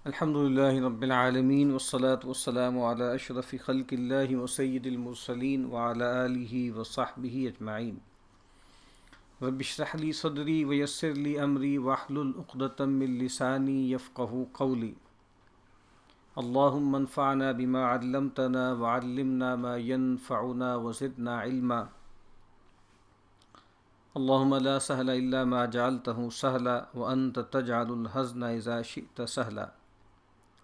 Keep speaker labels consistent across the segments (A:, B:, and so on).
A: الحمد للہ رب العالمین والصلاة والسلام علی اشرف خلق اللہ وسید المرسلین وعلی آلہ وصحبہ اجمعین۔ رب اشرح لی صدری ویسر لی امری واحلل عقدۃ من لسانی یفقہوا قولی۔ اللہم انفعنا بما علمتنا وعلمنا ما ينفعنا وزدنا علما۔ اللہم لا سہل الا ما جعلتہ سہلا وانت تجعل الحزن اذا شئت سہلا،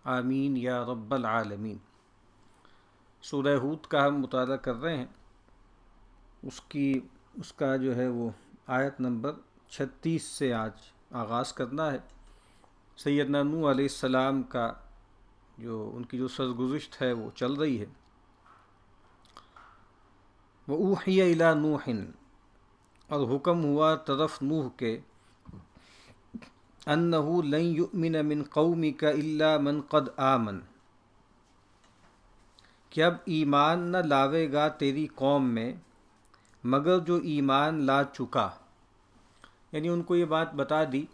A: آمین یا رب العالمین۔ سورہ ہود کا ہم مطالعہ کر رہے ہیں، اس کا جو ہے وہ آیت نمبر 36 سے آج آغاز کرنا ہے۔ سیدنا نوح علیہ السلام کا ان کی جو سرگزشت ہے وہ چل رہی ہے۔ وَأُوحِيَ إِلَى نُوحٍ، اور حکم ہوا طرف نوح کے، انہ لن یؤمن من قومک الا من قد آمن، کہ اب ایمان نہ لاوے گا تیری قوم میں مگر جو ایمان لا چکا۔ یعنی ان کو یہ بات بتا دی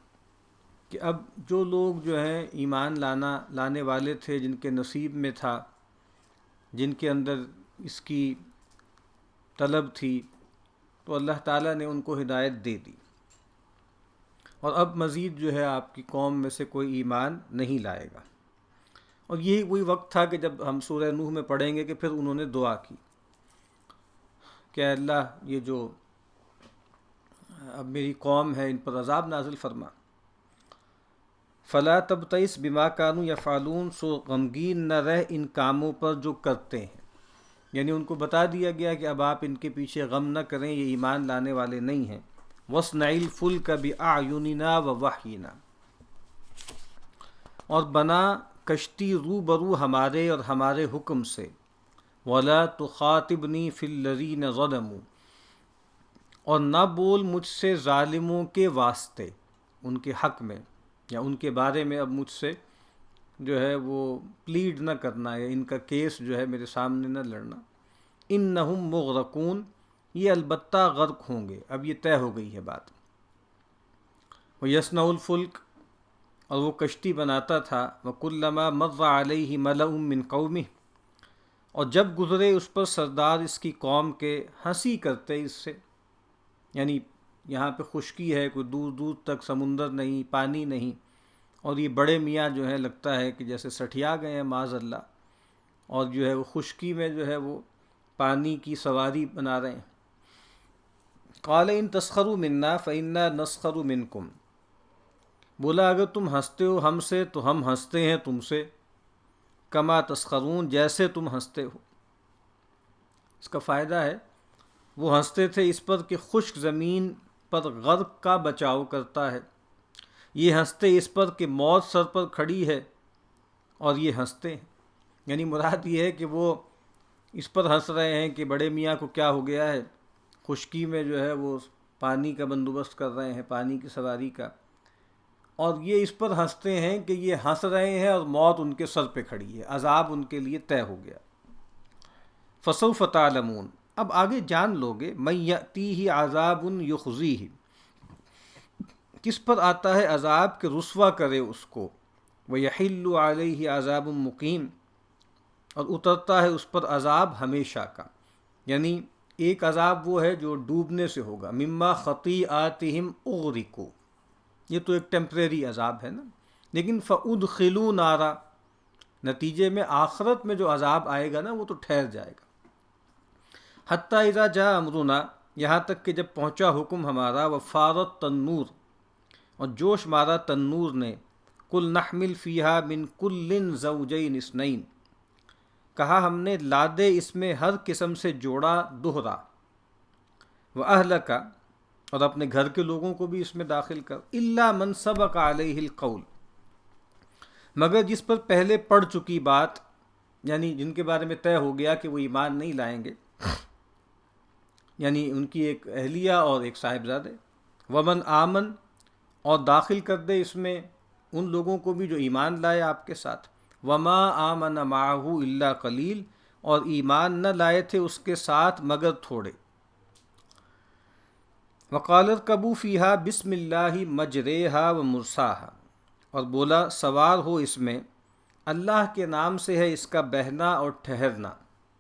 A: کہ اب جو لوگ جو ہیں ایمان لانے والے تھے، جن کے نصیب میں تھا، جن کے اندر اس کی طلب تھی، تو اللہ تعالیٰ نے ان کو ہدایت دے دی، اور اب مزید جو ہے آپ کی قوم میں سے کوئی ایمان نہیں لائے گا۔ اور یہی وہی وقت تھا کہ جب ہم سورہ نوح میں پڑھیں گے کہ پھر انہوں نے دعا کی کہ اے اللہ، یہ جو اب میری قوم ہے ان پر عذاب نازل فرما۔ فلا تبتئس بما كانوا يفعلون، سو غمگین نہ رہ ان کاموں پر جو کرتے ہیں۔ یعنی ان کو بتا دیا گیا کہ اب آپ ان کے پیچھے غم نہ کریں، یہ ایمان لانے والے نہیں ہیں۔ وَاصْنَعِ الْفُلْكَ بِأَعْيُنِنَا وَوَحْيِنَا، اور بنا کشتی روبرو ہمارے اور ہمارے حکم سے۔ وَلَا تُخَاطِبْنِي فِي الَّذِينَ ظَلَمُوا، اور نہ بول مجھ سے ظالموں کے واسطے، ان کے حق میں یا ان کے بارے میں اب مجھ سے جو ہے وہ پلیڈ نہ کرنا ہے، ان کا کیس جو ہے میرے سامنے نہ لڑنا۔ اِنَّهُمْ مُغْرَقُونَ، یہ البتہ غرق ہوں گے، اب یہ طے ہو گئی ہے بات۔ وَيَصْنَعُ الْفُلْكَ، اور وہ کشتی بناتا تھا۔ وَكُلَّمَا مَرَّ عَلَيْهِ مَلَأٌ مِّن قَوْمِهِ، اور جب گزرے اس پر سردار اس کی قوم کے، ہنسی کرتے اس سے۔ یعنی یہاں پہ خشکی ہے، کوئی دور دور تک سمندر نہیں، پانی نہیں، اور یہ بڑے میاں جو ہے لگتا ہے کہ جیسے سٹھیا گئے ہیں معاذ اللہ، اور جو ہے وہ خشکی میں جو ہے وہ پانی کی سواری بنا رہے ہیں۔ قال ان تسخروا منا فإنا نسخر منکم، بولا اگر تم ہنستے ہو ہم سے تو ہم ہنستے ہیں تم سے۔ کما تسخرون، جیسے تم ہنستے ہو۔ اس کا فائدہ ہے، وہ ہنستے تھے اس پر کہ خشک زمین پر غرق کا بچاؤ کرتا ہے، یہ ہنستے اس پر کہ موت سر پر کھڑی ہے اور یہ ہنستے ہیں۔ یعنی مراد یہ ہے کہ وہ اس پر ہنس رہے ہیں کہ بڑے میاں کو کیا ہو گیا ہے، خشکی میں جو ہے وہ پانی کا بندوبست کر رہے ہیں، پانی کی سواری کا، اور یہ اس پر ہنستے ہیں کہ یہ ہنس رہے ہیں اور موت ان کے سر پہ کھڑی ہے، عذاب ان کے لیے طے ہو گیا۔ فسوف تعلمون، اب آگے جان لوگے، من یأتیہ عذاب یخزیہ، کس پر آتا ہے عذاب کہ رسوا کرے اس کو۔ ویحل علیہ عذاب مقیم، اور اترتا ہے اس پر عذاب ہمیشہ کا۔ یعنی ایک عذاب وہ ہے جو ڈوبنے سے ہوگا، مما خطیئاتہم اغرقوا، یہ تو ایک ٹیمپریری عذاب ہے نا، لیکن فادخلوا نارا، نتیجے میں آخرت میں جو عذاب آئے گا نا وہ تو ٹھہر جائے گا۔ حتی اذا جاء امرنا، یہاں تک کہ جب پہنچا حکم ہمارا، وفارت تنور، اور جوش مارا تنور نے، قل نحمل فیہا من کل زوجین اثنین، کہا ہم نے لادے اس میں ہر قسم سے جوڑا دوہرا، وَأَهْلَكَ، اور اپنے گھر کے لوگوں کو بھی اس میں داخل کر، إِلَّا مَنْ سَبَقَ عَلَيْهِ الْقَوْلُ، مگر جس پر پہلے پڑ چکی بات، یعنی جن کے بارے میں طے ہو گیا کہ وہ ایمان نہیں لائیں گے، یعنی ان کی ایک اہلیہ اور ایک صاحبزادے۔ وَمَنْ آمن، اور داخل کر دے اس میں ان لوگوں کو بھی جو ایمان لائے آپ کے ساتھ۔ وَمَا آمَنَ مَعَهُ إِلَّا قَلِيلٌ، اور ایمان نہ لائے تھے اس کے ساتھ مگر تھوڑے۔ وَقَالَ ارْكَبُوا فِيهَا بِسْمِ اللَّهِ مَجْرَيْهَا وَمُرْسَاهَا، اور بولا سوار ہو اس میں اللہ کے نام سے ہے اس کا بہنا اور ٹھہرنا،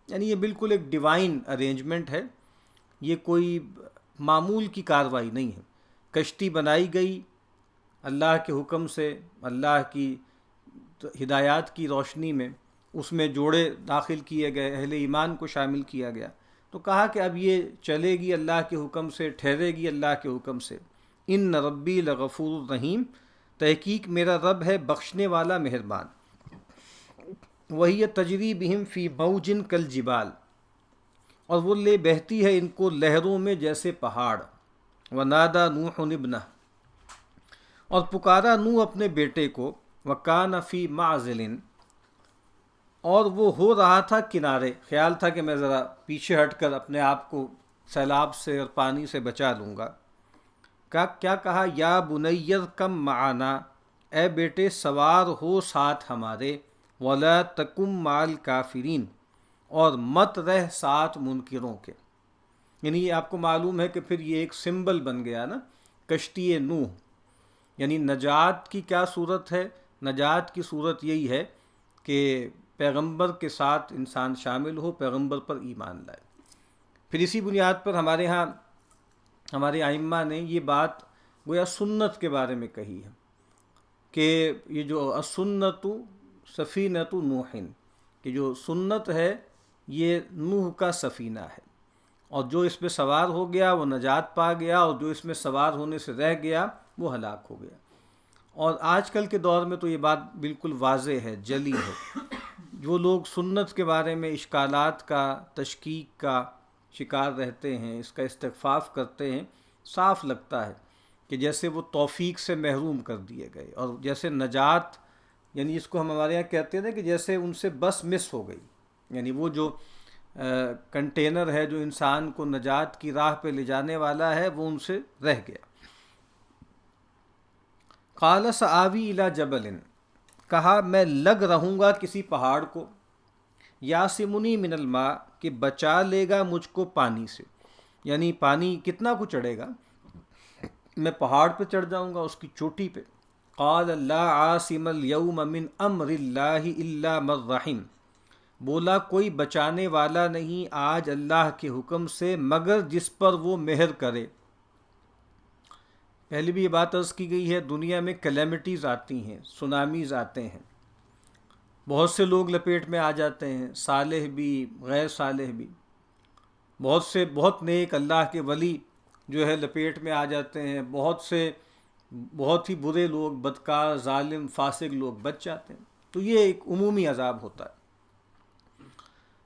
A: یعنی یہ بالکل ایک ڈیوائن ارینجمنٹ ہے، یہ کوئی معمول کی کارروائی نہیں ہے۔ کشتی بنائی گئی اللہ کے حکم سے، اللہ کی ہدایات کی روشنی میں، اس میں جوڑے داخل کیے گئے، اہل ایمان کو شامل کیا گیا، تو کہا کہ اب یہ چلے گی اللہ کے حکم سے، ٹھہرے گی اللہ کے حکم سے۔ ان ربی لغفور رحیم، تحقیق میرا رب ہے بخشنے والا مہربان۔ وہی تجری بہم فی موج کالجبال، اور وہ لے بہتی ہے ان کو لہروں میں جیسے پہاڑ۔ ونادى نوح ابنہ، اور پکارا نوح اپنے بیٹے کو، وکان فی معزل، اور وہ ہو رہا تھا کنارے، خیال تھا کہ میں ذرا پیچھے ہٹ کر اپنے آپ کو سیلاب سے اور پانی سے بچا لوں گا۔ کیا کہا؟ یا بنی ارکب معنا، اے بیٹے سوار ہو ساتھ ہمارے، ولا تکم مع الکافرین، اور مت رہ ساتھ منکروں کے۔ یعنی یہ آپ کو معلوم ہے کہ پھر یہ ایک سمبل بن گیا نا، کشتی نوح، یعنی نجات کی کیا صورت ہے؟ نجات کی صورت یہی ہے کہ پیغمبر کے ساتھ انسان شامل ہو، پیغمبر پر ایمان لائے۔ پھر اسی بنیاد پر ہمارے ہاں ہمارے ائمہ نے یہ بات گویا سنت کے بارے میں کہی ہے کہ یہ جو السنت سفینۃ نوح، کہ جو سنت ہے یہ نوح کا سفینہ ہے، اور جو اس پہ سوار ہو گیا وہ نجات پا گیا، اور جو اس میں سوار ہونے سے رہ گیا وہ ہلاک ہو گیا۔ اور آج کل کے دور میں تو یہ بات بالکل واضح ہے، جلی ہے۔ جو لوگ سنت کے بارے میں اشکالات کا، تشکیک کا شکار رہتے ہیں، اس کا استخفاف کرتے ہیں، صاف لگتا ہے کہ جیسے وہ توفیق سے محروم کر دیے گئے، اور جیسے نجات، یعنی اس کو ہم ہمارے یہاں کہتے ہیں کہ جیسے ان سے بس مس ہو گئی، یعنی وہ جو کنٹینر ہے جو انسان کو نجات کی راہ پہ لے جانے والا ہے وہ ان سے رہ گیا۔ قال سآوی الی جبل، کہا میں لگ رہوں گا کسی پہاڑ کو، یاسمنی من الماء، کہ بچا لے گا مجھ کو پانی سے، یعنی پانی کتنا کو چڑھے گا، میں پہاڑ پہ چڑھ جاؤں گا اس کی چوٹی پہ۔ قال لا عاصم اليوم من امر اللہ الا من رحم، بولا کوئی بچانے والا نہیں آج اللہ کے حکم سے مگر جس پر وہ مہر کرے۔ پہلے بھی یہ بات عرض کی گئی ہے، دنیا میں کلیمٹیز آتی ہیں، سونامیز آتے ہیں، بہت سے لوگ لپیٹ میں آ جاتے ہیں، صالح بھی غیر صالح بھی، بہت نیک اللہ کے ولی جو ہے لپیٹ میں آ جاتے ہیں، بہت ہی برے لوگ، بدکار، ظالم، فاسق لوگ بچ جاتے ہیں۔ تو یہ ایک عمومی عذاب ہوتا ہے۔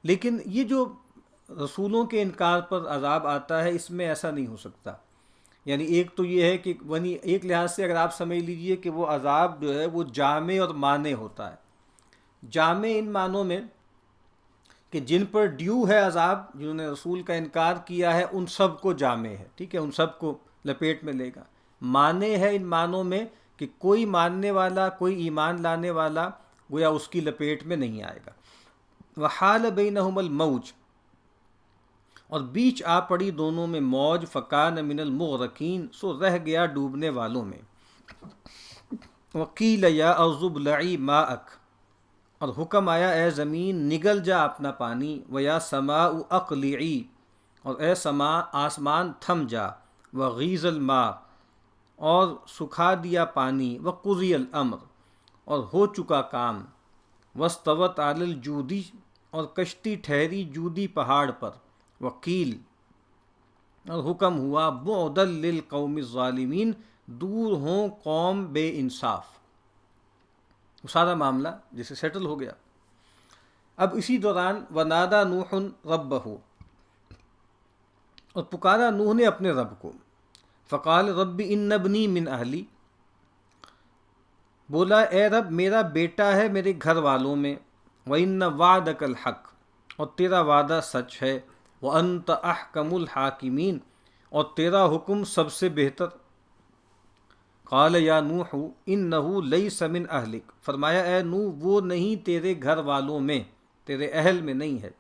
A: لیکن یہ جو رسولوں کے انکار پر عذاب آتا ہے، اس میں ایسا نہیں ہو سکتا۔ یعنی ایک تو یہ ہے کہ ایک لحاظ سے اگر آپ سمجھ لیجئے کہ وہ عذاب جو ہے وہ جامع اور مانع ہوتا ہے۔ جامع ان معنوں میں کہ جن پر ڈیو ہے عذاب، جنہوں نے رسول کا انکار کیا ہے، ان سب کو جامع ہے، ٹھیک ہے، ان سب کو لپیٹ میں لے گا۔ مانع ہے ان معنوں میں کہ کوئی ماننے والا، کوئی ایمان لانے والا گویا اس کی لپیٹ میں نہیں آئے گا۔ وحال بینہم الموج، اور بیچ آ پڑی دونوں میں موج، فکان من المغرقین، سو رہ گیا ڈوبنے والوں میں۔ وقیل یا ارض ابلعی ماءک، اور حکم آیا اے زمین نگل جا اپنا پانی، ویا سماء اقلعی، اور اے سما آسمان تھم جا، وغیض الماء، اور سکھا دیا پانی، وقضی الامر، اور ہو چکا کام، واستوت علی الجودی، اور کشتی ٹھہری جودی پہاڑ پر، وقیل، اور حکم ہوا بعدا للقوم الظالمین، دور ہوں قوم بے انصاف۔ سارا معاملہ جسے سیٹل ہو گیا۔ اب اسی دوران ونادى نوح ربہ، اور پکارا نوح نے اپنے رب کو، فقال رب ان ابنی من اہلی، بولا اے رب میرا بیٹا ہے میرے گھر والوں میں، وَإِنَّ وَعْدَكَ الْحَقُّ، اور تیرا وعدہ سچ ہے، وَأَنْتَ أَحْكَمُ الْحَاكِمِينَ، اور تیرا حکم سب سے بہتر۔ قال یا نوح انہ لیس من اہلک، فرمایا اے نوح وہ نہیں تیرے گھر والوں میں، تیرے اہل میں نہیں ہے،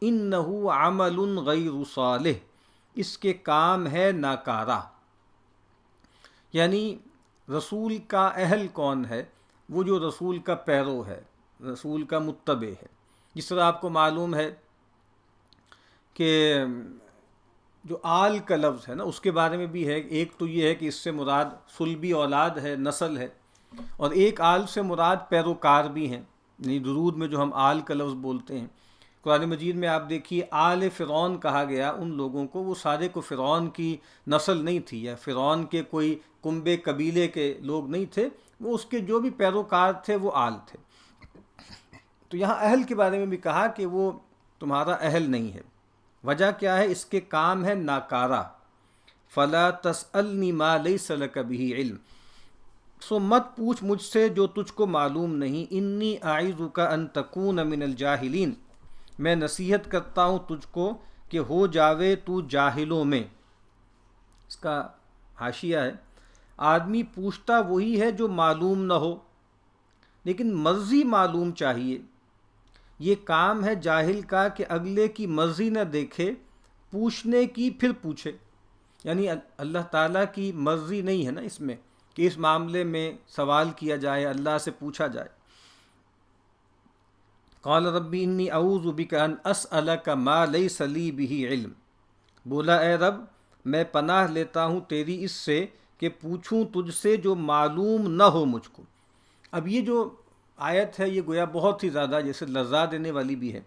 A: انہ عمل غیر صالح، اس کے کام ہے ناکارہ۔ یعنی رسول کا اہل کون ہے؟ وہ جو رسول کا پیرو ہے، رسول کا متبع ہے۔ جس طرح آپ کو معلوم ہے کہ جو آل کا لفظ ہے نا، اس کے بارے میں بھی ہے، ایک تو یہ ہے کہ اس سے مراد صلبی اولاد ہے، نسل ہے، اور ایک آل سے مراد پیروکار بھی ہیں، یعنی درود میں جو ہم آل کا لفظ بولتے ہیں، قرآن مجید میں آپ دیکھیے آل فرعون کہا گیا ان لوگوں کو، وہ سارے کو فرعون کی نسل نہیں تھی، یا فرعون کے کوئی کنبے قبیلے کے لوگ نہیں تھے، وہ اس کے جو بھی پیروکار تھے وہ آل تھے۔ تو یہاں اہل کے بارے میں بھی کہا کہ وہ تمہارا اہل نہیں ہے۔ وجہ کیا ہے؟ اس کے کام ہے ناکارہ، فلا تسألنی ما لیس لک بہ علم، سو مت پوچھ مجھ سے جو تجھ کو معلوم نہیں، انی اعظک ان تکون من الجاہلین، میں نصیحت کرتا ہوں تجھ کو کہ ہو جاوے تو جاہلوں میں۔ اس کا حاشیہ ہے، آدمی پوچھتا وہی ہے جو معلوم نہ ہو، لیکن مرضی معلوم چاہیے۔ یہ کام ہے جاہل کا کہ اگلے کی مرضی نہ دیکھے، پوچھنے کی پھر پوچھے، یعنی اللہ تعالیٰ کی مرضی نہیں ہے نا اس میں کہ اس معاملے میں سوال کیا جائے، اللہ سے پوچھا جائے۔ قال ربی انی اعوذ بک ان اسألک ما لیس لی بہ علم، بولا اے رب میں پناہ لیتا ہوں تیری اس سے کہ پوچھوں تجھ سے جو معلوم نہ ہو مجھ کو۔ اب یہ جو آیت ہے یہ گویا بہت ہی زیادہ جیسے لرزا دینے والی بھی ہے،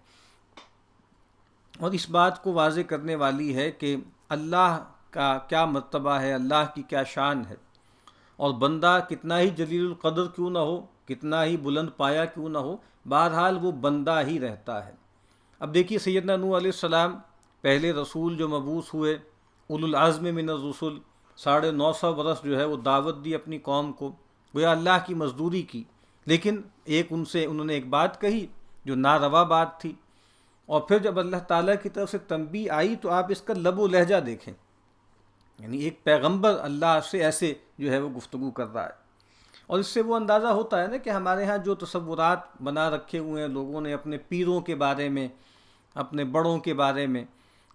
A: اور اس بات کو واضح کرنے والی ہے کہ اللہ کا کیا مرتبہ ہے، اللہ کی کیا شان ہے، اور بندہ کتنا ہی جلیل القدر کیوں نہ ہو، کتنا ہی بلند پایا کیوں نہ ہو، بہرحال وہ بندہ ہی رہتا ہے۔ اب دیکھیے سیدنا نوح علیہ السلام پہلے رسول جو مبعوث ہوئے، اولو العزم من الرسل، 950 برس جو ہے وہ دعوت دی اپنی قوم کو، گویا اللہ کی مزدوری کی، لیکن انہوں نے ایک بات کہی جو ناروا بات تھی، اور پھر جب اللہ تعالیٰ کی طرف سے تنبیہ آئی تو آپ اس کا لب و لہجہ دیکھیں، یعنی ایک پیغمبر اللہ سے ایسے جو ہے وہ گفتگو کر رہا ہے، اور اس سے وہ اندازہ ہوتا ہے نا کہ ہمارے ہاں جو تصورات بنا رکھے ہوئے ہیں لوگوں نے اپنے پیروں کے بارے میں، اپنے بڑوں کے بارے میں،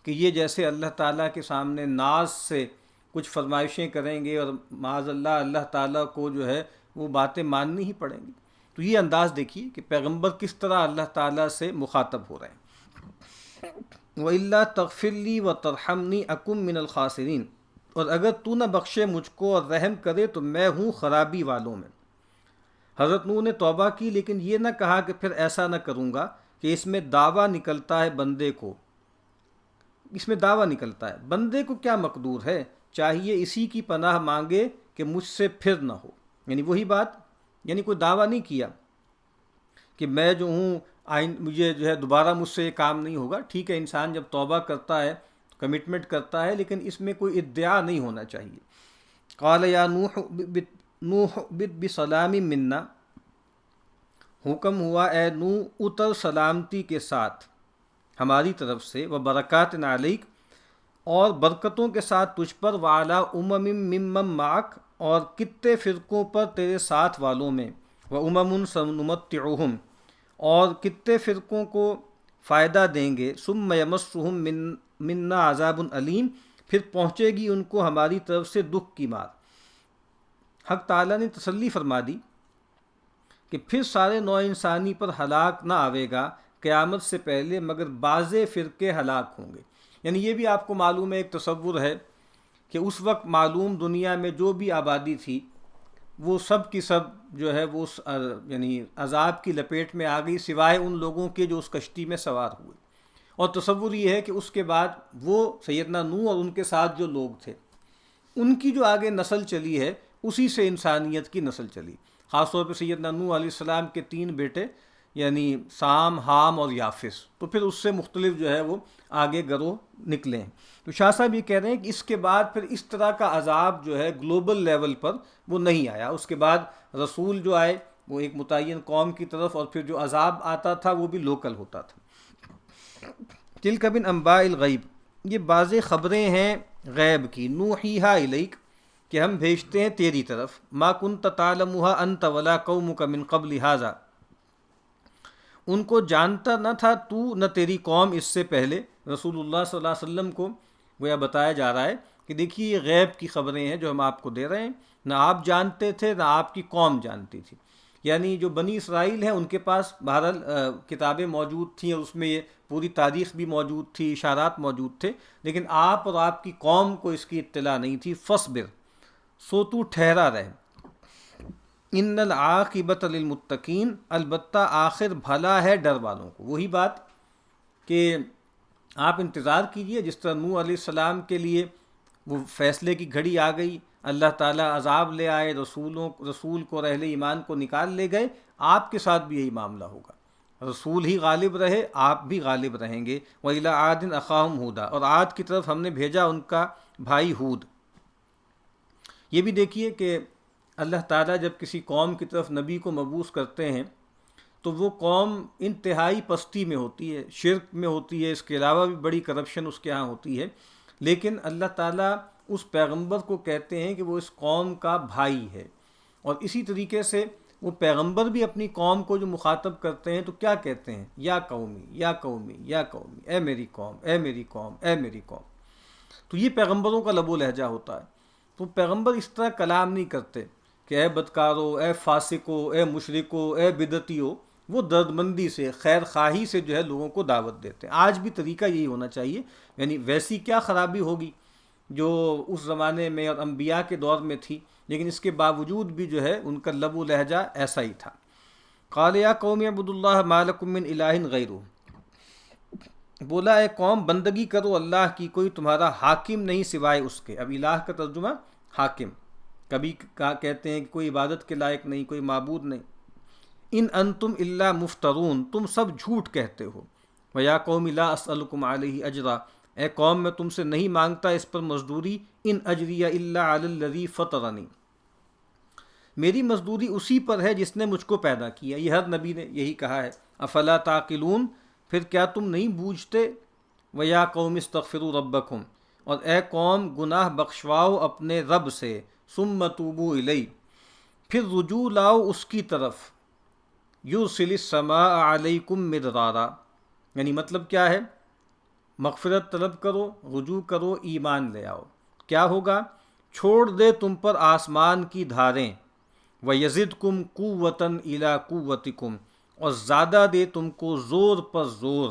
A: کہ یہ جیسے اللہ تعالیٰ کے سامنے ناز سے کچھ فرمائشیں کریں گے اور معاذ اللہ تعالیٰ کو جو ہے وہ باتیں ماننی ہی پڑیں گی۔ تو یہ انداز دیکھیے کہ پیغمبر کس طرح اللہ تعالیٰ سے مخاطب ہو رہے ہیں۔ وَإِلَّا تَغْفِرْ لِي وَتَرْحَمْنِي أَكُن مِّنَ الْخَاسِرِينَ، اور اگر تو نہ بخشے مجھ کو اور رحم کرے تو میں ہوں خرابی والوں میں۔ حضرت نوح نے توبہ کی، لیکن یہ نہ کہا کہ پھر ایسا نہ کروں گا، کہ اس میں دعویٰ نکلتا ہے بندے کو، بندے کو کیا مقدور ہے، چاہیے اسی کی پناہ مانگے کہ مجھ سے پھر نہ ہو، یعنی وہی بات، یعنی کوئی دعویٰ نہیں کیا کہ میں جو ہوں مجھے جو ہے دوبارہ مجھ سے یہ کام نہیں ہوگا۔ ٹھیک ہے، انسان جب توبہ کرتا ہے، کمٹمنٹ کرتا ہے، لیکن اس میں کوئی ادعا نہیں ہونا چاہیے۔ قال یا نوح بت بسلام منا، حکم ہوا اے نوح اتر سلامتی کے ساتھ ہماری طرف سے، وبرکات علیک، اور برکتوں کے ساتھ تجھ پر، وعلی ممن معک، اور کتنے فرقوں پر تیرے ساتھ والوں میں، وامم سنمتعہم، اور کتنے فرقوں کو فائدہ دیں گے، ثم یمسہم منا عذاب علیم، پھر پہنچے گی ان کو ہماری طرف سے دکھ کی مار۔ حق تعالیٰ نے تسلی فرما دی کہ پھر سارے نوع انسانی پر ہلاک نہ آئے گا قیامت سے پہلے، مگر بعض فرقے ہلاک ہوں گے۔ یعنی یہ بھی آپ کو معلوم ہے، ایک تصور ہے کہ اس وقت معلوم دنیا میں جو بھی آبادی تھی وہ سب کی سب جو ہے وہ یعنی عذاب کی لپیٹ میں آ گئی، سوائے ان لوگوں کے جو اس کشتی میں سوار ہوئے۔ اور تصور یہ ہے کہ اس کے بعد وہ سیدنا نوح اور ان کے ساتھ جو لوگ تھے ان کی جو آگے نسل چلی ہے، اسی سے انسانیت کی نسل چلی، خاص طور پہ سیدنا نوح علیہ السلام کے 3 بیٹے یعنی سام، حام اور یافس، تو پھر اس سے مختلف جو ہے وہ آگے گروہ نکلے ہیں۔ تو شاہ صاحب یہ کہہ رہے ہیں کہ اس کے بعد پھر اس طرح کا عذاب جو ہے گلوبل لیول پر وہ نہیں آیا۔ اس کے بعد رسول جو آئے وہ ایک متعین قوم کی طرف، اور پھر جو عذاب آتا تھا وہ بھی لوکل ہوتا تھا۔ تلک من انباء الغیب، یہ بعض خبریں ہیں غیب کی، نوحیہا الیک، کہ ہم بھیجتے ہیں تیری طرف، ما کنت تعلمھا انت ولا قومک من قبل ھذا، ان کو جانتا نہ تھا تو نہ تیری قوم اس سے پہلے۔ رسول اللہ صلی اللہ علیہ وسلم کو گویا بتایا جا رہا ہے کہ دیکھیے یہ غیب کی خبریں ہیں جو ہم آپ کو دے رہے ہیں، نہ آپ جانتے تھے نہ آپ کی قوم جانتی تھی۔ یعنی جو بنی اسرائیل ہیں ان کے پاس بہرحال کتابیں موجود تھیں اور اس میں یہ پوری تاریخ بھی موجود تھی، اشارات موجود تھے، لیکن آپ اور آپ کی قوم کو اس کی اطلاع نہیں تھی۔ فصبر، سو تو ٹھہرا رہے، ان العاقبۃ للمتقین، البتہ آخر بھلا ہے ڈر والوں کو۔ وہی بات کہ آپ انتظار کیجئے، جس طرح نوح علیہ السلام کے لیے وہ فیصلے کی گھڑی آ گئی، اللہ تعالیٰ عذاب لے آئے، رسول کو اور اہل ایمان کو نکال لے گئے، آپ کے ساتھ بھی یہی معاملہ ہوگا، رسول ہی غالب رہے، آپ بھی غالب رہیں گے۔ وَإِلَىٰ عَادٍ أَخَاهُمْ هُودًا، اور عاد کی طرف ہم نے بھیجا ان کا بھائی ہود۔ یہ بھی دیکھیے کہ اللہ تعالیٰ جب کسی قوم کی طرف نبی کو مبعوث کرتے ہیں تو وہ قوم انتہائی پستی میں ہوتی ہے، شرک میں ہوتی ہے، اس کے علاوہ بھی بڑی کرپشن اس کے ہاں ہوتی ہے، لیکن اللہ تعالیٰ اس پیغمبر کو کہتے ہیں کہ وہ اس قوم کا بھائی ہے۔ اور اسی طریقے سے وہ پیغمبر بھی اپنی قوم کو جو مخاطب کرتے ہیں تو کیا کہتے ہیں؟ یا قومی یا قومی یا قومی، اے میری قوم، اے میری قوم، اے میری قوم۔ تو یہ پیغمبروں کا لب و لہجہ ہوتا ہے۔ تو پیغمبر اس طرح کلام نہیں کرتے کہ اے بدکارو، اے فاسقو، اے مشرکو، اے بدعتیو، وہ دردمندی سے، خیر خواہی سے جو ہے لوگوں کو دعوت دیتے ہیں۔ آج بھی طریقہ یہی ہونا چاہیے، یعنی ویسی کیا خرابی ہوگی جو اس زمانے میں اور انبیاء کے دور میں تھی، لیکن اس کے باوجود بھی جو ہے ان کا لب و لہجہ ایسا ہی تھا۔ قال یا قوم اعبدوا اللہ ما لکم من الہ غیرہ، بولا اے قوم بندگی کرو اللہ کی، کوئی تمہارا حاکم نہیں سوائے اس کے۔ اب الہ کا ترجمہ حاکم، کبھی کہتے ہیں کہ کوئی عبادت کے لائق نہیں، کوئی معبود نہیں۔ ان انتم الا مفترون، تم سب جھوٹ کہتے ہو۔ ویا قوم لا اسألکم علیہ اجرا، اے قوم میں تم سے نہیں مانگتا اس پر مزدوری، ان اجری الا علی الذی فطرنی، میری مزدوری اسی پر ہے جس نے مجھ کو پیدا کیا۔ یہ ہر نبی نے یہی کہا ہے۔ افلا تعقلون، پھر کیا تم نہیں بوجھتے؟ ویا قوم استغفروا ربکم، اور اے قوم گناہ بخشواؤ اپنے رب سے، ثم توبوا الیہ، پھر رجوع لاؤ اس کی طرف، یرسل السماء علیکم مدرارا، یعنی مطلب کیا ہے؟ مغفرت طلب کرو، رجوع کرو، ایمان لے آؤ، کیا ہوگا؟ چھوڑ دے تم پر آسمان کی دھاریں، وَيَزِدْكُمْ قُوَّةً إِلَىٰ قُوَّتِكُمْ، اور زیادہ دے تم کو زور پر زور،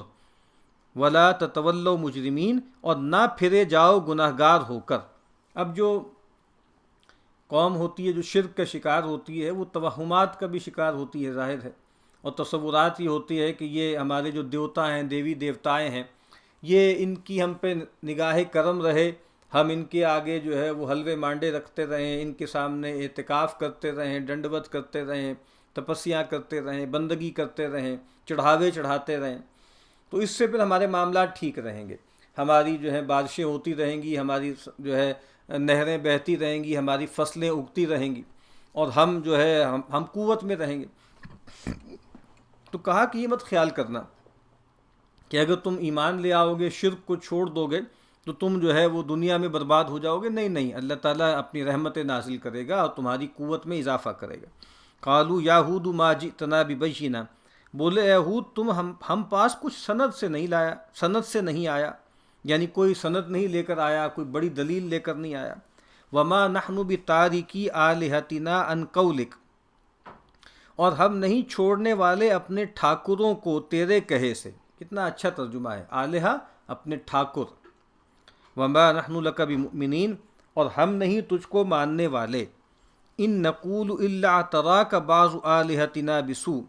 A: وَلَا تَتَوَلَّوْا مُجْرِمِينَ، اور نہ پھرے جاؤ گناہ گار ہو کر۔ اب جو قوم ہوتی ہے جو شرک کا شکار ہوتی ہے وہ توہمات کا بھی شکار ہوتی ہے، ظاہر ہے، اور تصورات یہ ہوتی ہے کہ یہ ہمارے جو دیوتا ہیں، دیوی دیوتائیں ہیں، یہ ان کی ہم پہ نگاہ کرم رہے، ہم ان کے آگے جو ہے وہ حلوے مانڈے رکھتے رہیں، ان کے سامنے اعتکاف کرتے رہیں، ڈنڈوت کرتے رہیں، تپسیاں کرتے رہیں، بندگی کرتے رہیں، چڑھاوے چڑھاتے رہیں، تو اس سے پھر ہمارے معاملات ٹھیک رہیں گے، ہماری جو ہے بارشیں ہوتی رہیں گی، ہماری جو ہے نہریں بہتی رہیں گی، ہماری فصلیں اگتی رہیں گی، اور ہم جو ہے ہم قوت میں رہیں گے۔ تو کہا کہ یہ مت خیال کرنا کہ اگر تم ایمان لے آؤ گے، شرک کو چھوڑ دو گے تو تم جو ہے وہ دنیا میں برباد ہو جاؤ گے۔ نہیں نہیں، اللہ تعالیٰ اپنی رحمتیں نازل کرے گا اور تمہاری قوت میں اضافہ کرے گا۔ قالوا یا ہود ما جئتنا ببینہ، بولے اے ہود تم ہم پاس کچھ سند سے نہیں لایا، سند سے نہیں آیا، یعنی کوئی سند نہیں لے کر آیا، کوئی بڑی دلیل لے کر نہیں آیا۔ وما نحن بتارکی آلہتنا عن قولک، اور ہم نہیں چھوڑنے والے اپنے ٹھاکروں کو تیرے کہے سے۔ کتنا اچھا ترجمہ ہے، آلہہ اپنے ٹھاکر، وما نحن لک بمؤمنین، اور ہم نہیں تجھ کو ماننے والے، ان نقول الا اعتراک بعض آلہتنا بسوء،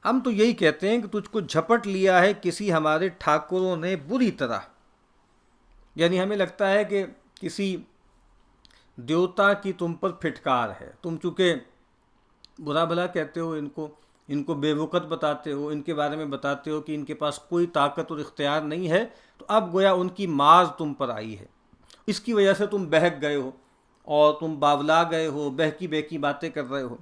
A: ہم تو یہی کہتے ہیں کہ تجھ کو جھپٹ لیا ہے کسی ہمارے ٹھاکروں نے بری طرح، یعنی ہمیں لگتا ہے کہ کسی دیوتا کی تم پر پھٹکار ہے، تم چونکہ برا بھلا کہتے ہو ان کو بے وقت بتاتے ہو، ان کے بارے میں بتاتے ہو کہ ان کے پاس کوئی طاقت اور اختیار نہیں ہے، تو اب گویا ان کی ماز تم پر آئی ہے، اس کی وجہ سے تم بہک گئے ہو اور تم باولا گئے ہو، بہکی بہکی باتیں کر رہے ہو،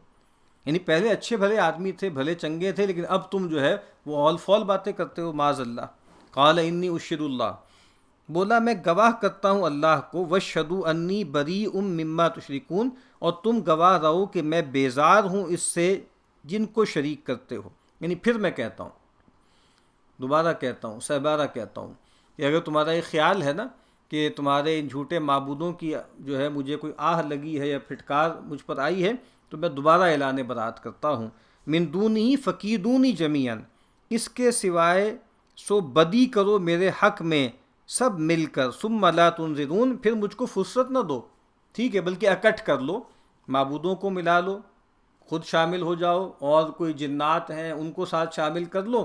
A: یعنی پہلے اچھے بھلے آدمی تھے، بھلے چنگے تھے، لیکن اب تم جو ہے وہ اول فول باتیں کرتے ہو، معاذ اللہ۔ قال انی اشہد اللہ، بولا میں گواہ کرتا ہوں اللہ کو، واشہدوا انی بریء مما تشرکون، اور تم گواہ رہو کہ میں بیزار ہوں اس سے جن کو شریک کرتے ہو۔ یعنی پھر میں کہتا ہوں، دوبارہ کہتا ہوں، سہبارہ کہتا ہوں کہ اگر تمہارا یہ خیال ہے نا کہ تمہارے ان جھوٹے معبودوں کی جو ہے مجھے کوئی آہ لگی ہے یا پھٹکار مجھ پر آئی ہے، تو میں دوبارہ اعلان برات کرتا ہوں، من دونہی فکیدونی جمیعا، اس کے سوائے سو بدی کرو میرے حق میں سب مل کر، ثم لا تنظرون، پھر مجھ کو فرصت نہ دو، ٹھیک ہے، بلکہ اکٹھ کر لو، معبودوں کو ملا لو، خود شامل ہو جاؤ، اور کوئی جنات ہیں ان کو ساتھ شامل کر لو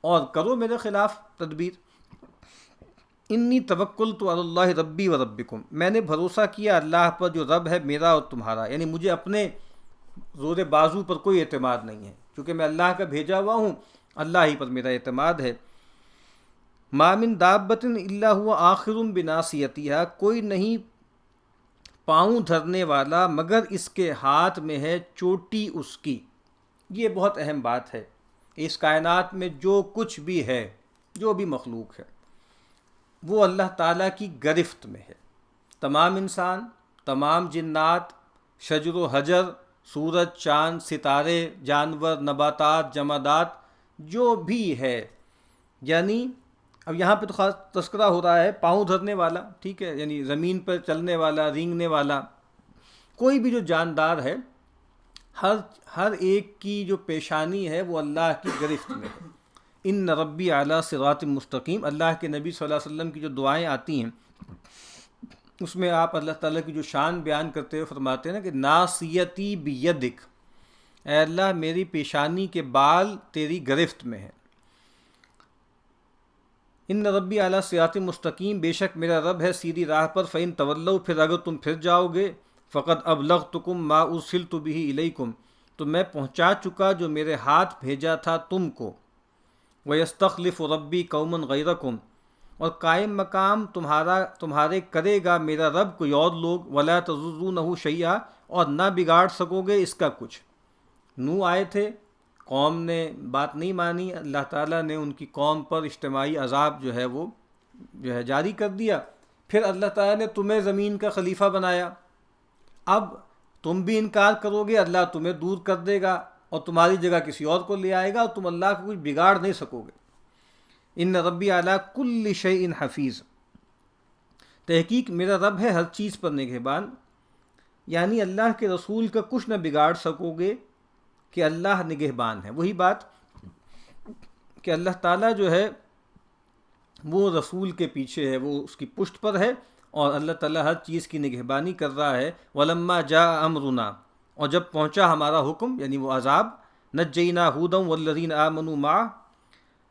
A: اور کرو میرے خلاف تدبیر۔ انی توکلت علی اللہ ربی و ربکم، میں نے بھروسہ کیا اللہ پر جو رب ہے میرا اور تمہارا، یعنی مجھے اپنے زور بازو پر کوئی اعتماد نہیں ہے، کیونکہ میں اللہ کا بھیجا ہوا ہوں، اللہ ہی پر میرا اعتماد ہے۔ ما من دابۃ الا هو آخر بناصیتها، کوئی نہیں پاؤں دھرنے والا مگر اس کے ہاتھ میں ہے چوٹی اس کی۔ یہ بہت اہم بات ہے، اس کائنات میں جو کچھ بھی ہے، جو بھی مخلوق ہے، وہ اللہ تعالیٰ کی گرفت میں ہے۔ تمام انسان، تمام جنات، شجر و حجر، سورج، چاند، ستارے، جانور، نباتات، جمادات، جو بھی ہے، یعنی اب یہاں پہ تو خاص تذکرہ ہو رہا ہے پاؤں دھرنے والا، ٹھیک ہے، یعنی زمین پر چلنے والا، رینگنے والا، کوئی بھی جو جاندار ہے، ہر ایک کی جو پیشانی ہے وہ اللہ کی گرفت میں ہے۔ ان ربی اعلیٰ صراط مستقیم، اللہ کے نبی صلی اللہ علیہ وسلم کی جو دعائیں آتی ہیں اس میں آپ اللہ تعالیٰ کی جو شان بیان کرتے ہوئے فرماتے ہیں نا کہ ناصیتی بیدک، اے اللہ میری پیشانی کے بال تیری گرفت میں ہیں۔ ان ربی اعلیٰ صراط مستقیم، بے شک میرا رب ہے سیدھی راہ پر، فَإِن تَوَلَّوْا، پھر اگر تم پھر جاؤ گے، فَقَدْ أَبْلَغْتُكُمْ مَا أُرْسِلْتُ بِهِ إِلَيْكُمْ، تو میں پہنچا چکا جو میرے ہاتھ بھیجا تھا تم کو۔ وَيَسْتَخْلِفُ رَبِّي قَوْمًا غَيْرَكُمْ، اور قائم مقام تمہارے کرے گا میرا رب کوئی اور لوگ، وَلَا تَضُرُّونَهُ شَيْئًا، اور نہ بگاڑ سکو گے اس کا کچھ۔ نوح آئے تھے، قوم نے بات نہیں مانی، اللہ تعالیٰ نے ان کی قوم پر اجتماعی عذاب جو ہے وہ جاری کر دیا۔ پھر اللہ تعالیٰ نے تمہیں زمین کا خلیفہ بنایا، اب تم بھی انکار کرو گے، اللہ تمہیں دور کر دے گا اور تمہاری جگہ کسی اور کو لے آئے گا، اور تم اللہ کو کچھ بگاڑ نہیں سکو گے۔ ان ربی علی کل شیء حفیظ، تحقیق میرا رب ہے ہر چیز پر نگہبان، یعنی اللہ کے رسول کا کچھ نہ بگاڑ سکو گے کہ اللہ نگہبان ہے۔ وہی بات کہ اللہ تعالیٰ جو ہے وہ رسول کے پیچھے ہے، وہ اس کی پشت پر ہے، اور اللہ تعالیٰ ہر چیز کی نگہبانی کر رہا ہے۔ وَلَمَّا جَاءَ أَمْرُنَا، اور جب پہنچا ہمارا حکم یعنی وہ عذاب، نَجَّيْنَا هُودًا وَالَّذِينَ آمَنُوا مَعَهُ،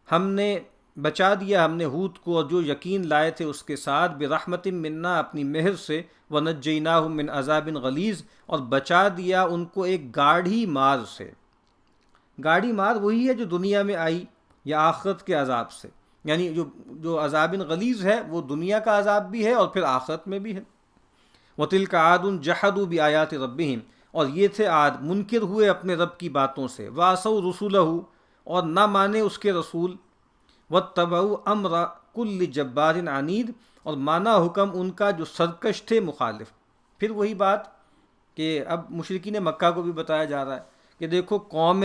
A: ہم نے بچا دیا ہم نے ہود کو اور جو یقین لائے تھے اس کے ساتھ، بِرَحْمَةٍ مِنَّا، اپنی مہر سے، وَنَجَّيْنَاهُم مِّنْ عَذَابٍ غَلِيظٍ، اور بچا دیا ان کو ایک گاڑھی مار سے۔ گاڑھی مار وہی ہے جو دنیا میں آئی یا آخرت کے عذاب سے، یعنی جو عذاب غلیظ ہے وہ دنیا کا عذاب بھی ہے اور پھر آخرت میں بھی ہے۔ وَتِلْكَ عَادٌ جَحَدُوا بِآيَاتِ رَبِّهِمْ، اور یہ تھے عاد منکر ہوئے اپنے رب کی باتوں سے، وَعَصَوْا رُسُلَهُ، اور نہ مانے اس کے رسول، وَاتَّبَعُوا أَمْرَ كُلِّ جَبَّارٍ عَنِيدٍ، اور مانا حکم ان کا جو سرکش تھے مخالف۔ پھر وہی بات کہ اب مشرکین مکہ کو بھی بتایا جا رہا ہے کہ دیکھو قوم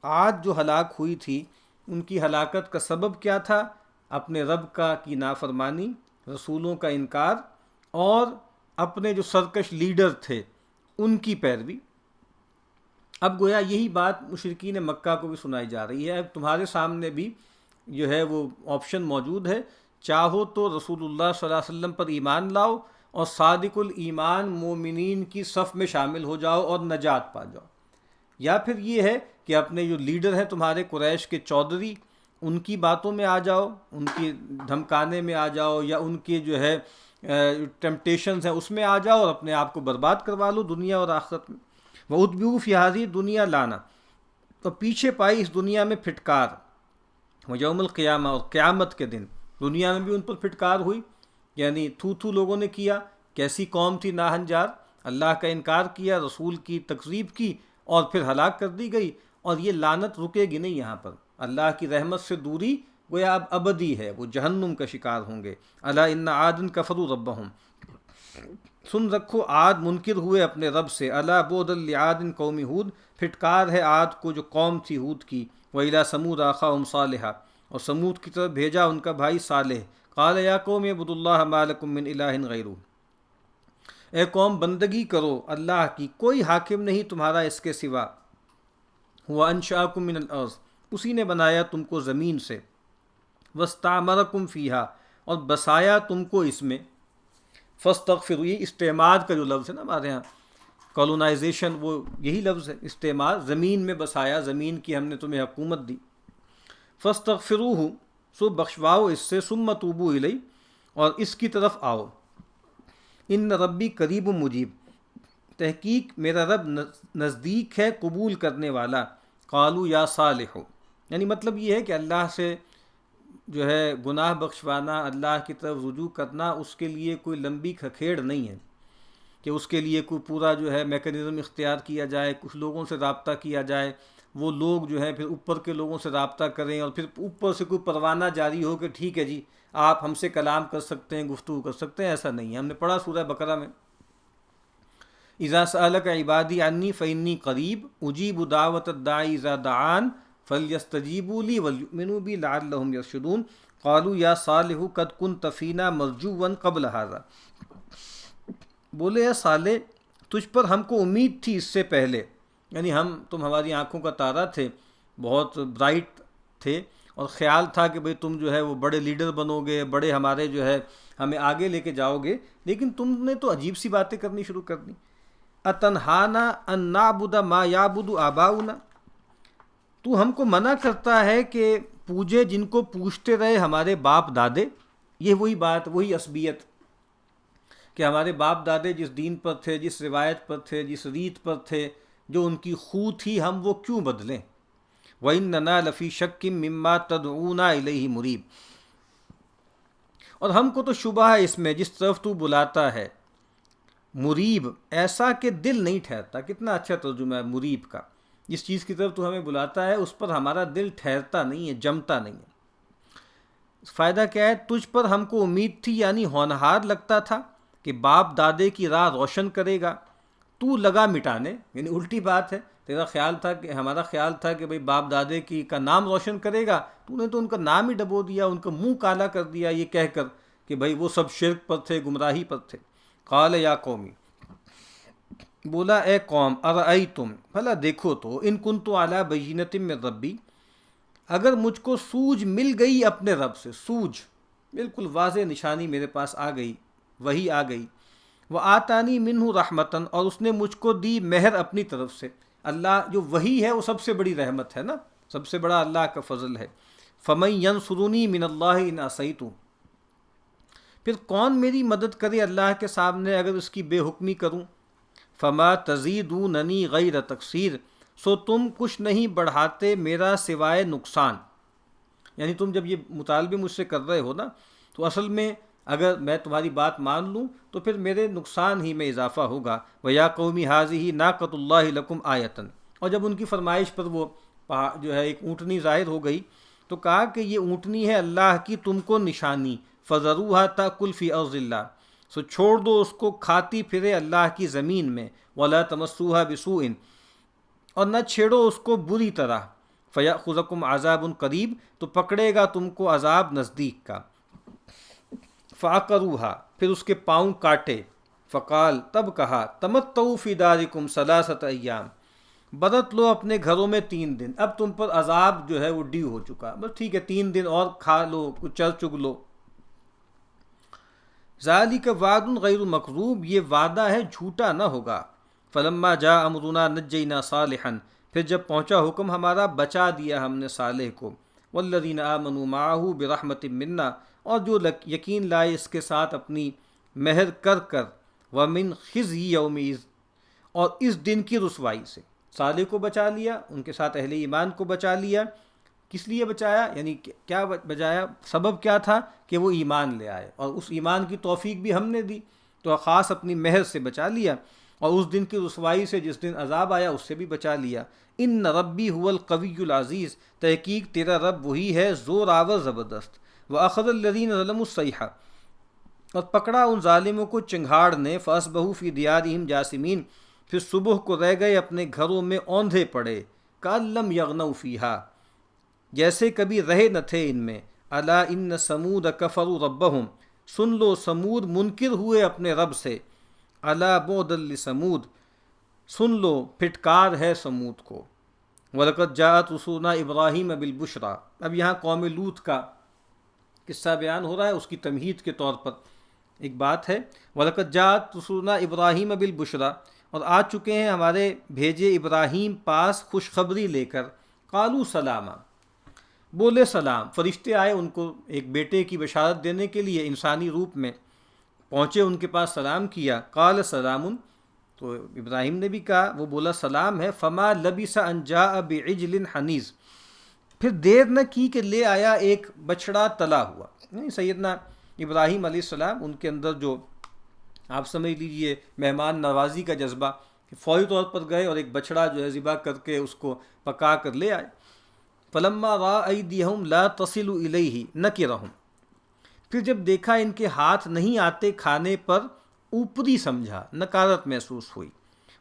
A: عاد جو ہلاک ہوئی تھی، ان کی ہلاکت کا سبب کیا تھا؟ اپنے رب کی نافرمانی، رسولوں کا انکار، اور اپنے جو سرکش لیڈر تھے ان کی پیروی۔ اب گویا یہی بات مشرکین مکہ کو بھی سنائی جا رہی ہے۔ اب تمہارے سامنے بھی جو ہے وہ آپشن موجود ہے، چاہو تو رسول اللہ صلی اللہ علیہ وسلم پر ایمان لاؤ اور صادق الایمان مومنین کی صف میں شامل ہو جاؤ اور نجات پا جاؤ، یا پھر یہ ہے کہ اپنے جو لیڈر ہیں تمہارے قریش کے چودھری، ان کی باتوں میں آ جاؤ، ان کی دھمکانے میں آ جاؤ، یا ان کے جو ہے ٹیمپٹیشنز ہیں اس میں آ جاؤ اور اپنے آپ کو برباد کروا لو دنیا اور آخرت میں۔ وَأُتْبِعُوا فِي هَذِهِ الدُّنْيَا لَعْنَةً، تو پیچھے پائی اس دنیا میں پھٹکار، وَيَوْمَ الْقِيَامَةِ، اور قیامت کے دن دنیا میں بھی ان پر پھٹکار ہوئی، یعنی تھو لوگوں نے کیا، کیسی قوم تھی ناہنجار، اللہ کا انکار کیا، رسول کی تکذیب کی، اور پھر ہلاک کر دی گئی۔ اور یہ لعنت رکے گی نہیں، یہاں پر اللہ کی رحمت سے دوری گویا اب ابدی ہے، وہ جہنم کا شکار ہوں گے۔ الا ان عاد کفروا ربهم، سن رکھو عاد منکر ہوئے اپنے رب سے۔ الا بعدا لعاد قوم ہود، پھٹکار ہے عاد کو جو قوم تھی ہود کی۔ وإلى ثمود أخاهم صالحا، اور سمود کی طرف بھیجا ان کا بھائی صالح۔ قال یا قوم اعبدوا اللہ ما لکم من الہ غیرہ، اے قوم بندگی کرو اللہ کی، کوئی حاکم نہیں تمہارا اس کے سوا، ہوا انشاکم من الارض، اسی نے بنایا تم کو زمین سے، واستعمرکم فیہا، اور بسایا تم کو اس میں، فاستغفروا، یہ استعمار کا جو لفظ ہے نا ہمارے ہاں کالونائزیشن، وہ یہی لفظ ہے استعمار، زمین میں بسایا، زمین کی ہم نے تمہیں حکومت دی، فاستغفروہ، سو بخشواؤ اس سے، ثم توبوا الیہ، اور اس کی طرف آؤ، ان ربی قریب مجیب، تحقیق میرا رب نزدیک ہے قبول کرنے والا، قالوا یا صالح، یعنی مطلب یہ ہے کہ اللہ سے جو ہے گناہ بخشوانا، اللہ کی طرف رجوع کرنا، اس کے لیے کوئی لمبی کھکھیڑ نہیں ہے کہ اس کے لیے کوئی پورا جو ہے میکانزم اختیار کیا جائے، کچھ لوگوں سے رابطہ کیا جائے، وہ لوگ جو ہے پھر اوپر کے لوگوں سے رابطہ کریں، اور پھر اوپر سے کوئی پروانہ جاری ہو کہ ٹھیک ہے جی آپ ہم سے کلام کر سکتے ہیں، گفتگو کر سکتے ہیں، ایسا نہیں ہے۔ ہم نے پڑھا سورہ بقرہ میں، اذا سألک عبادی عنی فإنی قریب اجیب دعوت الداعی اذا دعان فلیستجیبوا لی ولیؤمنوا بی لعلہم یرشدون، قالوا یا صالح قد کنت فینا مرجوا قبل ھذا، بولے اے صالح تجھ پر ہم کو امید تھی اس سے پہلے، یعنی تم ہماری آنکھوں کا تارا تھے، بہت برائٹ تھے، اور خیال تھا کہ بھئی تم جو ہے وہ بڑے لیڈر بنو گے، بڑے ہمارے جو ہے ہمیں آگے لے کے جاؤ گے، لیکن تم نے تو عجیب سی باتیں کرنی شروع کر دی، اتنہانا ان نعبد ما یعبد آباؤنا، تو ہم کو منع کرتا ہے کہ پوجے جن کو پوجتے رہے ہمارے باپ دادے، یہ وہی بات، وہی عصبیت کہ ہمارے باپ دادے جس دین پر تھے، جس روایت پر تھے، جس ریت پر تھے، جو ان کی خو تھی، ہم وہ کیوں بدلیں، وَإِنَّنَا لَفِي شَكٍّ مِّمَّا تَدْعُونَا إِلَيْهِ مُرِيبٍ، اور ہم کو تو شبہ ہے اس میں جس طرف تو بلاتا ہے، مریب، ایسا کہ دل نہیں ٹھہرتا، کتنا اچھا ترجمہ ہے مریب کا، جس چیز کی طرف تو ہمیں بلاتا ہے اس پر ہمارا دل ٹھہرتا نہیں ہے، جمتا نہیں ہے۔ فائدہ کیا ہے، تجھ پر ہم کو امید تھی، یعنی ہونہار لگتا تھا کہ باپ دادے کی راہ روشن کرے گا، تو لگا مٹانے، یعنی الٹی بات ہے، تیرا خیال تھا کہ ہمارا خیال تھا کہ بھئی باپ دادے کا نام روشن کرے گا، تو نے تو ان کا نام ہی ڈبو دیا، ان کا منہ کالا کر دیا یہ کہہ کر کہ بھئی وہ سب شرک پر تھے، گمراہی پر تھے۔ قال یا قومی، بولا اے قوم، ارأیتم، بھلا دیکھو تو، ان کنت علی بینۃ من ربی، اگر مجھ کو سوجھ مل گئی اپنے رب سے، سوجھ بالکل واضح نشانی میرے پاس آ گئی، وہی آ گئی، وآتانی منہ رحمتن، اور اس نے مجھ کو دی مہر اپنی طرف سے، اللہ جو وہی ہے وہ سب سے بڑی رحمت ہے نا، سب سے بڑا اللہ کا فضل ہے، فمن ینصرنی من اللہ ان عصیت، پھر کون میری مدد کرے اللہ کے سامنے اگر اس کی بے حکمی کروں، فما تزیدوننی غیر تقصیر، سو تم کچھ نہیں بڑھاتے میرا سوائے نقصان، یعنی تم جب یہ مطالبے مجھ سے کر رہے ہو نا، تو اصل میں اگر میں تمہاری بات مان لوں تو پھر میرے نقصان ہی میں اضافہ ہوگا۔ وَيَا قَوْمِ هَٰذِهِ نَاقَةُ اللَّهِ لَكُمْ آیَةً، اور جب ان کی فرمائش پر وہ جو ہے ایک اونٹنی ظاہر ہو گئی تو کہا کہ یہ اونٹنی ہے اللہ کی تم کو نشانی، فَذَرُوهَا تَأْكُلْ فِي أَرْضِ اللَّهِ، سو چھوڑ دو اس کو کھاتی پھرے اللہ کی زمین میں، وَلَا تَمَسُّوهَا بِسُوءٍ، اور نہ چھیڑو اس کو بری طرح، فَيَأْخُذَكُمْ عَذَابٌ قَرِيب، تو پکڑے گا تم کو عذاب نزدیک کا، فَعَقَرُوهَا، پھر اس کے پاؤں کاٹے، فقال، تب کہا، تَمَتَّعُوا فِي دَارِكُمْ ثَلَاثَةَ أَيَّامٍ، برت لو اپنے گھروں میں 3 دن، اب تم پر عذاب جو ہے وہ ڈیو ہو چکا، بس ٹھیک ہے 3 دن اور کھا لو، کچھ چر چگ لو۔ ذالک وعد غیر مکذوب، یہ وعدہ ہے جھوٹا نہ ہوگا۔ فلما جاء امرنا نجینا صالحا، پھر جب پہنچا حکم ہمارا بچا دیا ہم نے صالح کو، والذین آمنوا معہ برحمت منا، اور جو یقین لائے اس کے ساتھ اپنی مہر کر کر، ومن خزی یومئذ، اور اس دن کی رسوائی سے، صالح کو بچا لیا، ان کے ساتھ اہل ایمان کو بچا لیا، کس لیے بچایا، یعنی کیا بچایا، سبب کیا تھا کہ وہ ایمان لے آئے، اور اس ایمان کی توفیق بھی ہم نے دی، تو خاص اپنی مہر سے بچا لیا، اور اس دن کی رسوائی سے جس دن عذاب آیا اس سے بھی بچا لیا۔ ان ربی هو القوی العزیز، تحقیق تیرا رب وہی ہے زور آور زبردست، واخذ الذین ظلموا الصیحہ، اور پکڑا ان ظالموں کو چنگھاڑ نے، فاصبحوا فی دیارہم جاثمین، پھر صبح کو رہ گئے اپنے گھروں میں اوندھے پڑے، کأن لم یغنوا فیہا، جیسے کبھی رہے نہ تھے ان میں۔ الا ان ثمود کفروا ربہم، سن لو سمود منکر ہوئے اپنے رب سے، الا بعدا لثمود، سن لو پھٹکار ہے سمود کو، وَلَقَدْ جَاءَتْ رُسُلُنَا إِبْرَاهِيمَ بِالْبُشْرَى۔ اب یہاں قوم لوط کا قصہ بیان ہو رہا ہے، اس کی تمہید کے طور پر ایک بات ہے، وَلَقَدْ جَاءَتْ رُسُلُنَا إِبْرَاهِيمَ بِالْبُشْرَى، اور آ چکے ہیں ہمارے بھیجے ابراہیم پاس خوشخبری لے کر، قالوا سلاما، بولے سلام، فرشتے آئے ان کو ایک بیٹے کی بشارت دینے کے لیے انسانی روپ میں، پہنچے ان کے پاس، سلام کیا، قال سلام، تو ابراہیم نے بھی کہا، وہ بولا سلام ہے، فما لبث ان جاء بعجل حنیذ، پھر دیر نہ کی کہ لے آیا ایک بچڑا تلا ہوا۔ یعنی سیدنا ابراہیم علیہ السلام، ان کے اندر جو آپ سمجھ لیجئے مہمان نوازی کا جذبہ، کہ فوری طور پر گئے اور ایک بچڑا جو ہے ذبح کر کے اس کو پکا کر لے آئے۔ فلما رأى أيديهم لا تصل إليه نكرهم، پھر جب دیکھا ان کے ہاتھ نہیں آتے کھانے پر، اوپری سمجھا، نکارت محسوس ہوئی،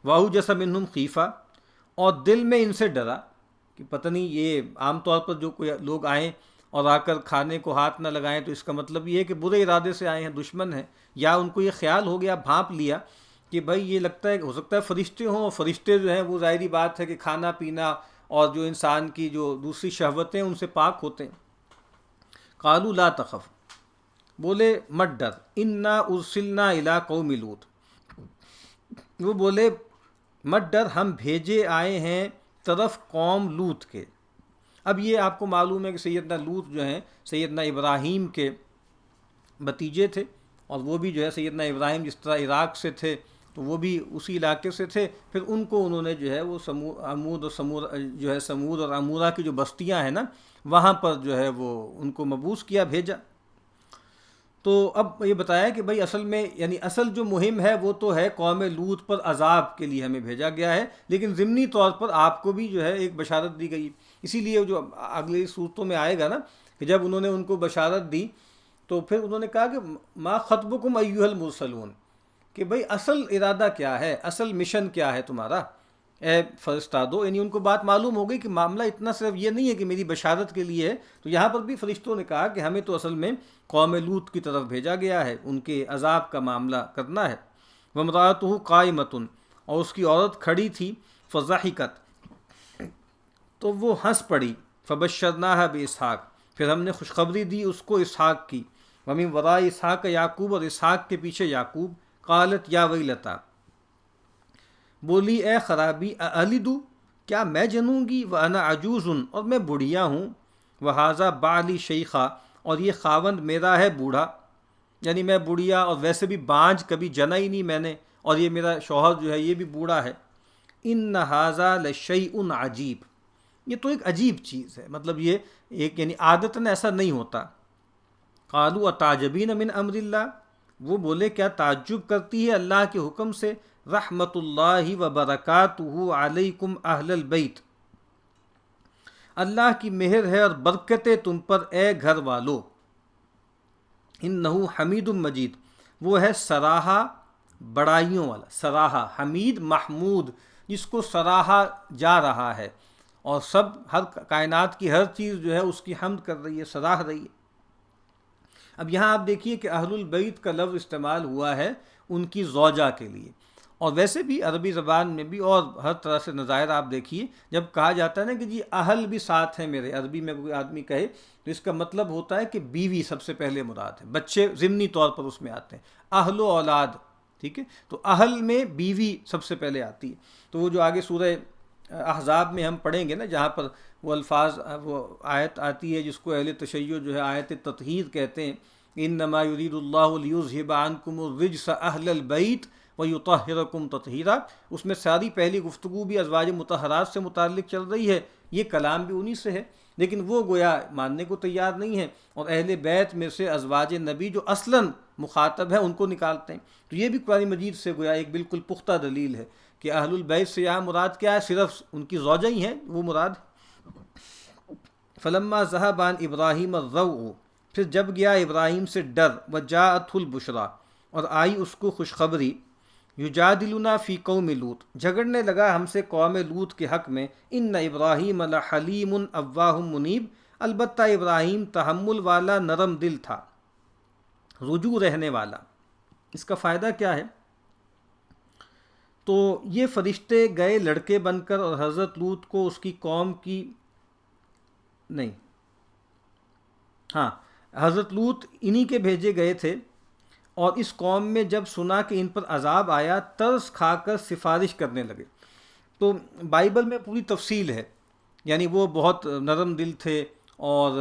A: وأوجس منهم خیفہ، اور دل میں ان سے ڈرا کہ پتہ نہیں یہ عام طور پر جو کوئی لوگ آئیں اور آ کر کھانے کو ہاتھ نہ لگائیں تو اس کا مطلب یہ ہے کہ برے ارادے سے آئے ہیں، دشمن ہیں، یا ان کو یہ خیال ہو گیا، بھانپ لیا کہ بھائی یہ لگتا ہے، ہو سکتا ہے فرشتے ہوں، اور فرشتے جو ہیں وہ ظاہری بات ہے کہ کھانا پینا اور جو انسان کی جو دوسری شہوتیں ان سے پاک ہوتے ہیں۔ قالوا لا تخف، بولے مت ڈر، انا ارسلنا الی قوم لوط، وہ بولے مت ڈر، ہم بھیجے آئے ہیں طرف قوم لوط کے۔ اب یہ آپ کو معلوم ہے کہ سیدنا لوط جو ہیں سیدنا ابراہیم کے بھتیجے تھے، اور وہ بھی جو ہے سیدنا ابراہیم جس طرح عراق سے تھے تو وہ بھی اسی علاقے سے تھے، پھر ان کو انہوں نے جو ہے وہ سمود اور عمورہ کی جو بستیاں ہیں نا، وہاں پر جو ہے وہ ان کو مبعوث کیا، بھیجا۔ تو اب یہ بتایا کہ بھئی اصل میں یعنی اصل جو مہم ہے وہ تو ہے قوم لوط پر عذاب کے لیے ہمیں بھیجا گیا ہے، لیکن ضمنی طور پر آپ کو بھی جو ہے ایک بشارت دی گئی، اسی لیے جو اگلی صورتوں میں آئے گا نا کہ جب انہوں نے ان کو بشارت دی تو پھر انہوں نے کہا کہ ما خطبکم ایھا المرسلون، کہ بھئی اصل ارادہ کیا ہے، اصل مشن کیا ہے تمہارا اے فرشتادو، یعنی ان کو بات معلوم ہو گئی کہ معاملہ اتنا صرف یہ نہیں ہے کہ میری بشارت کے لیے ہے۔ تو یہاں پر بھی فرشتوں نے کہا کہ ہمیں تو اصل میں قوم لوط کی طرف بھیجا گیا ہے، ان کے عذاب کا معاملہ کرنا ہے۔ وامرأتہ قائمۃ، اور اس کی عورت کھڑی تھی، فضحکت، تو وہ ہنس پڑی، فبشرناہا باسحاق، پھر ہم نے خوشخبری دی اس کو اسحاق کی، ومن وراء اسحاق یعقوب، اور اسحاق کے پیچھے یعقوب، قالت یا ویلتا، بولی اے خرابی، اَأَلِدُ، کیا میں جنوں گی، وَأَنَا عَجُوزٌ، اور میں بڑھیا ہوں، وَهَذَا بَعْلِي شَيْخًا، اور یہ خاوند میرا ہے بوڑھا، یعنی میں بڑھیا اور ویسے بھی بانجھ کبھی جنا ہی نہیں میں نے، اور یہ میرا شوہر جو ہے یہ بھی بوڑھا ہے۔ إِنَّ هَذَا لَشَيْءٌ عَجِیب، یہ تو ایک عجیب چیز ہے، مطلب یہ ایک یعنی عادتاً ایسا نہیں ہوتا۔ قالوا اتعجبین من امر اللہ، وہ بولے کیا تعجب کرتی ہے اللہ کے حکم سے، رحمت اللہ وبرکاتہ علیکم اہل البیت، اللہ کی مہر ہے اور برکتیں تم پر اے گھر والو، انہ حمید مجید، وہ ہے سراہا بڑائیوں والا، سراہا حمید محمود، جس کو سراہا جا رہا ہے، اور سب ہر کائنات کی ہر چیز جو ہے اس کی حمد کر رہی ہے، سراہ رہی ہے۔ اب یہاں آپ دیکھیے کہ اہل البیت کا لفظ استعمال ہوا ہے ان کی زوجہ کے لیے، اور ویسے بھی عربی زبان میں بھی اور ہر طرح سے نظائر آپ دیکھیے، جب کہا جاتا ہے نا کہ جی اہل بھی ساتھ ہیں میرے، عربی میں کوئی آدمی کہے تو اس کا مطلب ہوتا ہے کہ بیوی سب سے پہلے مراد ہے، بچے ضمنی طور پر اس میں آتے ہیں، اہل و اولاد، ٹھیک ہے، تو اہل میں بیوی سب سے پہلے آتی ہے۔ تو وہ جو آگے سورہ احزاب میں ہم پڑھیں گے نا، جہاں پر وہ الفاظ، وہ آیت آتی ہے جس کو اہل تشیع جو ہے آیت تطہیر کہتے ہیں، انما یرید اللہ لیذھب عنکم الرجس اہل البیت ویطہرکم تطہیرا، اس میں ساری پہلی گفتگو بھی ازواج مطہرات سے متعلق چل رہی ہے، یہ کلام بھی انہی سے ہے، لیکن وہ گویا ماننے کو تیار نہیں ہے، اور اہل بیت میں سے ازواج نبی جو اصلاً مخاطب ہیں ان کو نکالتے ہیں۔ تو یہ بھی قرآن مجید سے گویا ایک بالکل پختہ دلیل ہے کہ اہل البیت سے یہاں مراد کیا ہے، صرف ان کی زوجہ ہی ہیں وہ مراد ہے۔ فلما ذهب عن ابراہیم الروع، پھر جب گیا ابراہیم سے ڈر، وجاءته البشریٰ، اور آئی اس کو خوشخبری، یجادلنا فی قوم لوط، جھگڑنے لگا ہم سے قوم لوط کے حق میں، ان ابراہیم لحلیم اواہ منیب، البتہ ابراہیم تحمل والا نرم دل تھا، رجوع رہنے والا۔ اس کا فائدہ کیا ہے تو یہ فرشتے گئے لڑکے بن کر اور حضرت لوط کو اس کی قوم کی نہیں ہاں حضرت لوط انہی کے بھیجے گئے تھے، اور اس قوم میں جب سنا کہ ان پر عذاب آیا ترس کھا کر سفارش کرنے لگے۔ تو بائبل میں پوری تفصیل ہے، یعنی وہ بہت نرم دل تھے اور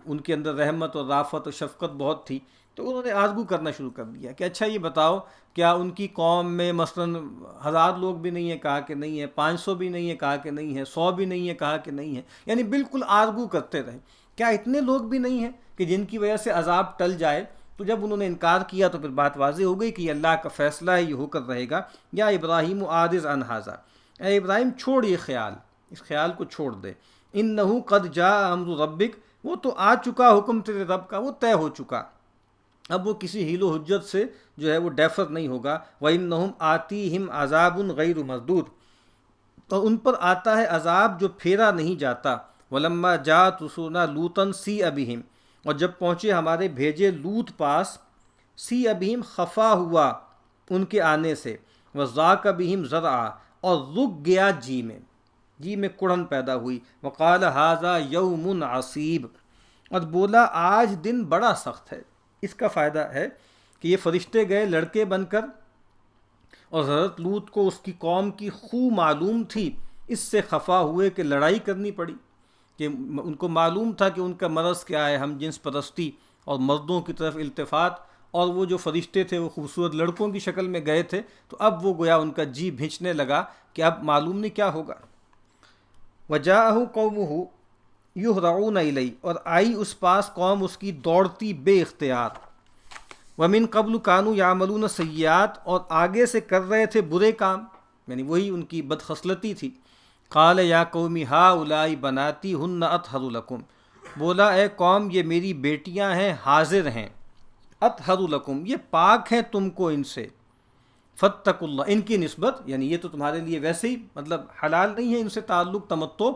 A: ان کے اندر رحمت اور رافت اور شفقت بہت تھی، تو انہوں نے آرگو کرنا شروع کر دیا کہ اچھا یہ بتاؤ کیا ان کی قوم میں مثلاً 1000 لوگ بھی نہیں ہیں؟ کہا کہ نہیں ہے۔ 500 بھی نہیں ہے؟ کہا کہ نہیں ہے۔ 100 بھی نہیں ہے؟ کہا کہ نہیں ہے۔ یعنی بالکل آرگو کرتے رہے، کیا اتنے لوگ بھی نہیں ہیں کہ جن کی وجہ سے عذاب ٹل جائے؟ تو جب انہوں نے انکار کیا تو پھر بات واضح ہو گئی کہ یہ اللہ کا فیصلہ ہے، یہ ہو کر رہے گا۔ یا ابراہیم عارض عن ھذا، اے ابراہیم چھوڑ یہ خیال، اس خیال کو چھوڑ دے۔ انہ قد جاء امر ربک، وہ تو آ چکا حکم تیرے رب کا، وہ طے ہو چکا، اب وہ کسی حیل و حجت سے جو ہے وہ ڈیفر نہیں ہوگا۔ وَإِنَّهُمْ آتِيهِمْ عَذَابٌ غَيْرُ مَرْدُودٌ، اور ان پر آتا ہے عذاب جو پھیرا نہیں جاتا۔ وَلَمَّا جَاءَتْ رُسُلُنَا لُوطًا سِیءَ بِهِمْ، اور جب پہنچے ہمارے بھیجے لوط پاس، سِیءَ بِهِمْ خفا ہوا ان کے آنے سے، وَضَاقَ بِهِمْ ذَرْعًا، اور رک گیا جی میں کڑن پیدا ہوئی۔ وَقَالَ هَذَا يَوْمٌ عَصِیبٌ، اور بولا آج دن بڑا سخت ہے۔ اس کا فائدہ ہے کہ یہ فرشتے گئے لڑکے بن کر، اور حضرت لوط کو اس کی قوم کی خوب معلوم تھی، اس سے خفا ہوئے کہ لڑائی کرنی پڑی، کہ ان کو معلوم تھا کہ ان کا مرض کیا ہے، ہم جنس پرستی اور مردوں کی طرف التفات، اور وہ جو فرشتے تھے وہ خوبصورت لڑکوں کی شکل میں گئے تھے، تو اب وہ گویا ان کا جی بھینچنے لگا کہ اب معلوم نہیں کیا ہوگا۔ وَجَاءَهُ قَوْمُهُ يُهْرَعُونَ إِلَيْهِ، اور آئی اس پاس قوم اس کی دوڑتی بے اختیار۔ وَمِن قَبْلُ كَانُوا يَعْمَلُونَ السَّيِّئَاتِ، اور آگے سے کر رہے تھے برے کام، یعنی وہی ان کی بدخصلتی تھی۔ قَالَ يَا قَوْمِ هَؤُلَاءِ بَنَاتِي هُنَّ أَطْهَرُ لَكُمْ، بولا اے قوم یہ میری بیٹیاں ہیں، حاضر ہیں، اطہر لکم، یہ پاک ہیں تم کو ان سے، فاتقوا اللہ، ان کی نسبت یعنی یہ تو تمہارے لیے ویسے ہی مطلب حلال نہیں ہے ان سے تعلق تمتع۔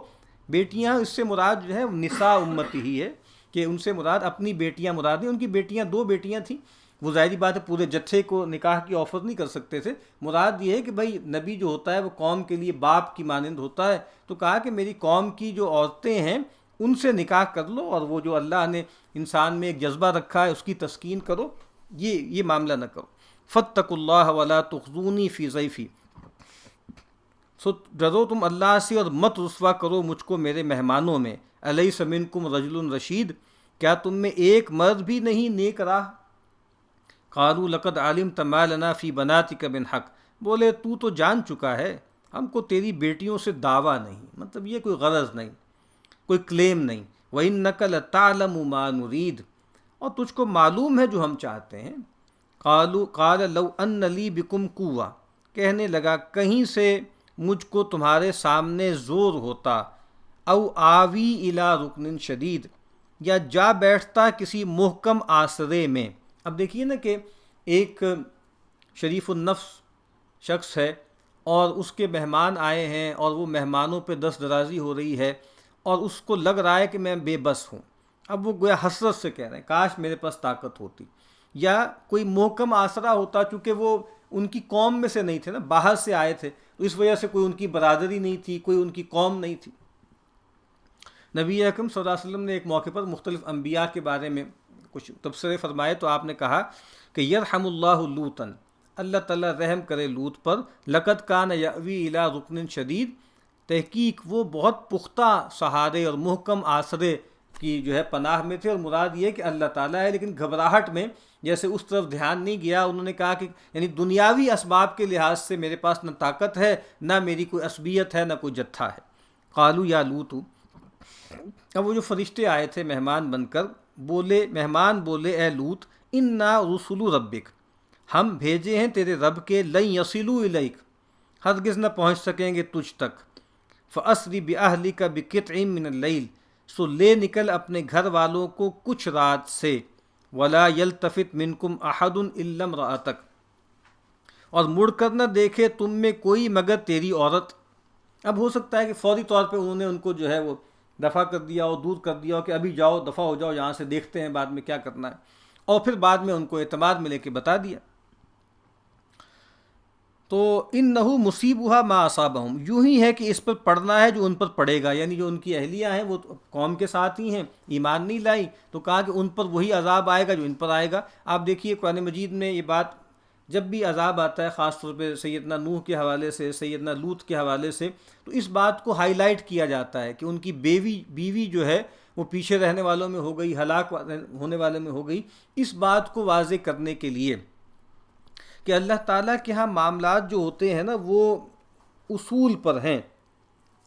A: بیٹیاں اس سے مراد جو ہے نساء امتی ہی ہے، کہ ان سے مراد اپنی بیٹیاں مراد ہیں۔ ان کی بیٹیاں 2 بیٹیاں تھیں، وہ ظاہری بات ہے پورے جتھے کو نکاح کی آفر نہیں کر سکتے تھے، مراد یہ ہے کہ بھائی نبی جو ہوتا ہے وہ قوم کے لیے باپ کی مانند ہوتا ہے، تو کہا کہ میری قوم کی جو عورتیں ہیں ان سے نکاح کر لو، اور وہ جو اللہ نے انسان میں ایک جذبہ رکھا ہے اس کی تسکین کرو، یہ معاملہ نہ کرو۔ فاتقوا اللہ ولا تخزونی فی ضیفی، سو ڈرو تم اللہ سے اور مت رسوا کرو مجھ کو میرے مہمانوں میں۔ الیس منکم رجل رشید، کیا تم میں ایک مرد بھی نہیں نیک راہ؟ قالوا لقد علمت ما لنا فی بناتک من حق، بولے تو جان چکا ہے ہم کو تیری بیٹیوں سے دعویٰ نہیں، مطلب یہ کوئی غرض نہیں، کوئی کلیم نہیں۔ وَإِنَّكَ لَتَعْلَمُ مَا نُرِيدُ، اور تجھ کو معلوم ہے جو ہم چاہتے ہیں۔ قال لو ان لی بکم قوہ، کہنے لگا کہیں سے مجھ کو تمہارے سامنے زور ہوتا، او آوی الی رکن شدید، یا جا بیٹھتا کسی محکم آسرے میں۔ اب دیکھیے نا کہ ایک شریف النفس شخص ہے اور اس کے مہمان آئے ہیں اور وہ مہمانوں پہ دست درازی ہو رہی ہے، اور اس کو لگ رہا ہے کہ میں بے بس ہوں۔ اب وہ گویا حسرت سے کہہ رہے ہیں کاش میرے پاس طاقت ہوتی، یا کوئی محکم آسرا ہوتا، چونکہ وہ ان کی قوم میں سے نہیں تھے نا، باہر سے آئے تھے، تو اس وجہ سے کوئی ان کی برادری نہیں تھی، کوئی ان کی قوم نہیں تھی۔ نبی اکرم صلی اللہ علیہ وسلم نے ایک موقع پر مختلف انبیاء کے بارے میں کچھ تبصرے فرمائے، تو آپ نے کہا کہ یرحم اللہ لوطن، اللہ تعالیٰ رحم کرے لوط پر، لقد کان یأوی الی رکن شدید، تحقیق وہ بہت پختہ سہارے اور محکم آسرے کی جو ہے پناہ میں تھے، اور مراد یہ کہ اللہ تعالیٰ ہے، لیکن گھبراہٹ میں جیسے اس طرف دھیان نہیں گیا۔ انہوں نے کہا کہ یعنی دنیاوی اسباب کے لحاظ سے میرے پاس نہ طاقت ہے، نہ میری کوئی عصبیت ہے، نہ کوئی جتھا ہے۔ قالوا یا لوط، اب وہ جو فرشتے آئے تھے مہمان بن کر، مہمان بولے اے لوط، انا رسول ربک، ہم بھیجے ہیں تیرے رب کے، لن یصلوا الیک، ہرگز نہ پہنچ سکیں گے تجھ تک، فاسری باہلک بقطع من اللیل، سو لے نکل اپنے گھر والوں کو کچھ رات سے، ولا یلتفت منکم احد الا امرأتک، اور مڑ کر نہ دیکھے تم میں کوئی مگر تیری عورت۔ اب ہو سکتا ہے کہ فوری طور پہ انہوں نے ان کو جو ہے وہ دفع کر دیا اور دور کر دیا کہ ابھی جاؤ دفع ہو جاؤ یہاں سے، دیکھتے ہیں بعد میں کیا کرنا ہے، اور پھر بعد میں ان کو اعتماد میں لے کے بتا دیا۔ تو انہو مصیبہا ما اصابہم، یوں ہی ہے کہ اس پر پڑنا ہے جو ان پر پڑے گا، یعنی جو ان کی اہلیہ ہیں وہ قوم کے ساتھ ہی ہیں، ایمان نہیں لائی، تو کہا کہ ان پر وہی عذاب آئے گا جو ان پر آئے گا۔ آپ دیکھیے قرآن مجید میں یہ بات جب بھی عذاب آتا ہے، خاص طور پہ سیدنا نوح کے حوالے سے، سیدنا لوط کے حوالے سے، تو اس بات کو ہائی لائٹ کیا جاتا ہے کہ ان کی بیوی جو ہے وہ پیچھے رہنے والوں میں ہو گئی، ہلاک ہونے والوں میں ہو گئی، اس بات کو واضح کرنے کے لیے کہ اللہ تعالیٰ کے ہاں معاملات جو ہوتے ہیں نا وہ اصول پر ہیں،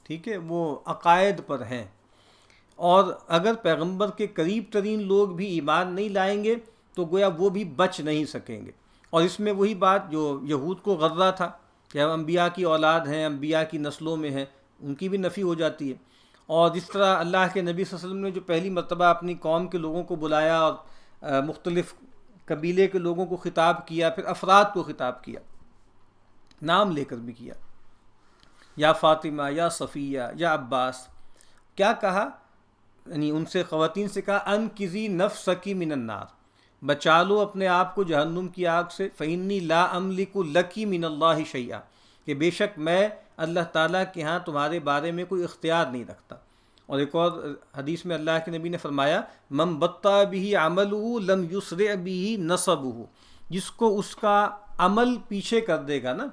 A: ٹھیک ہے، وہ عقائد پر ہیں، اور اگر پیغمبر کے قریب ترین لوگ بھی ایمان نہیں لائیں گے تو گویا وہ بھی بچ نہیں سکیں گے۔ اور اس میں وہی بات جو یہود کو غرہ تھا کہ ہم انبیاء کی اولاد ہیں، انبیاء کی نسلوں میں ہیں، ان کی بھی نفی ہو جاتی ہے۔ اور جس طرح اللہ کے نبی صلی اللہ علیہ وسلم نے جو پہلی مرتبہ اپنی قوم کے لوگوں کو بلایا اور مختلف قبیلے کے لوگوں کو خطاب کیا، پھر افراد کو خطاب کیا، نام لے کر بھی کیا، یا فاطمہ، یا صفیہ، یا عباس، کیا کہا؟ یعنی ان سے، خواتین سے کہا انقذی نفسکی من النار، بچا لو اپنے آپ کو جہنم کی آگ سے، فإنی لا املک لکی من اللہ شیئا، کہ بے شک میں اللہ تعالیٰ کے ہاں تمہارے بارے میں کوئی اختیار نہیں رکھتا۔ اور ایک اور حدیث میں اللہ کے نبی نے فرمایا من بطأ بہ عملہ لم یسرع بہ نسبہ، جس کو اس کا عمل پیچھے کر دے گا نا،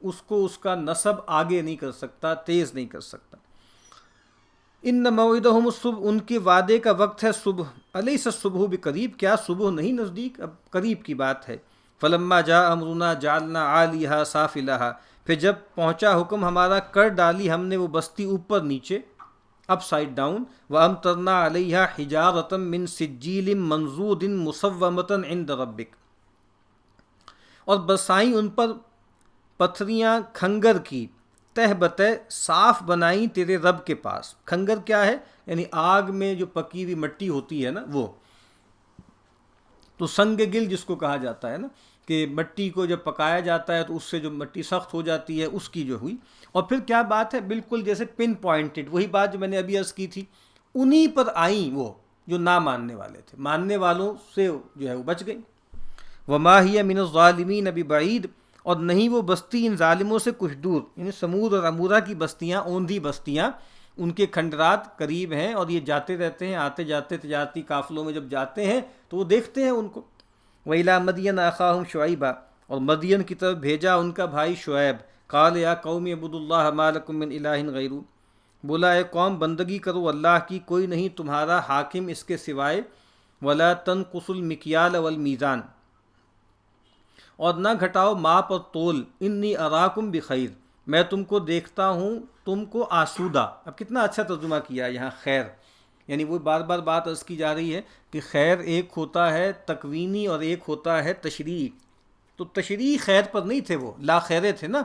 A: اس کو اس کا نسب آگے نہیں کر سکتا، تیز نہیں کر سکتا۔ ان موعدہم الصبح، ان کے وعدے کا وقت ہے صبح، الیس الصبح بقریب، کیا صبح نہیں نزدیک؟ اب قریب کی بات ہے۔ فلما جاء امرنا جعلنا عالیہا سافلہا، پھر جب پہنچا حکم ہمارا، کر ڈالی ہم نے وہ بستی اوپر نیچے، اپ سائڈ ڈاؤن، وامطرنا علیہا حجارۃ من سجیل منضود مسومۃ عند ربک، اور برسائیں ان پر پتھریاں کھنگر کی، تہ بتہ صاف بنائیں تیرے رب کے پاس۔ کھنگر کیا ہے؟ یعنی آگ میں جو پکی ہوئی مٹی ہوتی ہے نا وہ، تو سنگ گل جس کو کہا جاتا ہے نا، کہ مٹی کو جب پکایا جاتا ہے تو اس سے جو مٹی سخت ہو جاتی ہے، اس کی جو ہوئی۔ اور پھر کیا بات ہے، بالکل جیسے پن پوائنٹڈ، وہی بات جو میں نے ابھی عرض کی تھی، انہی پر آئیں وہ جو نہ ماننے والے تھے، ماننے والوں سے جو ہے وہ بچ گئیں۔ وما ہی من الظالمین ببعید، اور نہیں وہ بستی ان ظالموں سے کچھ دور، یعنی سمود اور عمورہ کی بستیاں، اوندھی بستیاں، ان کے کھنڈرات قریب ہیں، اور یہ جاتے رہتے ہیں، آتے جاتے تجارتی قافلوں میں جب جاتے ہیں تو وہ دیکھتے ہیں ان کو۔ وَإِلَىٰ مَدْيَنَ أَخَاهُمْ شُعَيْبًا، اور مدین کی طرف بھیجا ان کا بھائی شعیب، قال یا قوم اعبدوا اللہ ما لکم من الہ غیرہ، بولا اے قوم بندگی کرو اللہ کی، کوئی نہیں تمہارا حاکم اس کے سوائے، وَلَا تَنْقُصُوا الْمِكْيَالَ وَالْمِيزَانَ، اور نہ گھٹاؤ ماپ اور تول، انی اراکم بخیر، میں تم کو دیکھتا ہوں تم کو آسودہ۔ اب کتنا اچھا ترجمہ کیا یہاں، خیر، یعنی وہ بار بار بات عرض کی جا رہی ہے کہ خیر ایک ہوتا ہے تکوینی اور ایک ہوتا ہے تشریعی، تو تشریعی خیر پر نہیں تھے، وہ لا خیرے تھے نا،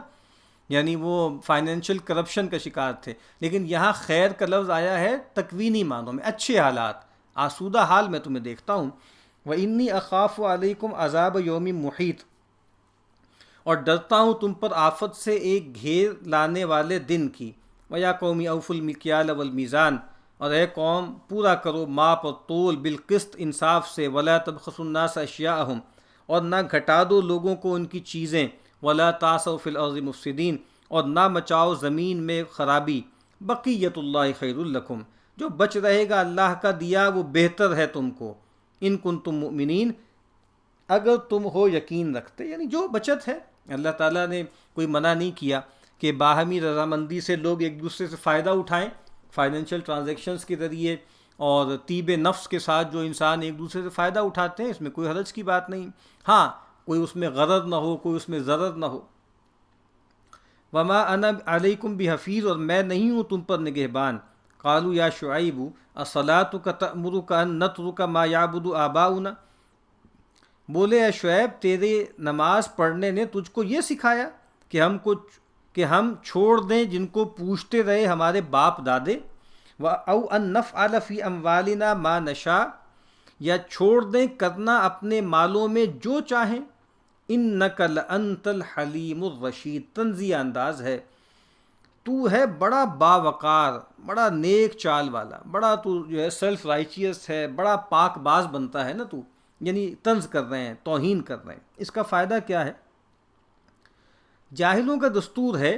A: یعنی وہ فائنینشیل کرپشن کا شکار تھے، لیکن یہاں خیر کا لفظ آیا ہے تکوینی معنوں میں، اچھے حالات، آسودہ حال میں تمہیں دیکھتا ہوں۔ وَإِنِّي أَخَافُ عَلَيْكُمْ عَذَابَ يَوْمٍ مُحِيطٍ، اور ڈرتا ہوں تم پر آفت سے ایک گھیر لانے والے دن کی۔ وَيَا قَوْمِ أَوْفُوا الْمِكْيَالَ وَالْمِيزَانَ، اور اے قوم پورا کرو ماپ اور تول، بالقسط انصاف سے، وَلَا تَبْخَسُوا النَّاسَ أَشْيَاءَهُمْ، اور نہ گھٹا دو لوگوں کو ان کی چیزیں، وَلَا تَعْثَوْا فِي الْأَرْضِ مُفْسِدِينَ، اور نہ مچاؤ زمین میں خرابی، بقیۃ اللہ خیر لکم، جو بچ رہے گا اللہ کا دیا وہ بہتر ہے تم کو، ان کنتم مؤمنین، اگر تم ہو یقین رکھتے، یعنی جو بچت ہے۔ اللہ تعالیٰ نے کوئی منع نہیں کیا کہ باہمی رضامندی سے لوگ ایک دوسرے سے فائدہ اٹھائیں، فائنینشیل ٹرانزیکشنز کے ذریعے، اور طیب نفس کے ساتھ جو انسان ایک دوسرے سے فائدہ اٹھاتے ہیں، اس میں کوئی حرج کی بات نہیں، ہاں کوئی اس میں غرض نہ ہو، کوئی اس میں ضرر نہ ہو۔ وما انا علیکم بحفیظ، اور میں نہیں ہوں تم پر نگہبان۔ قالوا یا شعیب اصلاتک تأمرک ان نترک ما یعبد آباؤنا، بولے اے شعیب تیرے نماز پڑھنے نے تجھ کو یہ سکھایا کہ ہم چھوڑ دیں جن کو پوچھتے رہے ہمارے باپ دادے، او ان نفعل فی اموالنا ما نشاء، یا چھوڑ دیں کرنا اپنے مالوں میں جو چاہیں، انک لانت الحلیم الرشید، طنزیہ انداز ہے، تو ہے بڑا باوقار، بڑا نیک چال والا، بڑا تو جو ہے سیلف رائچیس ہے، بڑا پاک باز بنتا ہے نا تو، یعنی طنز کر رہے ہیں، توہین کر رہے ہیں۔ اس کا فائدہ کیا ہے؟ جاہلوں کا دستور ہے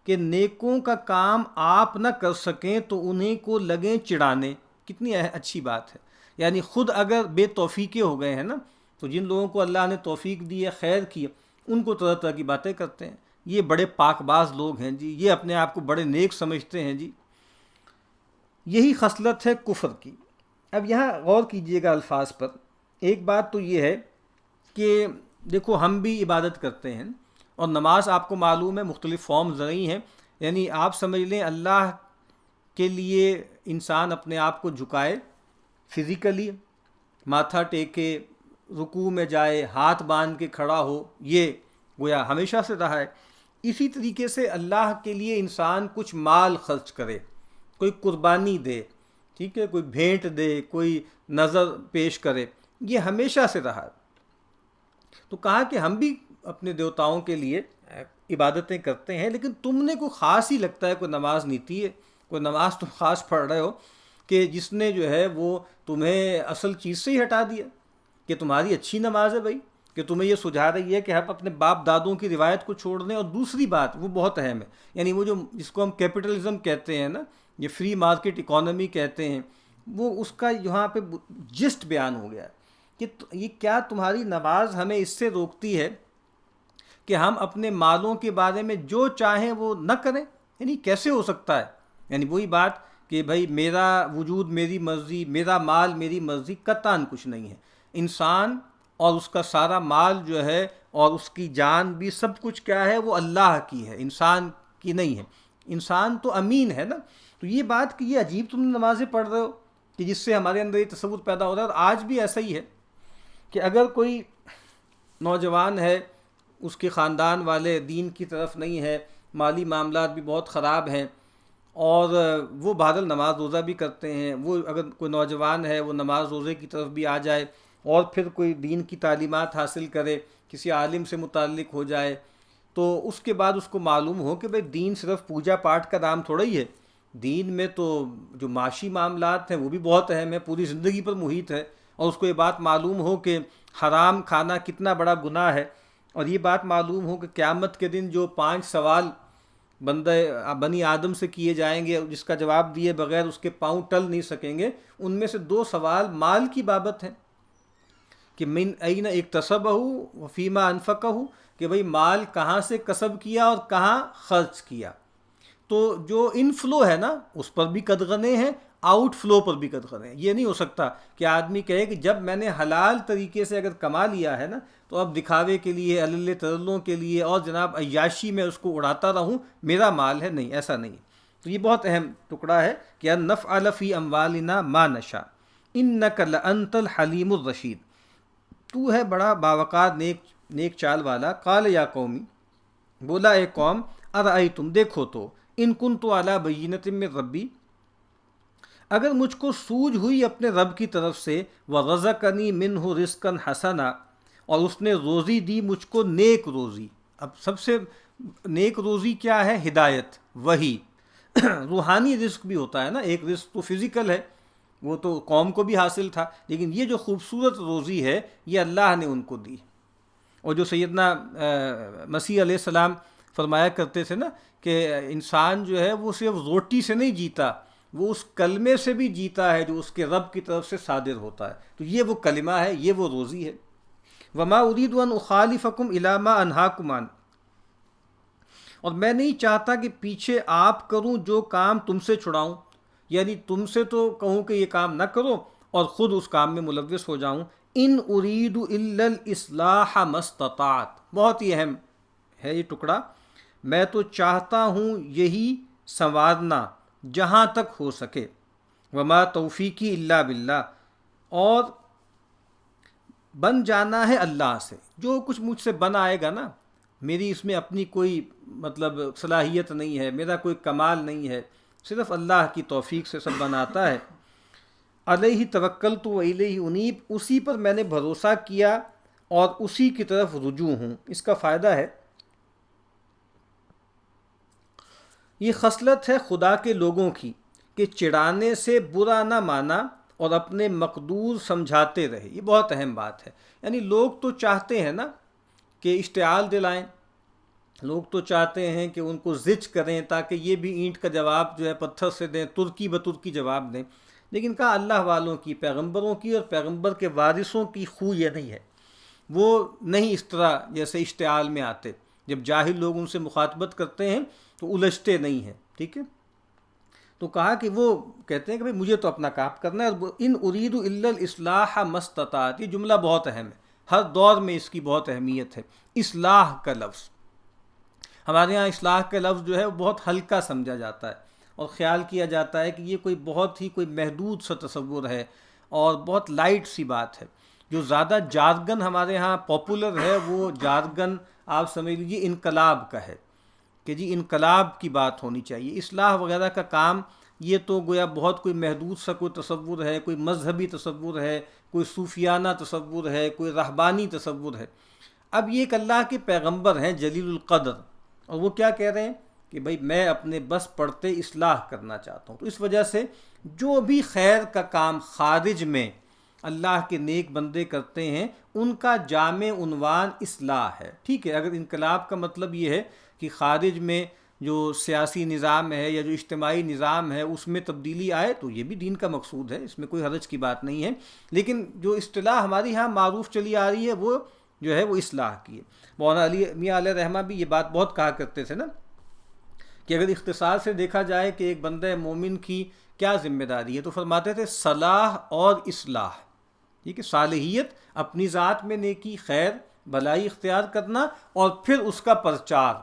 A: کہ نیکوں کا کام آپ نہ کر سکیں تو انہیں کو لگیں چڑھانے. کتنی اچھی بات ہے. یعنی خود اگر بے توفیقے ہو گئے ہیں نا، تو جن لوگوں کو اللہ نے توفیق دی ہے، خیر کی، ان کو طرح طرح کی باتیں کرتے ہیں. یہ بڑے پاک باز لوگ ہیں جی، یہ اپنے آپ کو بڑے نیک سمجھتے ہیں جی. یہی خصلت ہے کفر کی. اب یہاں غور کیجئے گا الفاظ پر. ایک بات تو یہ ہے کہ دیکھو ہم بھی عبادت کرتے ہیں، اور نماز آپ کو معلوم ہے مختلف فارمز رہی ہیں. یعنی آپ سمجھ لیں اللہ کے لیے انسان اپنے آپ کو جھکائے، فزیکلی ماتھا ٹیکے، رکوع میں جائے، ہاتھ باندھ کے کھڑا ہو، یہ گویا ہمیشہ سے رہا ہے. اسی طریقے سے اللہ کے لیے انسان کچھ مال خرچ کرے، کوئی قربانی دے، ٹھیک ہے، کوئی بھینٹ دے، کوئی نظر پیش کرے، یہ ہمیشہ سے رہا. تو کہا کہ ہم بھی اپنے دیوتاؤں کے لیے عبادتیں کرتے ہیں، لیکن تم نے کوئی خاص ہی لگتا ہے کوئی نماز نیتی ہے، کوئی نماز تم خاص پڑھ رہے ہو کہ جس نے جو ہے وہ تمہیں اصل چیز سے ہی ہٹا دیا کہ تمہاری اچھی نماز ہے بھائی، کہ تمہیں یہ سجھا رہی ہے کہ ہم اپنے باپ دادوں کی روایت کو چھوڑ دیں. اور دوسری بات وہ بہت اہم ہے، یعنی وہ جو جس کو ہم کیپٹلزم کہتے ہیں نا، یہ فری مارکیٹ اکانومی کہتے ہیں، وہ اس کا یہاں پہ جسٹ بیان ہو گیا ہے کہ یہ کیا تمہاری نماز ہمیں اس سے روکتی ہے کہ ہم اپنے مالوں کے بارے میں جو چاہیں وہ نہ کریں. یعنی کیسے ہو سکتا ہے؟ یعنی وہی بات کہ بھائی میرا وجود میری مرضی، میرا مال میری مرضی، قطعاً کچھ نہیں ہے. انسان اور اس کا سارا مال جو ہے اور اس کی جان بھی، سب کچھ کیا ہے، وہ اللہ کی ہے، انسان کی نہیں ہے. انسان تو امین ہے نا. تو یہ بات کہ یہ عجیب تم نمازیں پڑھ رہے ہو، کہ جس سے ہمارے اندر یہ تصور پیدا ہو رہا ہے. اور آج بھی ایسا ہی ہے کہ اگر کوئی نوجوان ہے، اس کے خاندان والے دین کی طرف نہیں ہے، مالی معاملات بھی بہت خراب ہیں، اور وہ بہرحال نماز روزہ بھی کرتے ہیں، وہ اگر کوئی نوجوان ہے وہ نماز روزے کی طرف بھی آ جائے اور پھر کوئی دین کی تعلیمات حاصل کرے، کسی عالم سے متعلق ہو جائے، تو اس کے بعد اس کو معلوم ہو کہ بھئی دین صرف پوجا پاٹ کا نام تھوڑا ہی ہے. دین میں تو جو معاشی معاملات ہیں وہ بھی بہت اہم ہے، پوری زندگی پر محیط ہے. اور اس کو یہ بات معلوم ہو کہ حرام کھانا کتنا بڑا گناہ ہے، اور یہ بات معلوم ہو کہ قیامت کے دن جو 5 سوال بنی آدم سے کیے جائیں گے، جس کا جواب دیے بغیر اس کے پاؤں ٹل نہیں سکیں گے، ان میں سے 2 سوال مال کی بابت ہیں کہ من این اکتسبہ وفیما انفقہ، کہ بھئی مال کہاں سے کسب کیا اور کہاں خرچ کیا. تو جو انفلو ہے نا اس پر بھی قدغنے ہیں، آؤٹ فلو پر بھی قدغنے ہیں. یہ نہیں ہو سکتا کہ آدمی کہے کہ جب میں نے حلال طریقے سے اگر کما لیا ہے نا، تو اب دکھاوے کے لیے، اللہ ترلوں کے لیے اور جناب عیاشی میں اس کو اڑاتا رہوں، میرا مال ہے. نہیں، ایسا نہیں. تو یہ بہت اہم ٹکڑا ہے کہ نفعل فی اموالنا ما نشاء انک لانت الحلیم الرشید. تو ہے بڑا باوقار نیک چال والا. قال یا قومی، بولا اے قوم، ارأیتم، دیکھو تو، ان کنت علی بینۃ من ربی، اگر مجھ کو سوجھ ہوئی اپنے رب کی طرف سے، ورزقنی منہ رزقا حسنا، اور اس نے روزی دی مجھ کو نیک روزی. اب سب سے نیک روزی کیا ہے؟ ہدایت، وحی. روحانی رزق بھی ہوتا ہے نا، ایک رزق تو فزیکل ہے، وہ تو قوم کو بھی حاصل تھا، لیکن یہ جو خوبصورت روزی ہے یہ اللہ نے ان کو دی. اور جو سیدنا مسیح علیہ السلام فرمایا کرتے تھے نا کہ انسان جو ہے وہ صرف روٹی سے نہیں جیتا، وہ اس کلمے سے بھی جیتا ہے جو اس کے رب کی طرف سے صادر ہوتا ہے. تو یہ وہ کلمہ ہے، یہ وہ روزی ہے. وما اريد ان اخالفكم الى ما انهاكم عنه، اور میں نہیں چاہتا کہ پیچھے آپ کروں جو کام تم سے چھڑاؤں. یعنی تم سے تو کہوں کہ یہ کام نہ کرو اور خود اس کام میں ملوث ہو جاؤں. ان اريد الا الاصلاح ما استطعت، بہت ہی اہم ہے یہ ٹکڑا. میں تو چاہتا ہوں یہی سنوارنا جہاں تک ہو سکے. وما توفیقی الا باللہ، اور بن جانا ہے اللہ سے. جو کچھ مجھ سے بن آئے گا نا، میری اس میں اپنی کوئی مطلب صلاحیت نہیں ہے، میرا کوئی کمال نہیں ہے، صرف اللہ کی توفیق سے سب بناتا ہے. علیہ توکلت و الیہ انیب، اسی پر میں نے بھروسہ کیا اور اسی کی طرف رجوع ہوں. اس کا فائدہ ہے، یہ خصلت ہے خدا کے لوگوں کی کہ چڑھانے سے برا نہ مانا اور اپنے مقدور سمجھاتے رہے. یہ بہت اہم بات ہے. یعنی لوگ تو چاہتے ہیں نا کہ اشتعال دلائیں، لوگ تو چاہتے ہیں کہ ان کو زج کریں تاکہ یہ بھی اینٹ کا جواب جو ہے پتھر سے دیں، ترکی بترکی جواب دیں، لیکن کہا اللہ والوں کی، پیغمبروں کی اور پیغمبر کے وارثوں کی خو یہ نہیں ہے، وہ نہیں اس طرح جیسے اشتعال میں آتے، جب جاہل لوگ ان سے مخاطبت کرتے ہیں تو الجھتے نہیں ہیں، ٹھیک ہے۔ تو کہا کہ وہ کہتے ہیں کہ بھئی مجھے تو اپنا کام کرنا ہے، ان ارید الا الاصلاح ما استطعت، یہ جملہ بہت اہم ہے، ہر دور میں اس کی بہت اہمیت ہے۔ اصلاح کا لفظ، ہمارے ہاں اصلاح کا لفظ جو ہے وہ بہت ہلکا سمجھا جاتا ہے اور خیال کیا جاتا ہے کہ یہ کوئی بہت ہی کوئی محدود سا تصور ہے اور بہت لائٹ سی بات ہے۔ جو زیادہ جارگن ہمارے ہاں پاپولر ہے وہ جارگن آپ سمجھ لیجیے انقلاب کا ہے، کہ جی انقلاب کی بات ہونی چاہیے، اصلاح وغیرہ کا کام یہ تو گویا بہت کوئی محدود سا کوئی تصور ہے، کوئی مذہبی تصور ہے، کوئی صوفیانہ تصور ہے، کوئی رہبانی تصور ہے۔ اب یہ ایک اللہ کے پیغمبر ہیں جلیل القدر، اور وہ کیا کہہ رہے ہیں کہ بھئی میں اپنے بس پڑتے اصلاح کرنا چاہتا ہوں، تو اس وجہ سے جو بھی خیر کا کام خارج میں اللہ کے نیک بندے کرتے ہیں ان کا جامع عنوان اصلاح ہے، ٹھیک ہے۔ اگر انقلاب کا مطلب یہ ہے کہ خارج میں جو سیاسی نظام ہے یا جو اجتماعی نظام ہے اس میں تبدیلی آئے تو یہ بھی دین کا مقصود ہے، اس میں کوئی حرج کی بات نہیں ہے، لیکن جو اصطلاح ہماری ہاں معروف چلی آ رہی ہے وہ جو ہے وہ اصلاح کی ہے۔ مولانا علی میاں علیہ رحمہ بھی یہ بات بہت کہا کرتے تھے نا، کہ اگر اختصار سے دیکھا جائے کہ ایک بندہ مومن کی کیا ذمہ داری ہے تو فرماتے تھے صلاح اور اصلاح، ٹھیک ہے، صالحیت اپنی ذات میں نیکی خیر بھلائی اختیار کرنا اور پھر اس کا پرچار،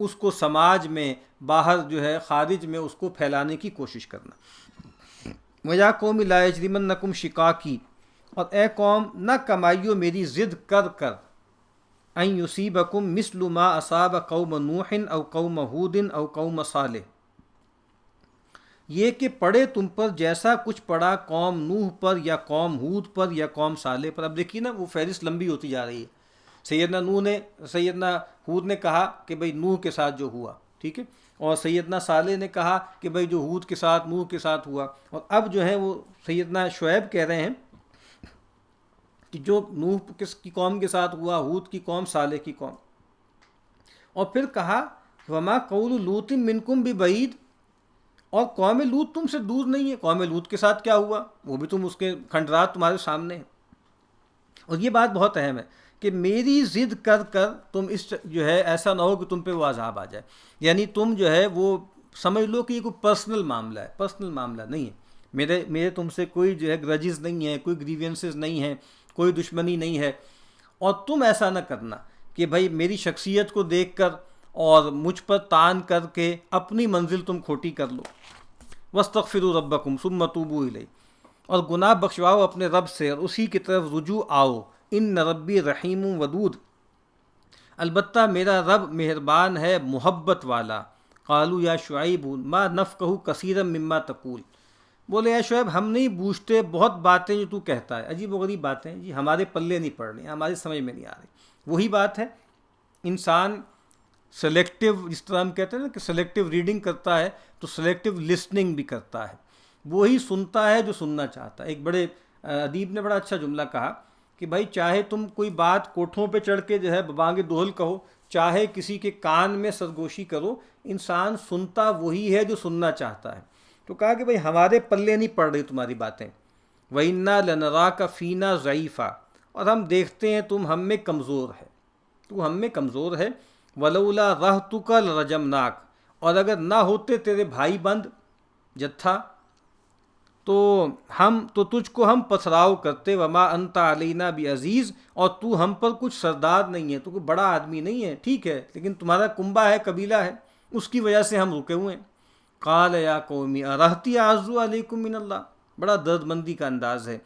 A: اس کو سماج میں باہر جو ہے خارج میں اس کو پھیلانے کی کوشش کرنا۔ وَيَا قَوْمِ لَا يَجْرِمَنَّكُمْ شِقَاقِي، اور اے قوم نہ کمائیو میری ضد کر کر، ان یصیبکم مثل ما اصاب قوم نوح او قوم ہود او قوم صالح، یہ کہ پڑے تم پر جیسا کچھ پڑا قوم نوح پر یا قوم ہود پر یا قوم صالح پر۔ اب دیکھیے نا وہ فہرست لمبی ہوتی جا رہی ہے۔ سیدنا ہود نے کہا کہ بھئی نوح کے ساتھ جو ہوا، ٹھیک ہے، اور سیدنا صالح نے کہا کہ بھئی جو ہود کے ساتھ نوح کے ساتھ ہوا، اور اب جو ہے وہ سیدنا شعیب کہہ رہے ہیں کہ جو نوح کی قوم کے ساتھ ہوا، ہود کی قوم، صالح کی قوم۔ اور پھر کہا وما قول لوط منکم ببعید، اور قوم لوط تم سے دور نہیں ہے۔ قوم لوط کے ساتھ کیا ہوا، وہ بھی تم اس کے کھنڈرات تمہارے سامنے ہیں۔ اور یہ بات بہت اہم ہے کہ میری ضد کر کر تم اس جو ہے ایسا نہ ہو کہ تم پہ وہ عذاب آ جائے، یعنی تم جو ہے وہ سمجھ لو کہ یہ کوئی پرسنل معاملہ ہے، پرسنل معاملہ نہیں ہے، میرے تم سے کوئی جو ہے گرجز نہیں ہے، کوئی گریوینسز نہیں ہیں، کوئی دشمنی نہیں ہے، اور تم ایسا نہ کرنا کہ بھائی میری شخصیت کو دیکھ کر اور مجھ پر تان کر کے اپنی منزل تم کھوٹی کر لو۔ وَاسْتَغْفِرُوا رَبَّكُمْ ثُمَّ تُوبُوا إِلَيْهِ، اور گناہ بخشواؤ اپنے رب سے اور اسی کی طرف رجوع آؤ۔ ان ربی رحیم ودود، البتہ میرا رب مہربان ہے محبت والا۔ قالوا یا شعیب ما نفقہ کثیرا مما تقول، بولے اے شعیب ہم نہیں بوجھتے بہت باتیں جو تو کہتا ہے، عجیب و غریب باتیں جی، ہمارے پلے نہیں پڑ رہی، ہماری سمجھ میں نہیں آ رہی۔ وہی بات ہے، انسان سلیکٹیو، جس طرح ہم کہتے ہیں نا کہ سلیکٹیو ریڈنگ کرتا ہے تو سلیکٹیو لسننگ بھی کرتا ہے، وہی سنتا ہے جو سننا چاہتا ہے۔ ایک بڑے ادیب نے بڑا اچھا جملہ کہا کہ بھائی چاہے تم کوئی بات کوٹھوں پہ چڑھ کے جو ہے ببانگ دوہل کہو، چاہے کسی کے کان میں سرگوشی کرو، انسان سنتا وہی ہے جو سننا چاہتا ہے۔ تو کہا کہ بھائی ہمارے پلے نہیں پڑ رہی تمہاری باتیں۔ وَإِنَّا لَنَرَاكَ فِينَا ضَعِيفًا، اور ہم دیکھتے ہیں تم ہم میں کمزور ہے، تو ہم میں کمزور ہے۔ وَلَوْلَا رَهْتُكَ لَرَجَمْنَاكَ، اور اگر نہ ہوتے تیرے بھائی بند جتھا تو تجھ کو ہم پتھراؤ کرتے۔ وما انت علینا بعزیز، اور تو ہم پر کچھ سردار نہیں ہے، تو کوئی بڑا آدمی نہیں ہے، ٹھیک ہے، لیکن تمہارا کنبہ ہے، قبیلہ ہے، اس کی وجہ سے ہم رکے ہوئے ہیں۔ قال یا قومی ارہتی اعز علیکم من اللہ، بڑا درد مندی کا انداز ہے،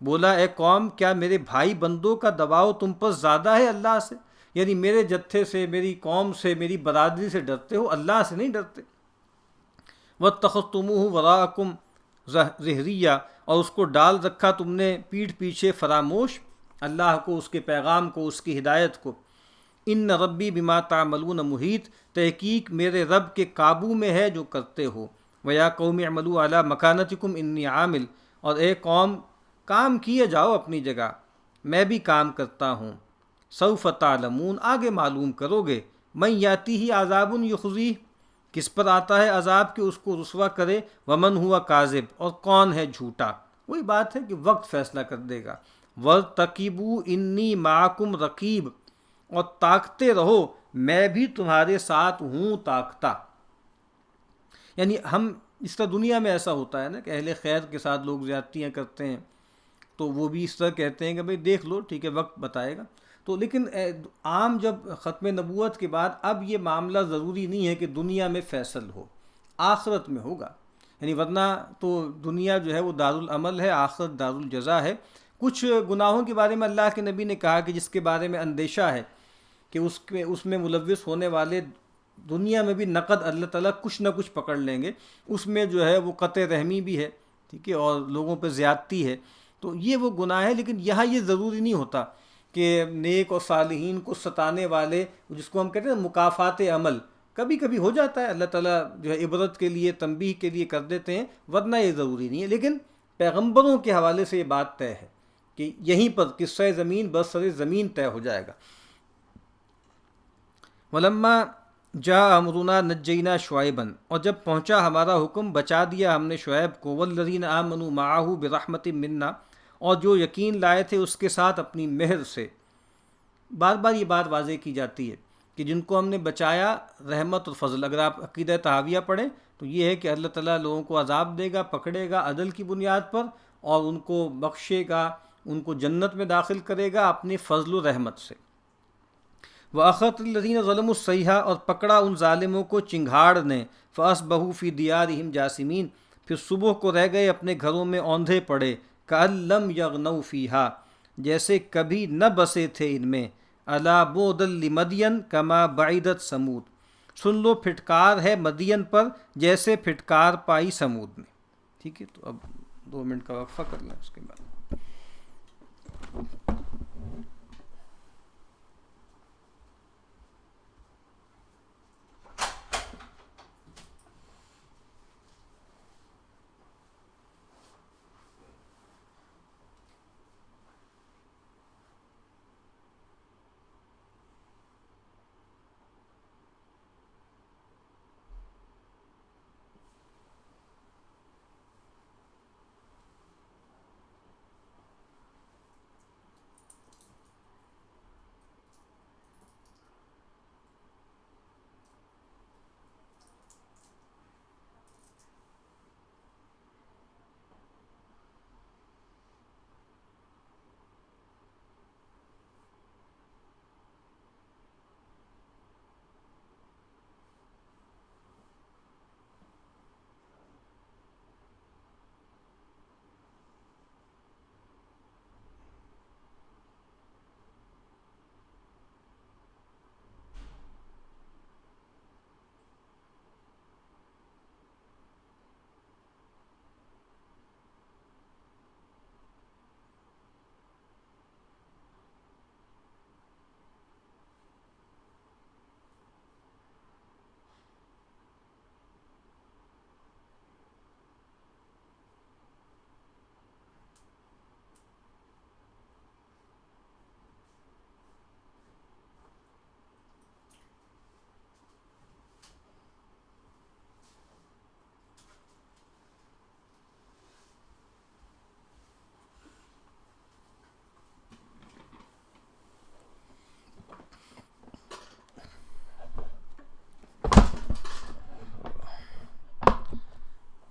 A: بولا اے قوم کیا میرے بھائی بندوں کا دباؤ تم پر زیادہ ہے اللہ سے، یعنی میرے جتھے سے، میری قوم سے، میری برادری سے ڈرتے ہو، اللہ سے نہیں ڈرتے۔ وَاتَّخَذْتُمُوهُ وَرَاءَكُمْ ظِهْرِيًّا، اور اس کو ڈال رکھا تم نے پیٹھ پیچھے فراموش، اللہ کو، اس کے پیغام کو، اس کی ہدایت کو۔ ان ربی بما تعملون محیط، تحقیق میرے رب کے قابو میں ہے جو کرتے ہو۔ ویا قوم اعملوا علی مکانتکم انی عامل، اور اے قوم کام کیے جاؤ اپنی جگہ، میں بھی کام کرتا ہوں۔ سوف تعلمون، آگے معلوم کرو گے، من یاتی ہی عذاب یخزی، کس پر آتا ہے عذاب کہ اس کو رسوا کرے، ومن ہوا کاذب، اور کون ہے جھوٹا۔ وہی بات ہے کہ وقت فیصلہ کر دے گا۔ وَارْتَقِبُوا انی معکم رقیب، اور تاکتے رہو میں بھی تمہارے ساتھ ہوں تاکتا۔ یعنی ہم اس طرح دنیا میں ایسا ہوتا ہے نا کہ اہل خیر کے ساتھ لوگ زیادتیاں کرتے ہیں، تو وہ بھی اس طرح کہتے ہیں کہ بھئی دیکھ لو، ٹھیک ہے وقت بتائے گا۔ تو لیکن عام جب ختم نبوت کے بعد اب یہ معاملہ ضروری نہیں ہے کہ دنیا میں فیصل ہو، آخرت میں ہوگا۔ یعنی ورنہ تو دنیا جو ہے وہ دارالعمل ہے، آخرت دارالجزا ہے۔ کچھ گناہوں کے بارے میں اللہ کے نبی نے کہا کہ جس کے بارے میں اندیشہ ہے کہ اس میں ملوث ہونے والے دنیا میں بھی نقد اللہ تعالیٰ کچھ نہ کچھ پکڑ لیں گے، اس میں جو ہے وہ قطع رحمی بھی ہے، ٹھیک ہے، اور لوگوں پہ زیادتی ہے، تو یہ وہ گناہ ہے۔ لیکن یہاں یہ ضروری نہیں ہوتا کہ نیک اور صالحین کو ستانے والے، جس کو ہم کہتے ہیں مکافات عمل، کبھی کبھی ہو جاتا ہے، اللہ تعالیٰ جو ہے عبرت کے لیے تنبیہ کے لیے کر دیتے ہیں، ورنہ یہ ضروری نہیں ہے۔ لیکن پیغمبروں کے حوالے سے یہ بات طے ہے کہ یہیں پر قصہ زمین برسر زمین طے ہو جائے گا۔ ولما جاء امرنا نجینا شعیبا، اور جب پہنچا ہمارا حکم بچا دیا ہم نے شعیب کو، والذین آمنوا معہ برحمت منا، اور جو یقین لائے تھے اس کے ساتھ اپنی مہر سے۔ بار بار یہ بات واضح کی جاتی ہے کہ جن کو ہم نے بچایا رحمت اور فضل۔ اگر آپ عقیدہ طحاویہ پڑھیں تو یہ ہے کہ اللہ تعالیٰ لوگوں کو عذاب دے گا، پکڑے گا عدل کی بنیاد پر، اور ان کو بخشے گا، ان کو جنت میں داخل کرے گا اپنی فضل و رحمت سے۔ وَأَخَذَتِ الَّذِينَ ظَلَمُوا الصَّيْحَةُ، اور پکڑا ان ظالموں کو چنگھاڑ نے، فَأَصْبَحُوا فِي دِيَارِهِمْ جَاثِمِينَ، پھر صبح کو رہ گئے اپنے گھروں میں اوندھے پڑے، كَأَن لَّمْ يَغْنَوْا فِيهَا، جیسے کبھی نہ بسے تھے ان میں، أَلَا بُعْدًا لِمَدْيَنَ كَمَا بَعِدَتْ ثَمُودُ، سن لو پھٹکار ہے مدین پر جیسے پھٹکار پائی سمود نے۔ ٹھیک ہے، تو اب 2 منٹ کا وقفہ کر لیں، اس کے بعد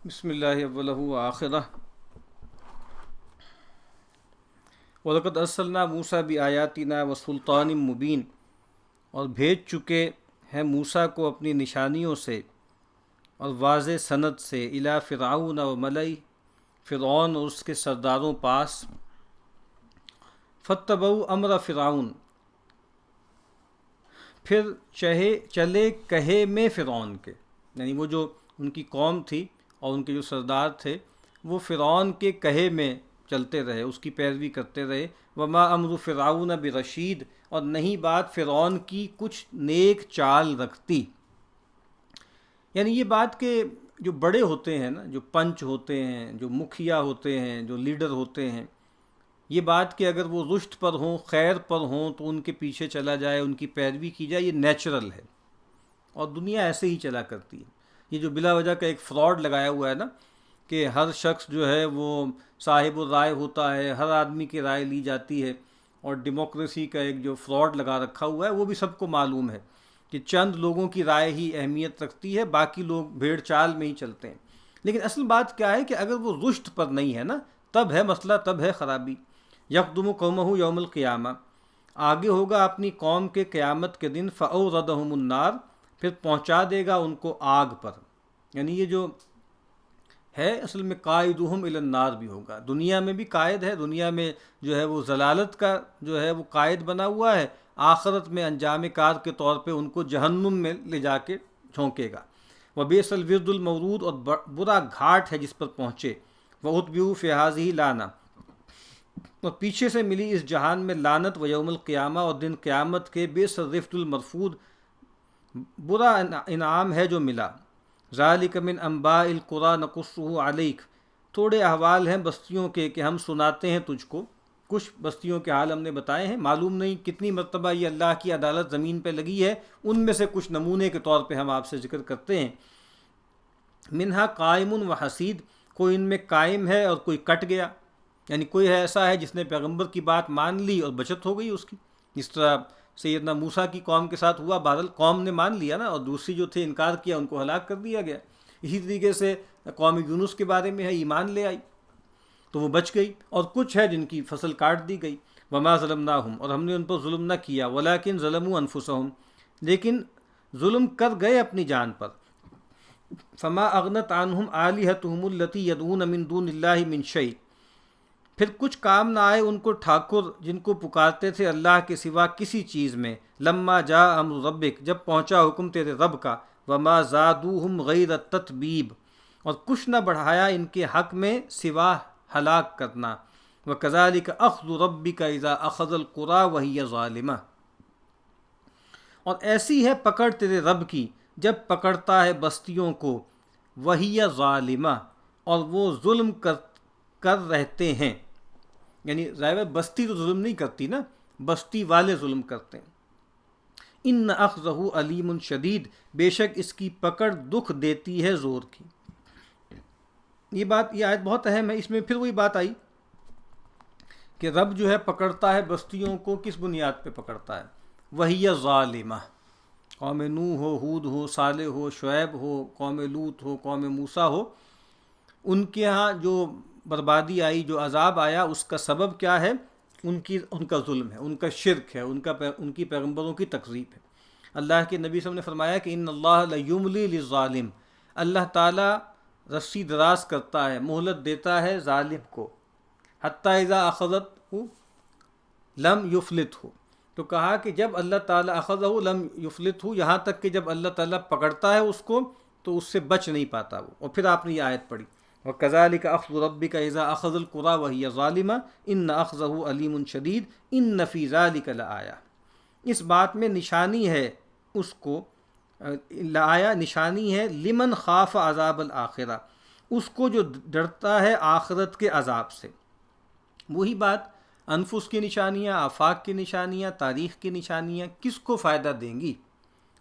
A: بسم اللہ اولہ وآخرہ۔ وَلَقَدْ أَرْسَلْنَا مُوسَىٰ بِآيَاتِنَا وَسُلْطَانٍ مُّبِينٍ، اور بھیج چکے ہیں موسیٰ کو اپنی نشانیوں سے اور واضح سند سے، الی فرعون و ملئی، فرعون اور اس کے سرداروں پاس، فَاتَّبَعُوا أَمْرَ فرعون، پھر چلے کہے میں فرعون کے، یعنی وہ جو ان کی قوم تھی اور ان کے جو سردار تھے وہ فرعون کے کہے میں چلتے رہے، اس کی پیروی کرتے رہے۔ وما امر فرعون برشید، اور نہیں بات فرعون کی کچھ نیک چال رکھتی۔ یعنی یہ بات کہ جو بڑے ہوتے ہیں نا، جو پنچ ہوتے ہیں، جو مکھیا ہوتے ہیں، جو لیڈر ہوتے ہیں، یہ بات کہ اگر وہ رشد پر ہوں، خیر پر ہوں تو ان کے پیچھے چلا جائے، ان کی پیروی کی جائے، یہ نیچرل ہے اور دنیا ایسے ہی چلا کرتی ہے۔ یہ جو بلا وجہ کا ایک فراڈ لگایا ہوا ہے نا کہ ہر شخص جو ہے وہ صاحب الرائے ہوتا ہے، ہر آدمی کی رائے لی جاتی ہے، اور ڈیموکریسی کا ایک جو فراڈ لگا رکھا ہوا ہے وہ بھی سب کو معلوم ہے کہ چند لوگوں کی رائے ہی اہمیت رکھتی ہے، باقی لوگ بھیڑ چال میں ہی چلتے ہیں۔ لیکن اصل بات کیا ہے کہ اگر وہ رشد پر نہیں ہے نا، تب ہے مسئلہ، تب ہے خرابی۔ یقدم قومہ یوم القیامہ، آگے ہوگا اپنی قوم کے قیامت کے دن، فاوردہم النار، پھر پہنچا دے گا ان کو آگ پر۔ یعنی یہ جو ہے اصل میں قائدہم الی النار بھی ہوگا، دنیا میں بھی قائد ہے، دنیا میں جو ہے وہ ضلالت کا جو ہے وہ قائد بنا ہوا ہے، آخرت میں انجام کار کے طور پہ ان کو جہنم میں لے جا کے جھونکے گا۔ وبئس الورد المورود، اور برا گھاٹ ہے جس پر پہنچے۔ واتبعوا فی ہذہ لعنہ، اور پیچھے سے ملی اس جہان میں لعنت، و یوم القیامہ، اور دن قیامت کے بئس الرفد المرفود، برا انعام ہے جو ملا۔ ذالک من انباء القری نقصہ علیک، تھوڑے احوال ہیں بستیوں کے کہ ہم سناتے ہیں تجھ کو، کچھ بستیوں کے حال ہم نے بتائے ہیں، معلوم نہیں کتنی مرتبہ یہ اللہ کی عدالت زمین پہ لگی ہے، ان میں سے کچھ نمونے کے طور پہ ہم آپ سے ذکر کرتے ہیں۔ منہا قائم و حسید، کوئی ان میں قائم ہے اور کوئی کٹ گیا، یعنی کوئی ایسا ہے جس نے پیغمبر کی بات مان لی اور بچت ہو گئی اس کی، جس طرح سیدنا موسیٰ کی قوم کے ساتھ ہوا، بہرحال قوم نے مان لیا نا، اور دوسری جو تھے انکار کیا، ان کو ہلاک کر دیا گیا۔ اسی طریقے سے قوم یونس کے بارے میں ہے، ایمان لے آئی تو وہ بچ گئی، اور کچھ ہے جن کی فصل کاٹ دی گئی۔ وما ظلمناہم، اور ہم نے ان پر ظلم نہ کیا، ولکن ظلموا انفسہم، لیکن ظلم کر گئے اپنی جان پر۔ فما اغنت عنہم آلہتہم التی یدعون من دون اللہ من شیء، پھر کچھ کام نہ آئے ان کو ٹھاکر جن کو پکارتے تھے اللہ کے سوا کسی چیز میں، لما جاء امر ربک، جب پہنچا حکم تیرے رب کا، وما زادوہم غیر التتبیب، اور کچھ نہ بڑھایا ان کے حق میں سوا ہلاک کرنا۔ وکذالک اخذ ربک اذا اخذ القری وہی ظالمہ، اور ایسی ہے پکڑ تیرے رب کی جب پکڑتا ہے بستیوں کو، وہی ظالمہ، اور وہ ظلم کر رہتے ہیں۔ یعنی ظاہر بستی تو ظلم نہیں کرتی نا، بستی والے ظلم کرتے ہیں۔ ان اخذہ علیم شدید، بے شک اس کی پکڑ دکھ دیتی ہے زور کی۔ یہ آیت بہت اہم ہے، اس میں پھر وہی بات آئی کہ رب جو ہے پکڑتا ہے بستیوں کو، کس بنیاد پہ پکڑتا ہے؟ وہی ظالمہ، قوم نوح ہو، ہود ہو، صالح ہو، شعیب ہو، قوم لوط ہو، قوم موسیٰ ہو، ان کے ہاں جو بربادی آئی، جو عذاب آیا، اس کا سبب کیا ہے؟ ان کا ظلم ہے، ان کا شرک ہے، ان کی پیغمبروں کی تکذیب ہے۔ اللہ کے نبی صلی اللہ علیہ وسلم نے فرمایا کہ ان اللہ لیملی للظالم، اللہ تعالیٰ رسی دراز کرتا ہے، مہلت دیتا ہے ظالم کو، حتیٰ اذا اخذتہ لم یفلتہ، تو کہا کہ جب اللہ تعالیٰ اخذہ لم یفلتہ، یہاں تک کہ جب اللہ تعالیٰ پکڑتا ہے اس کو تو اس سے بچ نہیں پاتا وہ۔ اور پھر آپ نے یہ آیت پڑھی، وَكَذَلِكَ أَخْذُ رَبِّكَ إِذَا أَخَذَ الْقُرَىٰ وَهِيَ ظَالِمَةٌ إِنَّ أَخْذَهُ أَلِيمٌ شَدِيدٌ إِنَّ فِي ذَلِكَ لَآیَةٌ، اس بات میں نشانی ہے اس کو، لآیا نشانی ہے، لمن خاف عذاب الآخرہ، اس کو جو ڈرتا ہے آخرت کے عذاب سے۔ وہی بات، انفس کی نشانیاں، آفاق کی نشانیاں، تاریخ کی نشانیاں کس کو فائدہ دیں گی؟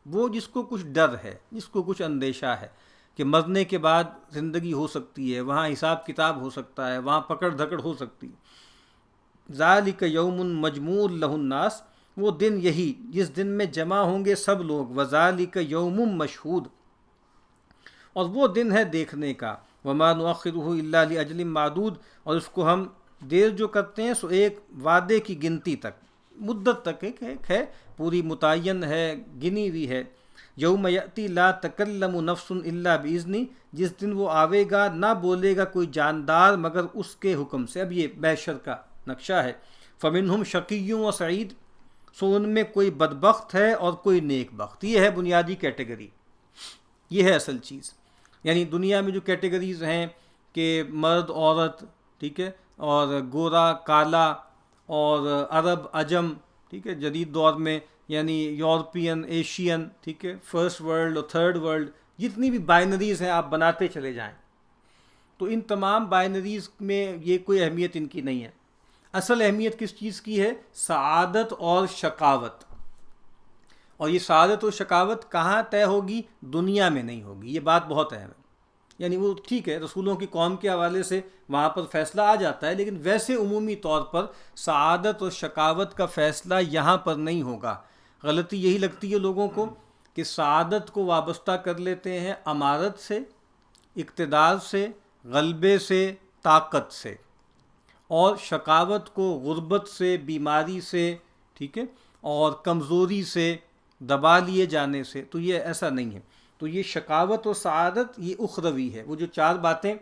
A: وہ جس کو کچھ ڈر ہے، جس کو کچھ اندیشہ ہے کہ مرنے کے بعد زندگی ہو سکتی ہے، وہاں حساب کتاب ہو سکتا ہے، وہاں پکڑ دھکڑ ہو سکتی ہے۔ ذالک یوم مجموع لہ الناس، وہ دن یہی جس دن میں جمع ہوں گے سب لوگ، وذالک یوم مشہود، اور وہ دن ہے دیکھنے کا، وما نؤخرہ الا لاجل معدود، اور اس کو ہم دیر جو کرتے ہیں سو ایک وعدے کی گنتی تک، مدت تک ایک ہے، پوری متعین ہے، گنی ہوئی ہے۔ یوم یأتی لا تکلم نفس الا باذنہ، جس دن وہ آوے گا نہ بولے گا کوئی جاندار مگر اس کے حکم سے۔ اب یہ محشر کا نقشہ ہے۔ فمنہم شقی و سعید، سو ان میں کوئی بدبخت ہے اور کوئی نیک بخت، یہ ہے بنیادی کیٹیگری، یہ ہے اصل چیز۔ یعنی دنیا میں جو کیٹیگریز ہیں کہ مرد عورت، ٹھیک ہے، اور گورا کالا، اور عرب عجم، ٹھیک ہے، جدید دور میں یعنی یورپین ایشین، ٹھیک ہے، فرسٹ ورلڈ اور تھرڈ ورلڈ، جتنی بھی بائنریز ہیں آپ بناتے چلے جائیں، تو ان تمام بائنریز میں یہ کوئی اہمیت ان کی نہیں ہے۔ اصل اہمیت کس چیز کی ہے؟ سعادت اور شقاوت. اور یہ سعادت اور شقاوت کہاں طے ہوگی؟ دنیا میں نہیں ہوگی. یہ بات بہت اہم ہے. یعنی وہ ٹھیک ہے رسولوں کی قوم کے حوالے سے وہاں پر فیصلہ آ جاتا ہے، لیکن ویسے عمومی طور پر سعادت اور شقاوت کا فیصلہ یہاں پر نہیں ہوگا. غلطی یہی لگتی ہے لوگوں کو کہ سعادت کو وابستہ کر لیتے ہیں امارت سے، اقتدار سے، غلبے سے، طاقت سے، اور شقاوت کو غربت سے، بیماری سے، ٹھیک ہے، اور کمزوری سے، دبا لیے جانے سے. تو یہ ایسا نہیں ہے. تو یہ شقاوت و سعادت یہ اخروی ہے. وہ جو 4 باتیں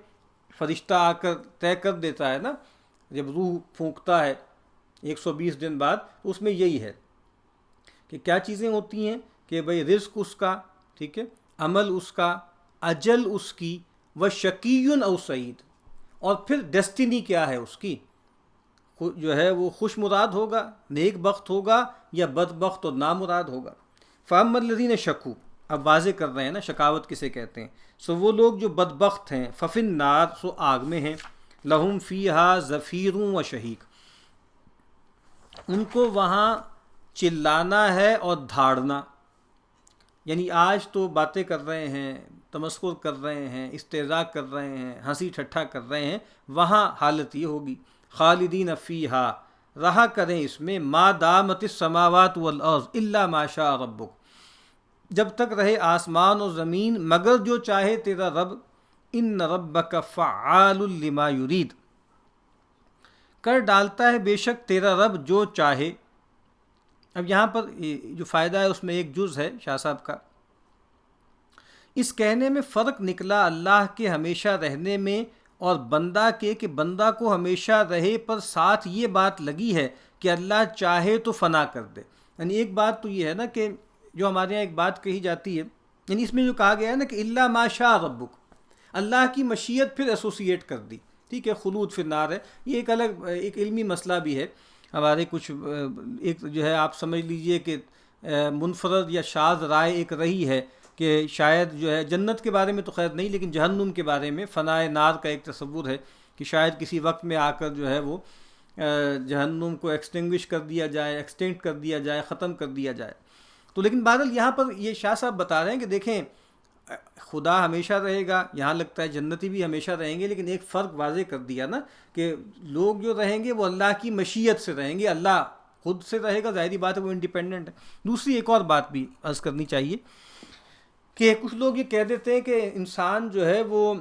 A: فرشتہ آ کر طے کر دیتا ہے نا جب روح پھونکتا ہے 120 دن بعد، اس میں یہی ہے کہ کیا چیزیں ہوتی ہیں کہ بھئی رزق اس کا، ٹھیک ہے، عمل اس کا، اجل اس کی، و شقیٌ او سعید، اور پھر ڈیسٹینی کیا ہے اس کی، جو ہے وہ خوش مراد ہوگا، نیک بخت ہوگا، یا بد بخت اور نامراد ہوگا. فَأَمَّا الَّذِينَ شَقُوا، اب واضح کر رہے ہیں نا شقاوت کسے کہتے ہیں. سو وہ لوگ جو بدبخت ہیں، فَفِي النَّارِ، سو آگ میں ہیں، لَهُمْ فِيهَا زَفِيرٌ وَشَهِيقٌ، ان کو وہاں چلانا ہے اور دھاڑنا. یعنی آج تو باتیں کر رہے ہیں، تمسخر کر رہے ہیں، استہزاء کر رہے ہیں، ہنسی ٹھٹھا کر رہے ہیں، وہاں حالت یہ ہوگی خالدین فیہا، رہا کریں اس میں، ما دامت السماوات والارض الا ما شاء ربک، جب تک رہے آسمان اور زمین مگر جو چاہے تیرا رب. ان ربک فعال لما یرید، کر ڈالتا ہے بے شک تیرا رب جو چاہے. اب یہاں پر جو فائدہ ہے اس میں ایک جز ہے شاہ صاحب کا. اس کہنے میں فرق نکلا اللہ کے ہمیشہ رہنے میں اور بندہ کے کہ بندہ کو ہمیشہ رہے پر ساتھ یہ بات لگی ہے کہ اللہ چاہے تو فنا کر دے. یعنی ایک بات تو یہ ہے نا کہ جو ہمارے یہاں ایک بات کہی جاتی ہے، یعنی اس میں جو کہا گیا ہے نا کہ الا ما شاء ربک، اللہ کی مشیت پھر ایسوسیٹ کر دی، ٹھیک ہے، خلود فی النار ہے. یہ ایک الگ ایک علمی مسئلہ بھی ہے. ہمارے کچھ ایک جو ہے آپ سمجھ لیجئے کہ منفرد یا شاذ رائے ایک رہی ہے کہ شاید جو ہے جنت کے بارے میں تو خیر نہیں، لیکن جہنم کے بارے میں فنائے نار کا ایک تصور ہے کہ شاید کسی وقت میں آ کر جو ہے وہ جہنم کو ایکسٹنگوش کر دیا جائے، ایکسٹینٹ کر دیا جائے، ختم کر دیا جائے. تو لیکن بہرحال یہاں پر یہ شاہ صاحب بتا رہے ہیں کہ دیکھیں خدا ہمیشہ رہے گا، یہاں لگتا ہے جنتی بھی ہمیشہ رہیں گے، لیکن ایک فرق واضح کر دیا نا کہ لوگ جو رہیں گے وہ اللہ کی مشیت سے رہیں گے، اللہ خود سے رہے گا، ظاہری بات ہے وہ انڈیپینڈنٹ ہے. دوسری ایک اور بات بھی عرض کرنی چاہیے کہ کچھ لوگ یہ کہہ دیتے ہیں کہ انسان جو ہے وہ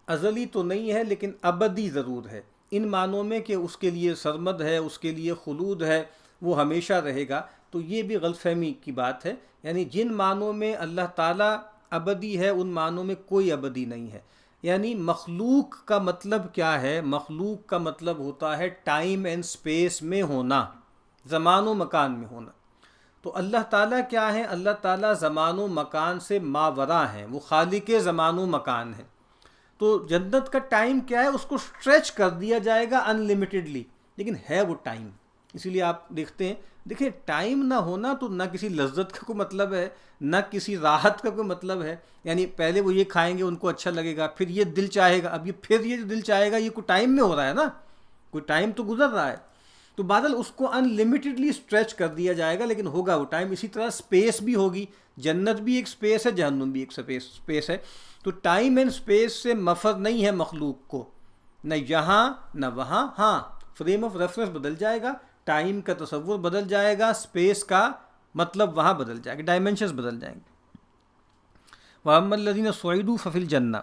A: ازلی تو نہیں ہے لیکن ابدی ضرور ہے، ان معنوں میں کہ اس کے لیے سرمد ہے، اس کے لیے خلود ہے، وہ ہمیشہ رہے گا. تو یہ بھی غلط فہمی کی بات ہے. یعنی جن معنوں میں اللہ تعالیٰ ابدی ہے ان معنوں میں کوئی ابدی نہیں ہے. یعنی مخلوق کا مطلب کیا ہے؟ مخلوق کا مطلب ہوتا ہے ٹائم اینڈ سپیس میں ہونا، زمان و مکان میں ہونا. تو اللہ تعالیٰ کیا ہے؟ اللہ تعالیٰ زمان و مکان سے ماورا ہیں، وہ خالق زمان و مکان ہے. تو جنت کا ٹائم کیا ہے؟ اس کو اسٹریچ کر دیا جائے گا ان لمیٹڈلی، لیکن ہے وہ ٹائم. اسی لیے آپ دیکھیں ٹائم نہ ہونا تو نہ کسی لذت کا کوئی مطلب ہے، نہ کسی راحت کا کوئی مطلب ہے. یعنی پہلے وہ یہ کھائیں گے ان کو اچھا لگے گا، پھر یہ دل چاہے گا، اب یہ جو دل چاہے گا یہ کوئی ٹائم میں ہو رہا ہے نا، کوئی ٹائم تو گزر رہا ہے. تو بادل اس کو ان لمیٹڈلی اسٹریچ کر دیا جائے گا، لیکن ہوگا وہ ٹائم. اسی طرح اسپیس بھی ہوگی، جنت بھی ایک اسپیس ہے، جہنم بھی ایک اسپیس ہے. تو ٹائم اینڈ اسپیس سے مفر نہیں ہے مخلوق کو، نہ یہاں نہ وہاں. ہاں فریم آف ریفرنس بدل جائے گا، ٹائم کا تصور بدل جائے گا، اسپیس کا مطلب وہاں بدل جائے گا، ڈائمینشنز بدل جائیں گے. وَأَمَّا الَّذِينَ سُعِدُوا فَفِي الْجَنَّةِ،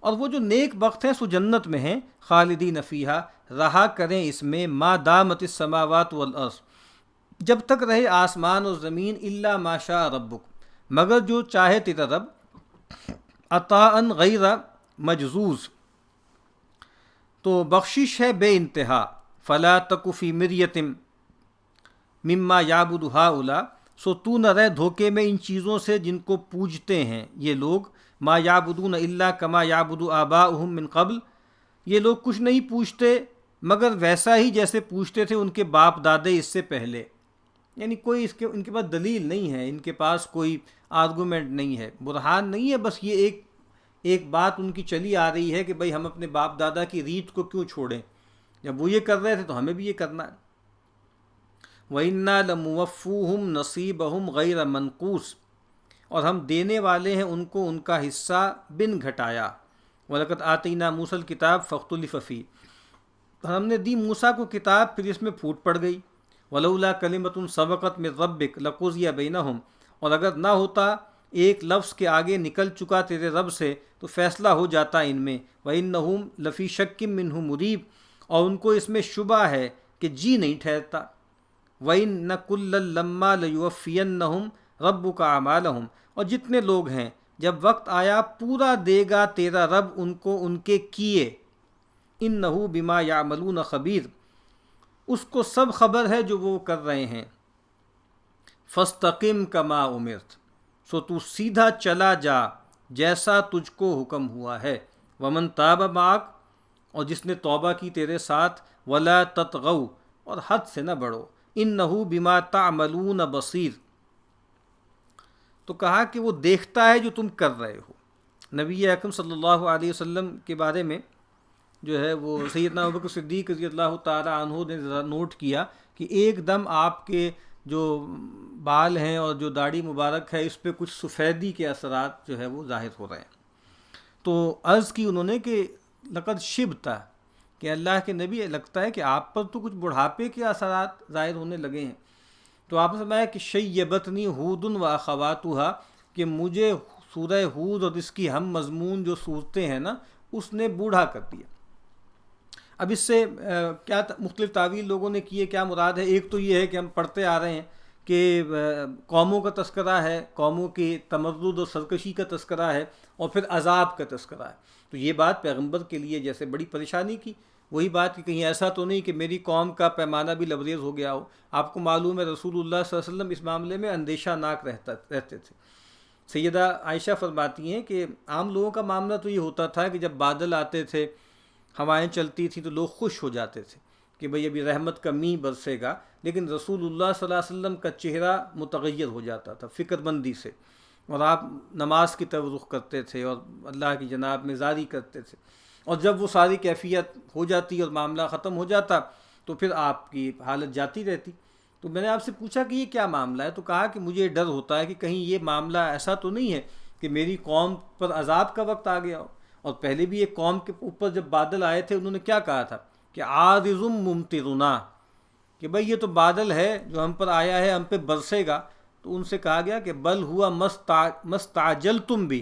A: اور وہ جو نیک بخت ہیں سو جنت میں ہیں، خالدین فیہا، رہا کریں اس میں، ما دامت السماوات والارض، جب تک رہے آسمان اور زمین، الا ما شاء ربک، مگر جو چاہے تیرا رب، عطاء غیر مجزوز، تو بخشش ہے بے انتہا. فلا تک فی مریۃ مما یعبد ہؤلاء، سو تو نہ رہ دھوکے میں ان چیزوں سے جن کو پوجتے ہیں یہ لوگ. ما یعبدون الا کما یعبد آباؤہم من قبل، یہ لوگ کچھ نہیں پوجتے مگر ویسا ہی جیسے پوجتے تھے ان کے باپ دادے اس سے پہلے. یعنی کوئی ان کے پاس دلیل نہیں ہے، ان کے پاس کوئی آرگومنٹ نہیں ہے، برہان نہیں ہے، بس یہ ایک بات ان کی چلی آ رہی ہے کہ بھئی ہم اپنے باپ دادا کی ریت کو کیوں چھوڑیں. جب وہ یہ کر رہے تھے تو ہمیں بھی یہ کرنا ہے۔ وَإِنَّا لَمُوَفُّوهُمْ نَصِيبَهُمْ غَيْرَ مَنْقُوصٍ، اور ہم دینے والے ہیں ان کو ان کا حصہ بن گھٹایا۔ وَلَقَدْ آتَيْنَا مُوسَى الْكِتَابَ فَاخْتُلِفَ فِيهِ، ہم نے دی موسیٰ کو کتاب پھر اس میں پھوٹ پڑ گئی۔ وَلَوْلَا كَلِمَةٌ سَبَقَتْ مِنْ رَبِّكَ لَقُضِيَ بَيْنَهُمْ، اور اگر نہ ہوتا ایک لفظ کے آگے نکل چکا تیرے رب سے تو فیصلہ ہو جاتا ان میں۔ وَإِنَّهُمْ لَفِي شَكٍّ مِّنْهُ مُرِيبٍ، اور ان کو اس میں شبہ ہے کہ جی نہیں ٹھہرتا۔ وَإِنَّ كُلًّا لَمَّا لَيُوَفِّيَنَّهُمْ رَبُّكَ أَعْمَالَهُمْ، اور جتنے لوگ ہیں جب وقت آیا پورا دے گا تیرا رب ان کو ان کے کیے۔ إِنَّهُ بِمَا يَعْمَلُونَ خَبِيرٌ، اس کو سب خبر ہے جو وہ کر رہے ہیں۔ فَاسْتَقِمْ كَمَا أُمِرْتَ، سو تو سیدھا چلا جا جیسا تجھ کو حکم ہوا ہے۔ وَمَن تَابَ مَعَكَ، اور جس نے توبہ کی تیرے ساتھ۔ وَلَا تَطْغَوْا، اور حد سے نہ بڑھو۔ إِنَّهُ بِمَا تَعْمَلُونَ بَصِيرٌ، تو کہا کہ وہ دیکھتا ہے جو تم کر رہے ہو۔ نبی اکرم صلی اللہ علیہ وسلم کے بارے میں جو ہے وہ سیدنا ابوبکر صدیق رضی اللہ تعالی عنہ نے ذرا نوٹ کیا کہ ایک دم آپ کے جو بال ہیں اور جو داڑھی مبارک ہے اس پہ کچھ سفیدی کے اثرات جو ہے وہ ظاہر ہو رہے ہیں۔ تو عرض کی انہوں نے کہ لقد شبتا، کہ اللہ کے نبی لگتا ہے کہ آپ پر تو کچھ بڑھاپے کے اثرات ظاہر ہونے لگے ہیں۔ تو آپ نے فرمایا کہ شیبتنی ہود و اخواتھا، کہ مجھے سورہ ہود اور اس کی ہم مضمون جو صورتیں ہیں نا اس نے بوڑھا کر دیا۔ اب اس سے کیا مختلف تعویل لوگوں نے کی ہے، کیا مراد ہے؟ ایک تو یہ ہے کہ ہم پڑھتے آ رہے ہیں کہ قوموں کا تذکرہ ہے، قوموں کی تمرد و سرکشی کا تذکرہ ہے، اور پھر عذاب کا تذکرہ ہے۔ تو یہ بات پیغمبر کے لیے جیسے بڑی پریشانی کی، وہی بات کہ کہیں ایسا تو نہیں کہ میری قوم کا پیمانہ بھی لبریز ہو گیا ہو۔ آپ کو معلوم ہے رسول اللہ صلی اللہ علیہ وسلم اس معاملے میں اندیشہ ناک رہتے تھے۔ سیدہ عائشہ فرماتی ہیں کہ عام لوگوں کا معاملہ تو یہ ہوتا تھا کہ جب بادل آتے تھے، ہوائیں چلتی تھیں تو لوگ خوش ہو جاتے تھے کہ بھئی ابھی رحمت کا میਂہ برسے گا، لیکن رسول اللہ صلی اللہ علیہ وسلم کا چہرہ متغیر ہو جاتا تھا فکر مندی سے، اور آپ نماز کی طرف رخ کرتے تھے اور اللہ کی جناب میں زاری کرتے تھے، اور جب وہ ساری کیفیت ہو جاتی اور معاملہ ختم ہو جاتا تو پھر آپ کی حالت جاتی رہتی۔ تو میں نے آپ سے پوچھا کہ یہ کیا معاملہ ہے، تو کہا کہ مجھے ڈر ہوتا ہے کہ کہیں یہ معاملہ ایسا تو نہیں ہے کہ میری قوم پر عذاب کا وقت آ گیا ہو۔ اور پہلے بھی ایک قوم کے اوپر جب بادل آئے تھے انہوں نے کیا کہا تھا کہ عارض ممطرنا، کہ بھئی یہ تو بادل ہے جو ہم پر آیا ہے، ہم پہ برسے گا۔ تو ان سے کہا گیا کہ بل ہوا مستعجلتم بھی،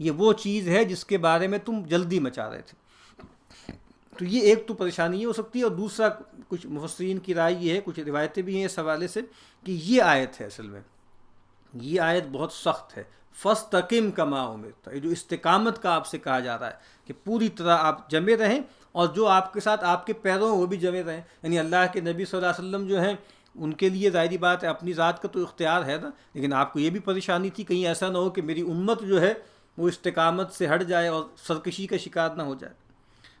A: یہ وہ چیز ہے جس کے بارے میں تم جلدی مچا رہے تھے۔ تو یہ ایک تو پریشانی یہ ہو سکتی ہے، اور دوسرا کچھ مفسرین کی رائے یہ ہے، کچھ روایتیں بھی ہیں اس حوالے سے، کہ یہ آیت ہے اصل میں یہ آیت بہت سخت ہے۔ فَاسْتَقِمْ كَمَا أُمِرْتَ، یہ جو استقامت کا آپ سے کہا جا رہا ہے کہ پوری طرح آپ جمے رہیں، اور جو آپ کے ساتھ آپ کے پیروں وہ بھی جمے رہیں، یعنی اللہ کے نبی صلی اللہ علیہ وسلم جو ہیں ان کے لیے ظاہری بات ہے اپنی ذات کا تو اختیار ہے نا، لیکن آپ کو یہ بھی پریشانی تھی کہیں ایسا نہ ہو کہ میری امت جو ہے وہ استقامت سے ہٹ جائے اور سرکشی کا شکار نہ ہو جائے۔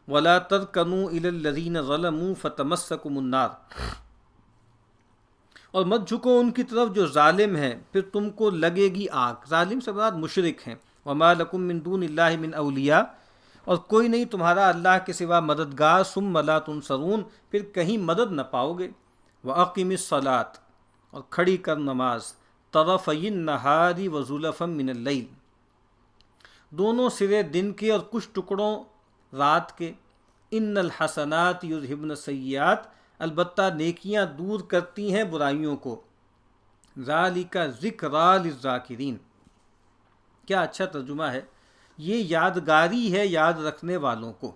A: وَلَا تَرْكَنُوا إِلَى الَّذِينَ ظَلَمُوا فَتَمَسَّكُمُ النَّارُ، اور مت جھکو ان کی طرف جو ظالم ہیں پھر تم کو لگے گی آگ۔ ظالم سے مراد مشرک ہیں۔ وَمَا لَكُم مِّن دُونِ اللَّهِ مِنْ أَوْلِيَاءَ، اور کوئی نہیں تمہارا اللہ کے سوا مددگار۔ ثُمَّ لَا تُنصَرُونَ، پھر کہیں مدد نہ پاؤ گے۔ وَأَقِمِ الصَّلَاةَ، اور کھڑی کر نماز۔ طَرَفَيِ النَّهَارِ وَزُلَفًا مِّنَ اللَّيْلِ، دونوں سرے دن کے اور کچھ ٹکڑوں رات کے۔ إِنَّ الْحَسَنَاتِ يُذْهِبْنَ السَّيِّئَاتِ، البتہ نیکیاں دور کرتی ہیں برائیوں کو۔ ذَلِكَ ذِكْرَىٰ لِلذَّاكِرِينَ، کیا اچھا ترجمہ ہے، یہ یادگاری ہے یاد رکھنے والوں کو۔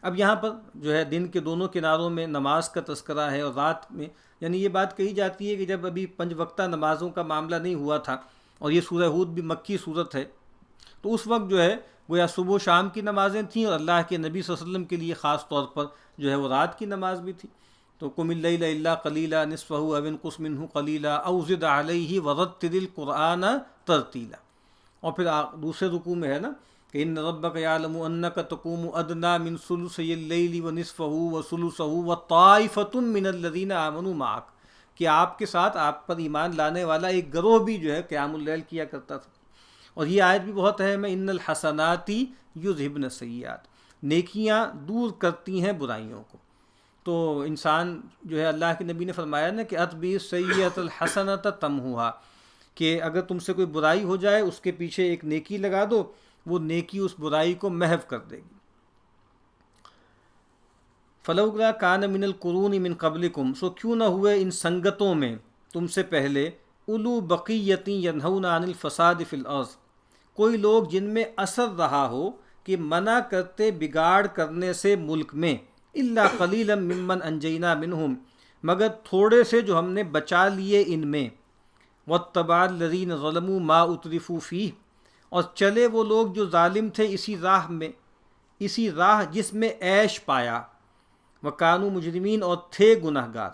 A: اب یہاں پر جو ہے دن کے دونوں کناروں میں نماز کا تذکرہ ہے، اور رات میں یعنی یہ بات کہی جاتی ہے کہ جب ابھی 5 وقتہ نمازوں کا معاملہ نہیں ہوا تھا، اور یہ سورہ ہود بھی مکی صورت ہے، تو اس وقت جو ہے گویا صبح و شام کی نمازیں تھیں، اور اللہ کے نبی صلی اللہ علیہ وسلم کے لیے خاص طور پر جو ہے وہ رات کی نماز بھی تھی۔ تو قم اللیل الا قلیلا نصفہ او انقص منہ قلیلا او زد علیہ ورتل القرآن ترتیلا۔ اور پھر دوسرے رکوع میں ہے نا کہ ان ربک یعلم انک تقوم ادنی من ثلثی اللیل ونصفہ وثلثہ وطائفۃ من الذین آمنوا معک، کہ آپ کے ساتھ آپ پر ایمان لانے والا ایک گروہ بھی جو ہے قیام اللیل کیا کرتا تھا۔ اور یہ آیت بھی بہت اہم ہے، ان الحسناتی یذہبن السیئات، نیکیاں دور کرتی ہیں برائیوں کو۔ تو انسان جو ہے، اللہ کے نبی نے فرمایا نا کہ اتبع السیئۃ الحسنۃ تمحوھا، کہ اگر تم سے کوئی برائی ہو جائے اس کے پیچھے ایک نیکی لگا دو، وہ نیکی اس برائی کو محو کر دے گی۔ فلولا کان من القرون من قبلکم، سو کیوں نہ ہوئے ان سنگتوں میں تم سے پہلے، اولو بقیۃ ینہون عن الفساد فی الارض، کوئی لوگ جن میں اثر رہا ہو کہ منع کرتے بگاڑ کرنے سے ملک میں، الا قلیلا ممن انجینا منہم، مگر تھوڑے سے جو ہم نے بچا لیے ان میں، واتبع الذین ظلموا ما اترفوا فیہ، اور چلے وہ لوگ جو ظالم تھے اسی راہ میں، اسی راہ جس میں عیش پایا، وکانوا مجرمین، اور تھے گناہ گار۔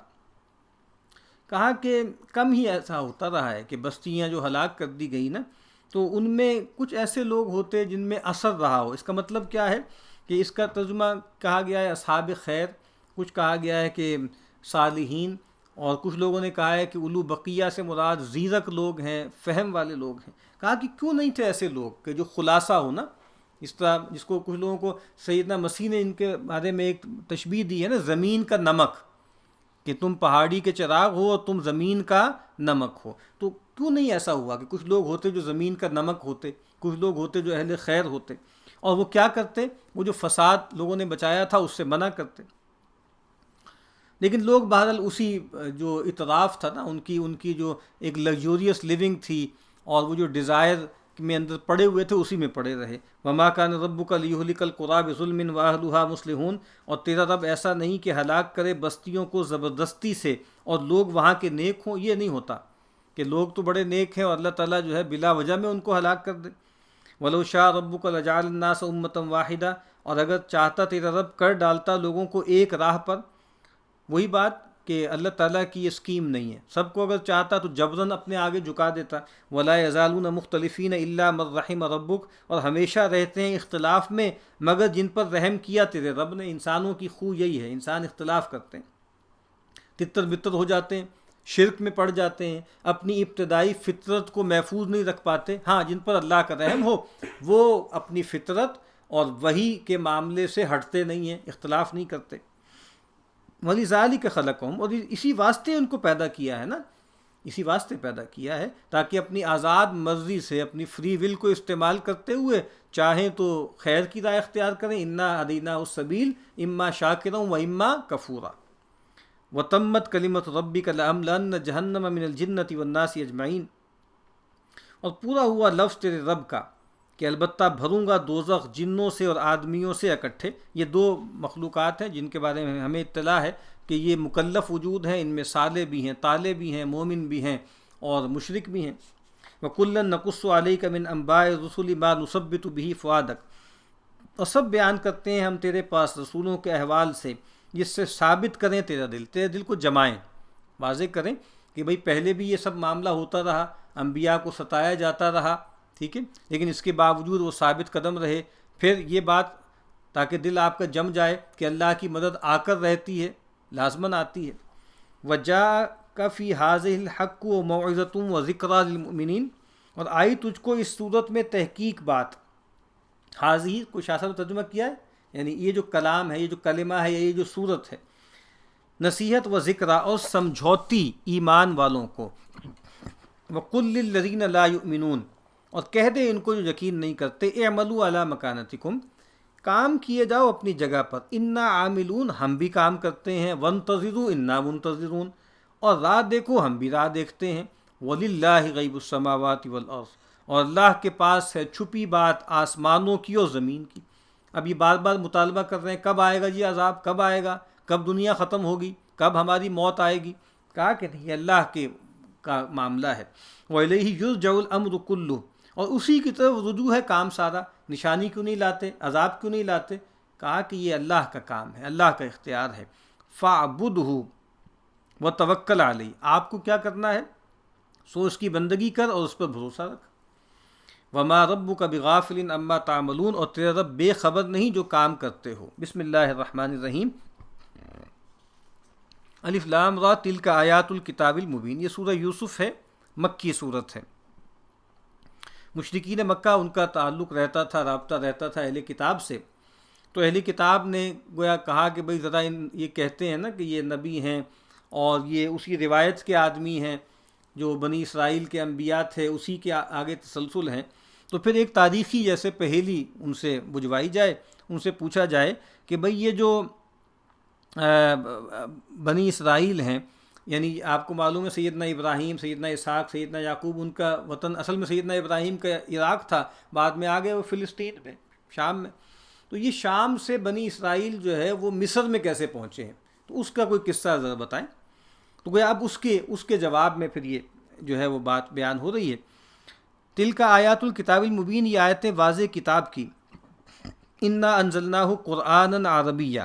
A: کہا کہ کم ہی ایسا ہوتا رہا ہے کہ بستیاں جو ہلاک کر دی گئی نا، تو ان میں کچھ ایسے لوگ ہوتے جن میں اثر رہا ہو۔ اس کا مطلب کیا ہے کہ اس کا ترجمہ کہا گیا ہے اصحاب خیر، کچھ کہا گیا ہے کہ صالحین، اور کچھ لوگوں نے کہا ہے کہ اولو بقیہ سے مراد زیرک لوگ ہیں، فہم والے لوگ ہیں۔ کہا کہ کیوں نہیں تھے ایسے لوگ کہ جو خلاصہ ہو نا، اس طرح جس کو کچھ لوگوں کو سیدنا مسیح نے ان کے بارے میں ایک تشبیہ دی ہے نا، زمین کا نمک، کہ تم پہاڑی کے چراغ ہو اور تم زمین کا نمک ہو۔ تو کیوں نہیں ایسا ہوا کہ کچھ لوگ ہوتے جو زمین کا نمک ہوتے، کچھ لوگ ہوتے جو اہل خیر ہوتے، اور وہ کیا کرتے، وہ جو فساد لوگوں نے بچایا تھا اس سے منع کرتے۔ لیکن لوگ بہرحال اسی جو اطراف تھا نا، ان کی جو ایک لگزوریس لیونگ تھی، اور وہ جو ڈیزائر میں اندر پڑے ہوئے تھے اسی میں پڑے رہے۔ وما کان ربک لیہلک القری بظلم واہلھا مصلحون، اور تیرا رب ایسا نہیں کہ ہلاک کرے بستیوں کو زبردستی سے اور لوگ وہاں کے نیک ہوں۔ یہ نہیں ہوتا کہ لوگ تو بڑے نیک ہیں اور اللہ تعالیٰ جو ہے بلا وجہ میں ان کو ہلاک کر دے۔ ولو شاء ربک لجعل الناس امۃ واحدہ، اور اگر چاہتا تیرا رب کر ڈالتا لوگوں کو ایک راہ پر۔ وہی بات کہ اللہ تعالیٰ کی یہ اسکیم نہیں ہے، سب کو اگر چاہتا تو جبراً اپنے آگے جھکا دیتا۔ ولا یزالون مختلفین الا من رحم ربک، اور ہمیشہ رہتے ہیں اختلاف میں مگر جن پر رحم کیا تیرے رب نے۔ انسانوں کی خو یہی ہے، انسان اختلاف کرتے ہیں، تتر بتر ہو جاتے ہیں، شرک میں پڑ جاتے ہیں، اپنی ابتدائی فطرت کو محفوظ نہیں رکھ پاتے۔ ہاں، جن پر اللہ کا رحم ہو وہ اپنی فطرت اور وحی کے معاملے سے ہٹتے نہیں ہیں، اختلاف نہیں کرتے۔ وَلِذَٰلِكَ خَلَقَهُمْ، اور اسی واسطے ان کو پیدا کیا ہے نا، اسی واسطے پیدا کیا ہے تاکہ اپنی آزاد مرضی سے، اپنی فری ول کو استعمال کرتے ہوئے چاہیں تو خیر کی راہ اختیار کریں، اِنَّا هَدَيْنَاهُ السَّبِيلَ إِمَّا شَاكِرًا وَإِمَّا كَفُورًا وَتَمَّتْ كَلِمَةُ رَبِّكَ لَأَمْلَأَنَّ جَهَنَّمَ مِنَ الْجِنَّةِ وَالنَّاسِ أَجْمَعِينَ، اور پورا ہوا لفظ تیرے رب کا کہ البتہ بھروں گا دوزخ جنوں سے اور آدمیوں سے اکٹھے۔ یہ دو مخلوقات ہیں جن کے بارے میں ہمیں اطلاع ہے کہ یہ مکلف وجود ہیں، ان میں صالح بھی ہیں، طالع بھی ہیں، مومن بھی ہیں اور مشرک بھی ہیں۔ وَكُلًّا نَقُصُّ عَلَيْكَ مِنْ أَنْبَاءِ الرُّسُلِ مَا نُثَبِّتُ بِهِ فُؤَادَكَ، اور سب بیان کرتے ہیں ہم تیرے پاس رسولوں کے احوال سے جس سے ثابت کریں تیرا دل، تیرے دل کو جمائیں، واضح کریں کہ بھئی پہلے بھی یہ سب معاملہ ہوتا رہا، انبیاء کو ستایا جاتا رہا، ٹھیک ہے، لیکن اس کے باوجود وہ ثابت قدم رہے۔ پھر یہ بات تاکہ دل آپ کا جم جائے کہ اللہ کی مدد آ کر رہتی ہے، لازماً آتی ہے۔ وَجَاءَكَ فِي هَٰذِهِ الْحَقُّ وَمَوْعِظَةٌ وَذِكْرَىٰ لِلْمُؤْمِنِينَ، اور آئی تجھ کو اس صورت میں تحقیق بات، حاضی کو شاہ صاحب نے ترجمہ کیا ہے، یعنی یہ جو کلام ہے، یہ جو کلمہ ہے، یہ جو صورت ہے، نصیحت و ذکرہ اور سمجھوتی ایمان والوں کو۔ وَقُلْ لِلَّذِينَ لَا يُؤْمِنُونَ، اور کہہ دے ان کو جو یقین نہیں کرتے، اعملوا علی مکانتکم، کام کیے جاؤ اپنی جگہ پر، انا عاملون، ہم بھی کام کرتے ہیں، وانتظروا انا منتظرون، اور راہ دیکھو ہم بھی راہ دیکھتے ہیں۔ وَلِلَّهِ غیب السماوات والارض، اور اللہ کے پاس ہے چھپی بات آسمانوں کی اور زمین کی۔ اب یہ بار بار مطالبہ کر رہے ہیں کب آئے گا جی عذاب، کب آئے گا، کب دنیا ختم ہوگی، کب ہماری موت آئے گی۔ کہا کہ نہیں، یہ اللہ کے کا معاملہ ہے۔ وَإِلَيْهِ يُرْجَعُ الْأَمْرُ كُلُّهُ، اور اسی کی طرف رجوع ہے کام سارا۔ نشانی کیوں نہیں لاتے، عذاب کیوں نہیں لاتے؟ کہا کہ یہ اللہ کا کام ہے، اللہ کا اختیار ہے۔ فَاعْبُدْهُ وَتَوَكَّلْ عَلَيْهِ، آپ کو کیا کرنا ہے، سو اس کی بندگی کر اور اس پر بھروسہ رکھ۔ وَمَا رَبُّكَ بِغَافِلٍ عَمَّا تَعْمَلُونَ، اور تیرا رب بے خبر نہیں جو کام کرتے ہو۔ بسم اللہ الرحمن الرحیم۔ الف لام را تلک آیات الکتاب المبین، یہ سورہ یوسف ہے، مکی صورت ہے۔ مشرکین مکہ ان کا تعلق رہتا تھا، رابطہ رہتا تھا اہل کتاب سے، تو اہل کتاب نے گویا کہا کہ بھئی ذرا یہ کہتے ہیں نا کہ یہ نبی ہیں اور یہ اسی روایت کے آدمی ہیں جو بنی اسرائیل کے انبیاء تھے، اسی کے آگے تسلسل ہیں، تو پھر ایک تاریخی جیسے پہیلی ان سے بجھوائی جائے، ان سے پوچھا جائے کہ بھئی یہ جو بنی اسرائیل ہیں، یعنی آپ کو معلوم ہے سیدنا ابراہیم، سیدنا اسحاق، سیدنا یعقوب، ان کا وطن اصل میں سیدنا ابراہیم کا عراق تھا، بعد میں آ گئے وہ فلسطین میں، شام میں، تو یہ شام سے بنی اسرائیل جو ہے وہ مصر میں کیسے پہنچے ہیں، تو اس کا کوئی قصہ ذرا بتائیں۔ تو گویا اب اس کے جواب میں پھر یہ جو ہے وہ بات بیان ہو رہی ہے۔ تلک آیات الکتاب المبین، یہ آیتیں واضح کتاب کی، انا انزلناہ قرآنا عربیہ،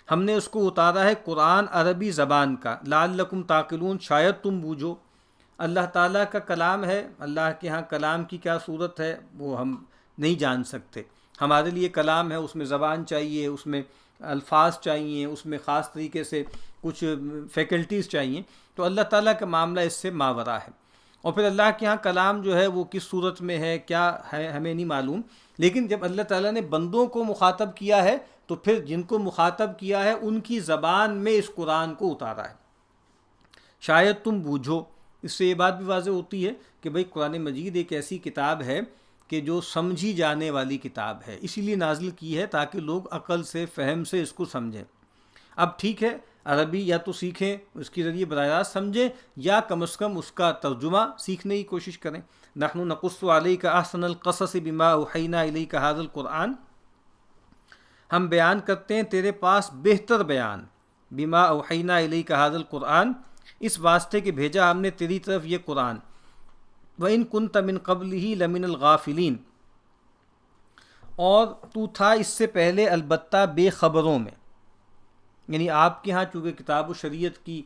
A: ہم نے اس کو اتارا ہے قرآن عربی زبان کا، لعلکم تعقلون، شاید تم بوجھو۔ اللہ تعالیٰ کا کلام ہے، اللہ کے ہاں کلام کی کیا صورت ہے وہ ہم نہیں جان سکتے، ہمارے لیے کلام ہے، اس میں زبان چاہیے، اس میں الفاظ چاہیے، اس میں خاص طریقے سے کچھ فیکلٹیز چاہیے، تو اللہ تعالیٰ کا معاملہ اس سے ماورا ہے، اور پھر اللہ کے ہاں کلام جو ہے وہ کس صورت میں ہے کیا ہے ہمیں نہیں معلوم، لیکن جب اللہ تعالیٰ نے بندوں کو مخاطب کیا ہے تو پھر جن کو مخاطب کیا ہے ان کی زبان میں اس قرآن کو اتارا ہے، شاید تم بوجھو۔ اس سے یہ بات بھی واضح ہوتی ہے کہ بھئی قرآن مجید ایک ایسی کتاب ہے کہ جو سمجھی جانے والی کتاب ہے، اسی لیے نازل کی ہے تاکہ لوگ عقل سے، فہم سے اس کو سمجھیں۔ اب ٹھیک ہے عربی یا تو سیکھیں، اس کے ذریعے براہ راست سمجھیں، یا کم از کم اس کا ترجمہ سیکھنے کی کوشش کریں۔ نحن نقص علیک احسن القصص بما اوحینا الیک ھذا القرآن، ہم بیان کرتے ہیں تیرے پاس بہتر بیان، بما اوحینا الیک ھذا القرآن، اس واسطے کہ بھیجا ہم نے تیری طرف یہ قرآن، وَإِن كُنْتَ مِن قَبْلِهِ لَمِنَ الْغَافِلِينَ، اور تو تھا اس سے پہلے البتہ بے خبروں میں، یعنی آپ کے ہاں چونکہ کتاب و شریعت کی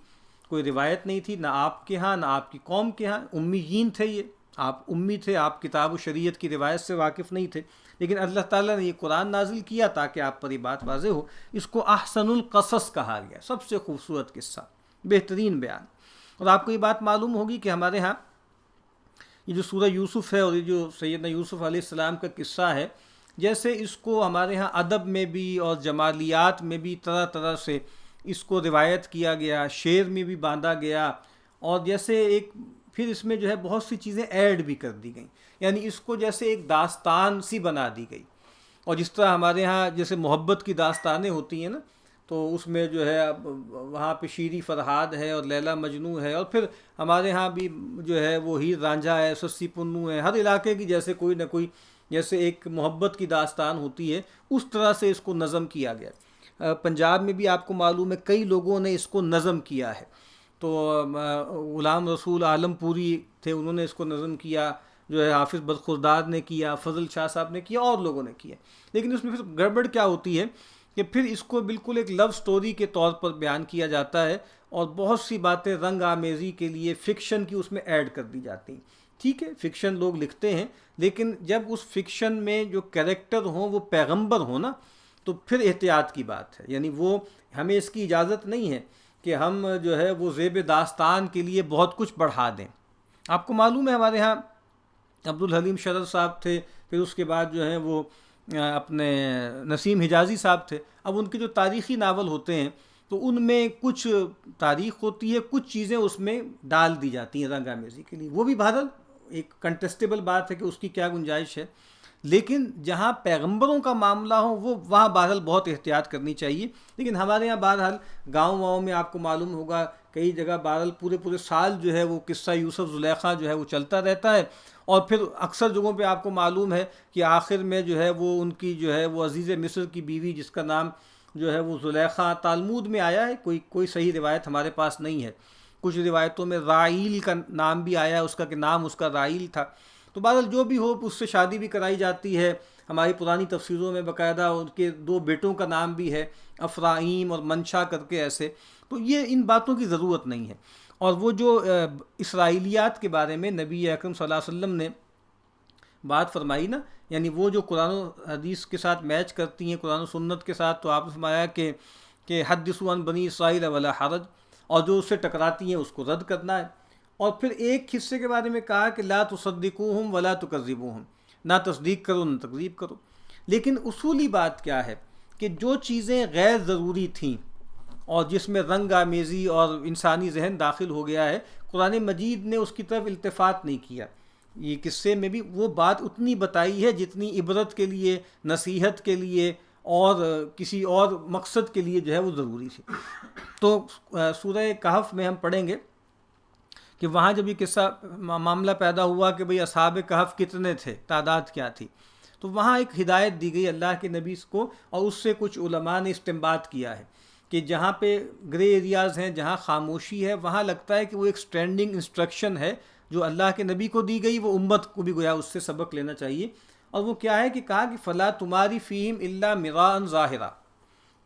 A: کوئی روایت نہیں تھی، نہ آپ کے ہاں نہ آپ کی قوم کے ہاں، امیین تھے یہ، آپ امی تھے، آپ کتاب و شریعت کی روایت سے واقف نہیں تھے، لیکن اللہ تعالیٰ نے یہ قرآن نازل کیا تاکہ آپ پر یہ بات واضح ہو۔ اس کو احسن القصص کہا گیا، سب سے خوبصورت قصہ، بہترین بیان۔ اور آپ کو یہ بات معلوم ہوگی کہ ہمارے ہاں یہ جو سورہ یوسف ہے اور یہ جو سیدنا یوسف علیہ السلام کا قصہ ہے، جیسے اس کو ہمارے ہاں ادب میں بھی اور جمالیات میں بھی طرح طرح سے اس کو روایت کیا گیا، شعر میں بھی باندھا گیا، اور جیسے ایک پھر اس میں جو ہے بہت سی چیزیں ایڈ بھی کر دی گئیں، یعنی اس کو جیسے ایک داستان سی بنا دی گئی، اور جس طرح ہمارے ہاں جیسے محبت کی داستانیں ہوتی ہیں نا، تو اس میں جو ہے وہاں پہ شیری فرہاد ہے اور لیلا مجنوں ہے، اور پھر ہمارے ہاں بھی جو ہے وہ ہیر رانجھا ہے، سسی پنو ہے، ہر علاقے کی جیسے کوئی نہ کوئی جیسے ایک محبت کی داستان ہوتی ہے، اس طرح سے اس کو نظم کیا گیا۔ پنجاب میں بھی آپ کو معلوم ہے کئی لوگوں نے اس کو نظم کیا ہے، تو غلام رسول عالم پوری تھے، انہوں نے اس کو نظم کیا، جو ہے حافظ بدخرداد نے کیا، فضل شاہ صاحب نے کیا، اور لوگوں نے کیا، لیکن اس میں پھر گڑبڑ کیا ہوتی ہے کہ پھر اس کو بالکل ایک لو سٹوری کے طور پر بیان کیا جاتا ہے، اور بہت سی باتیں رنگ آمیزی کے لیے فکشن کی اس میں ایڈ کر دی جاتی ہیں۔ ٹھیک ہے فکشن لوگ لکھتے ہیں، لیکن جب اس فکشن میں جو کریکٹر ہوں وہ پیغمبر ہوں نا، تو پھر احتیاط کی بات ہے، یعنی وہ ہمیں اس کی اجازت نہیں ہے کہ ہم جو ہے وہ زیب داستان کے لیے بہت کچھ بڑھا دیں۔ آپ کو معلوم ہے ہمارے ہاں عبدالحلیم شرر صاحب تھے، پھر اس کے بعد جو ہیں وہ اپنے نسیم حجازی صاحب تھے، اب ان کے جو تاریخی ناول ہوتے ہیں تو ان میں کچھ تاریخ ہوتی ہے، کچھ چیزیں اس میں ڈال دی جاتی ہیں رنگ آمیزی کے لیے، وہ بھی بہرحال ایک کنٹیسٹیبل بات ہے کہ اس کی کیا گنجائش ہے، لیکن جہاں پیغمبروں کا معاملہ ہو وہ وہاں بہرحال بہت احتیاط کرنی چاہیے۔ لیکن ہمارے یہاں بہرحال گاؤں میں آپ کو معلوم ہوگا کئی جگہ بہرحال پورے سال جو ہے وہ قصہ یوسف زلیخا جو ہے وہ چلتا رہتا ہے، اور پھر اکثر جگہوں پہ آپ کو معلوم ہے کہ آخر میں جو ہے وہ ان کی جو ہے وہ عزیز مصر کی بیوی جس کا نام جو ہے وہ زلیخا، تالمود میں آیا ہے، کوئی صحیح روایت ہمارے پاس نہیں ہے، کچھ روایتوں میں رائیل کا نام بھی آیا ہے اس کا، کہ نام اس کا رائیل تھا، تو بہرحال جو بھی ہو اس سے شادی بھی کرائی جاتی ہے۔ ہماری پرانی تفسیروں میں باقاعدہ ان کے 2 بیٹوں کا نام بھی ہے، افرایم اور منشا کر کے ایسے، تو یہ ان باتوں کی ضرورت نہیں ہے۔ اور وہ جو اسرائیلیات کے بارے میں نبی اکرم صلی اللہ علیہ وسلم نے بات فرمائی نا، یعنی وہ جو قرآن و حدیث کے ساتھ میچ کرتی ہیں، قرآن و سنت کے ساتھ، تو آپ نے فرمایا کہ حدثوا عن بنی اسرائیل ولا حرج، اور جو اس سے ٹکراتی ہیں اس کو رد کرنا ہے۔ اور پھر ایک حصے کے بارے میں کہا کہ لا تصدقوہم ولا تکذبوہم، نہ تصدیق کرو نہ تکذیب کرو۔ لیکن اصولی بات کیا ہے کہ جو چیزیں غیر ضروری تھیں اور جس میں رنگ آمیزی اور انسانی ذہن داخل ہو گیا ہے، قرآن مجید نے اس کی طرف التفات نہیں کیا۔ یہ قصے میں بھی وہ بات اتنی بتائی ہے جتنی عبرت کے لیے، نصیحت کے لیے اور کسی اور مقصد کے لیے جو ہے وہ ضروری تھی۔ تو سورہ کہف میں ہم پڑھیں گے کہ وہاں جب یہ قصہ معاملہ پیدا ہوا کہ بھئی اصحاب کہف کتنے تھے، تعداد کیا تھی، تو وہاں ایک ہدایت دی گئی اللہ کے نبی کو، اور اس سے کچھ علماء نے استنباط کیا ہے کہ جہاں پہ گرے ایریاز ہیں، جہاں خاموشی ہے، وہاں لگتا ہے کہ وہ ایک سٹینڈنگ انسٹرکشن ہے جو اللہ کے نبی کو دی گئی، وہ امت کو بھی گویا اس سے سبق لینا چاہیے۔ اور وہ کیا ہے کہ کہا کہ فلا تماری فیہم الا مراء ظاہرا،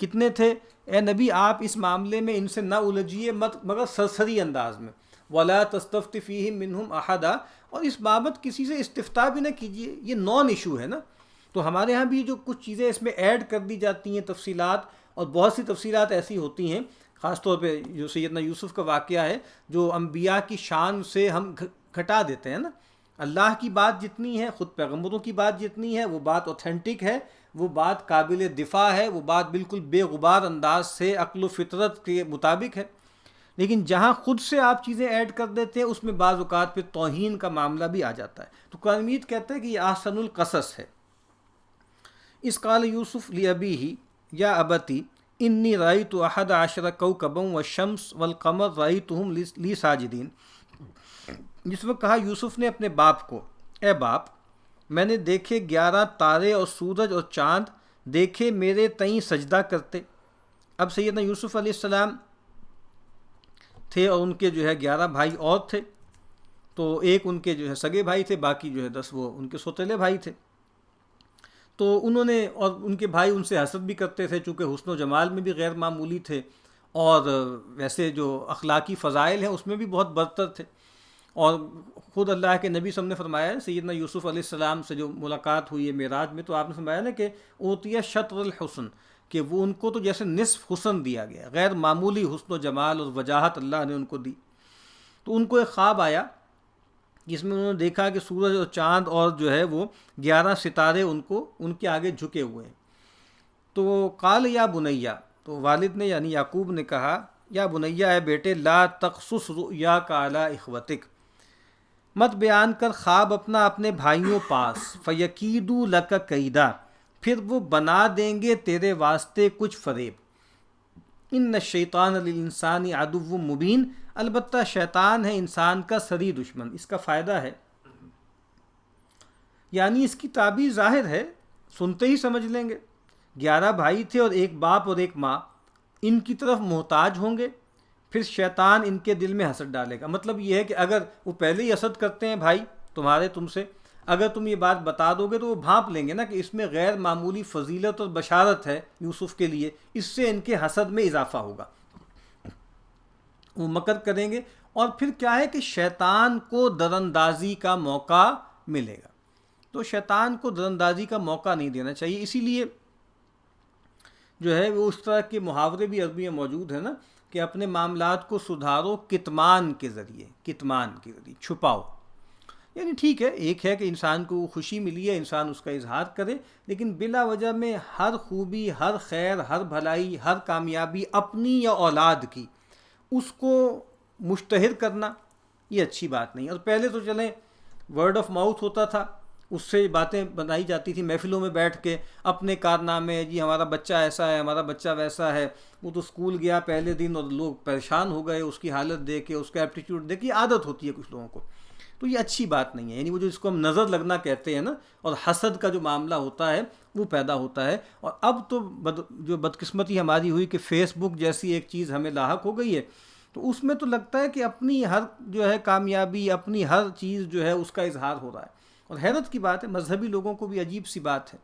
A: کتنے تھے اے نبی آپ اس معاملے میں ان سے نہ الجھیے مگر سرسری انداز میں، ولا تستفت فیہم منہم احدا، اور اس بابت کسی سے استفتاء بھی نہ کیجیے، یہ نان ایشو ہے نا۔ تو ہمارے ہاں بھی جو کچھ چیزیں اس میں ایڈ کر دی جاتی ہیں تفصیلات، اور بہت سی تفصیلات ایسی ہوتی ہیں، خاص طور پہ جو سیدنا یوسف کا واقعہ ہے جو انبیاء کی شان سے ہم گھٹا دیتے ہیں نا۔ اللہ کی بات جتنی ہے، خود پیغمبروں کی بات جتنی ہے، وہ بات اوتھینٹک ہے، وہ بات قابل دفاع ہے، وہ بات بالکل بے غبار انداز سے عقل و فطرت کے مطابق ہے۔ لیکن جہاں خود سے آپ چیزیں ایڈ کر دیتے ہیں اس میں بعض اوقات پھر توہین کا معاملہ بھی آ جاتا ہے۔ تو قرآن مجید کہتا ہے کہ یہ احسن القصص ہے۔ اس قال یوسف لابیہ یا ابتی انی رأیت احد عشر کوکبا والشمس والقمر رأیتہم لی ساجدین، جس وقت کہا یوسف نے اپنے باپ کو، اے باپ میں نے دیکھے 11 تارے اور سورج اور چاند دیکھے میرے تئیں سجدہ کرتے۔ اب سیدنا یوسف علیہ السلام تھے اور ان کے جو ہے 11 بھائی اور تھے، تو ایک ان کے جو ہے سگے بھائی تھے، باقی جو ہے 10 وہ ان کے سوتیلے بھائی تھے۔ تو انہوں نے، اور ان کے بھائی ان سے حسد بھی کرتے تھے چونکہ حسن و جمال میں بھی غیر معمولی تھے، اور ویسے جو اخلاقی فضائل ہیں اس میں بھی بہت برتر تھے۔ اور خود اللہ کے نبی صلی اللہ علیہ وسلم نے فرمایا ہے، سیدنا یوسف علیہ السلام سے جو ملاقات ہوئی ہے معراج میں، تو آپ نے فرمایا نا کہ اوتیہ شطر الحسن، کہ وہ ان کو تو جیسے نصف حسن دیا گیا، غیر معمولی حسن و جمال اور وجاہت اللہ نے ان کو دی۔ تو ان کو ایک خواب آیا جس میں انہوں نے دیکھا کہ سورج اور چاند اور جو ہے وہ 11 ستارے ان کے آگے جھکے ہوئے ہیں۔ تو قال یا بنیا، تو والد نے یعنی یعقوب نے کہا، یا بنیا اے بیٹے، لا تقصص رؤیاک علی اخوتک، مت بیان کر خواب اپنا اپنے بھائیوں پاس، فیکیدوا لک کیدا، پھر وہ بنا دیں گے تیرے واسطے کچھ فریب۔ ان الشیطان للانسان عدو مبین، البتہ شیطان ہے انسان کا سری دشمن۔ اس کا فائدہ ہے، یعنی اس کی تعبیر ظاہر ہے، سنتے ہی سمجھ لیں گے۔ 11 بھائی تھے اور ایک باپ اور ایک ماں، ان کی طرف محتاج ہوں گے، پھر شیطان ان کے دل میں حسد ڈالے گا۔ مطلب یہ ہے کہ اگر وہ پہلے ہی حسد کرتے ہیں بھائی تمہارے تم سے، اگر تم یہ بات بتا دو گے تو وہ بھانپ لیں گے نا کہ اس میں غیر معمولی فضیلت اور بشارت ہے یوسف کے لیے، اس سے ان کے حسد میں اضافہ ہوگا، وہ مکر کریں گے، اور پھر کیا ہے کہ شیطان کو دراندازی کا موقع ملے گا۔ تو شیطان کو دراندازی کا موقع نہیں دینا چاہیے، اسی لیے جو ہے وہ اس طرح کے محاورے بھی عربی میں موجود ہیں نا کہ اپنے معاملات کو سدھارو کتمان کے ذریعے، چھپاؤ۔ یعنی ٹھیک ہے، ایک ہے کہ انسان کو خوشی ملی ہے، انسان اس کا اظہار کرے، لیکن بلا وجہ میں ہر خوبی، ہر خیر، ہر بھلائی، ہر کامیابی اپنی یا اولاد کی اس کو مشتہر کرنا یہ اچھی بات نہیں۔ اور پہلے تو چلیں ورڈ آف ماؤتھ ہوتا تھا، اس سے باتیں بنائی جاتی تھی محفلوں میں بیٹھ کے، اپنے کارنامے، جی ہمارا بچہ ایسا ہے، ہمارا بچہ ویسا ہے، وہ تو اسکول گیا پہلے دن اور لوگ پریشان ہو گئے اس کی حالت دیکھ کے، اس کا ایپٹیٹیوڈ دیکھ کے، عادت ہوتی ہے کچھ لوگوں کو، تو یہ اچھی بات نہیں ہے۔ یعنی وہ جو اس کو ہم نظر لگنا کہتے ہیں نا، اور حسد کا جو معاملہ ہوتا ہے وہ پیدا ہوتا ہے۔ اور اب تو جو بدقسمتی ہماری ہوئی کہ فیس بک جیسی ایک چیز ہمیں لاحق ہو گئی ہے، تو اس میں تو لگتا ہے کہ اپنی ہر جو ہے کامیابی، اپنی ہر چیز جو ہے اس کا اظہار ہو رہا ہے۔ اور حیرت کی بات ہے، مذہبی لوگوں کو بھی عجیب سی بات ہے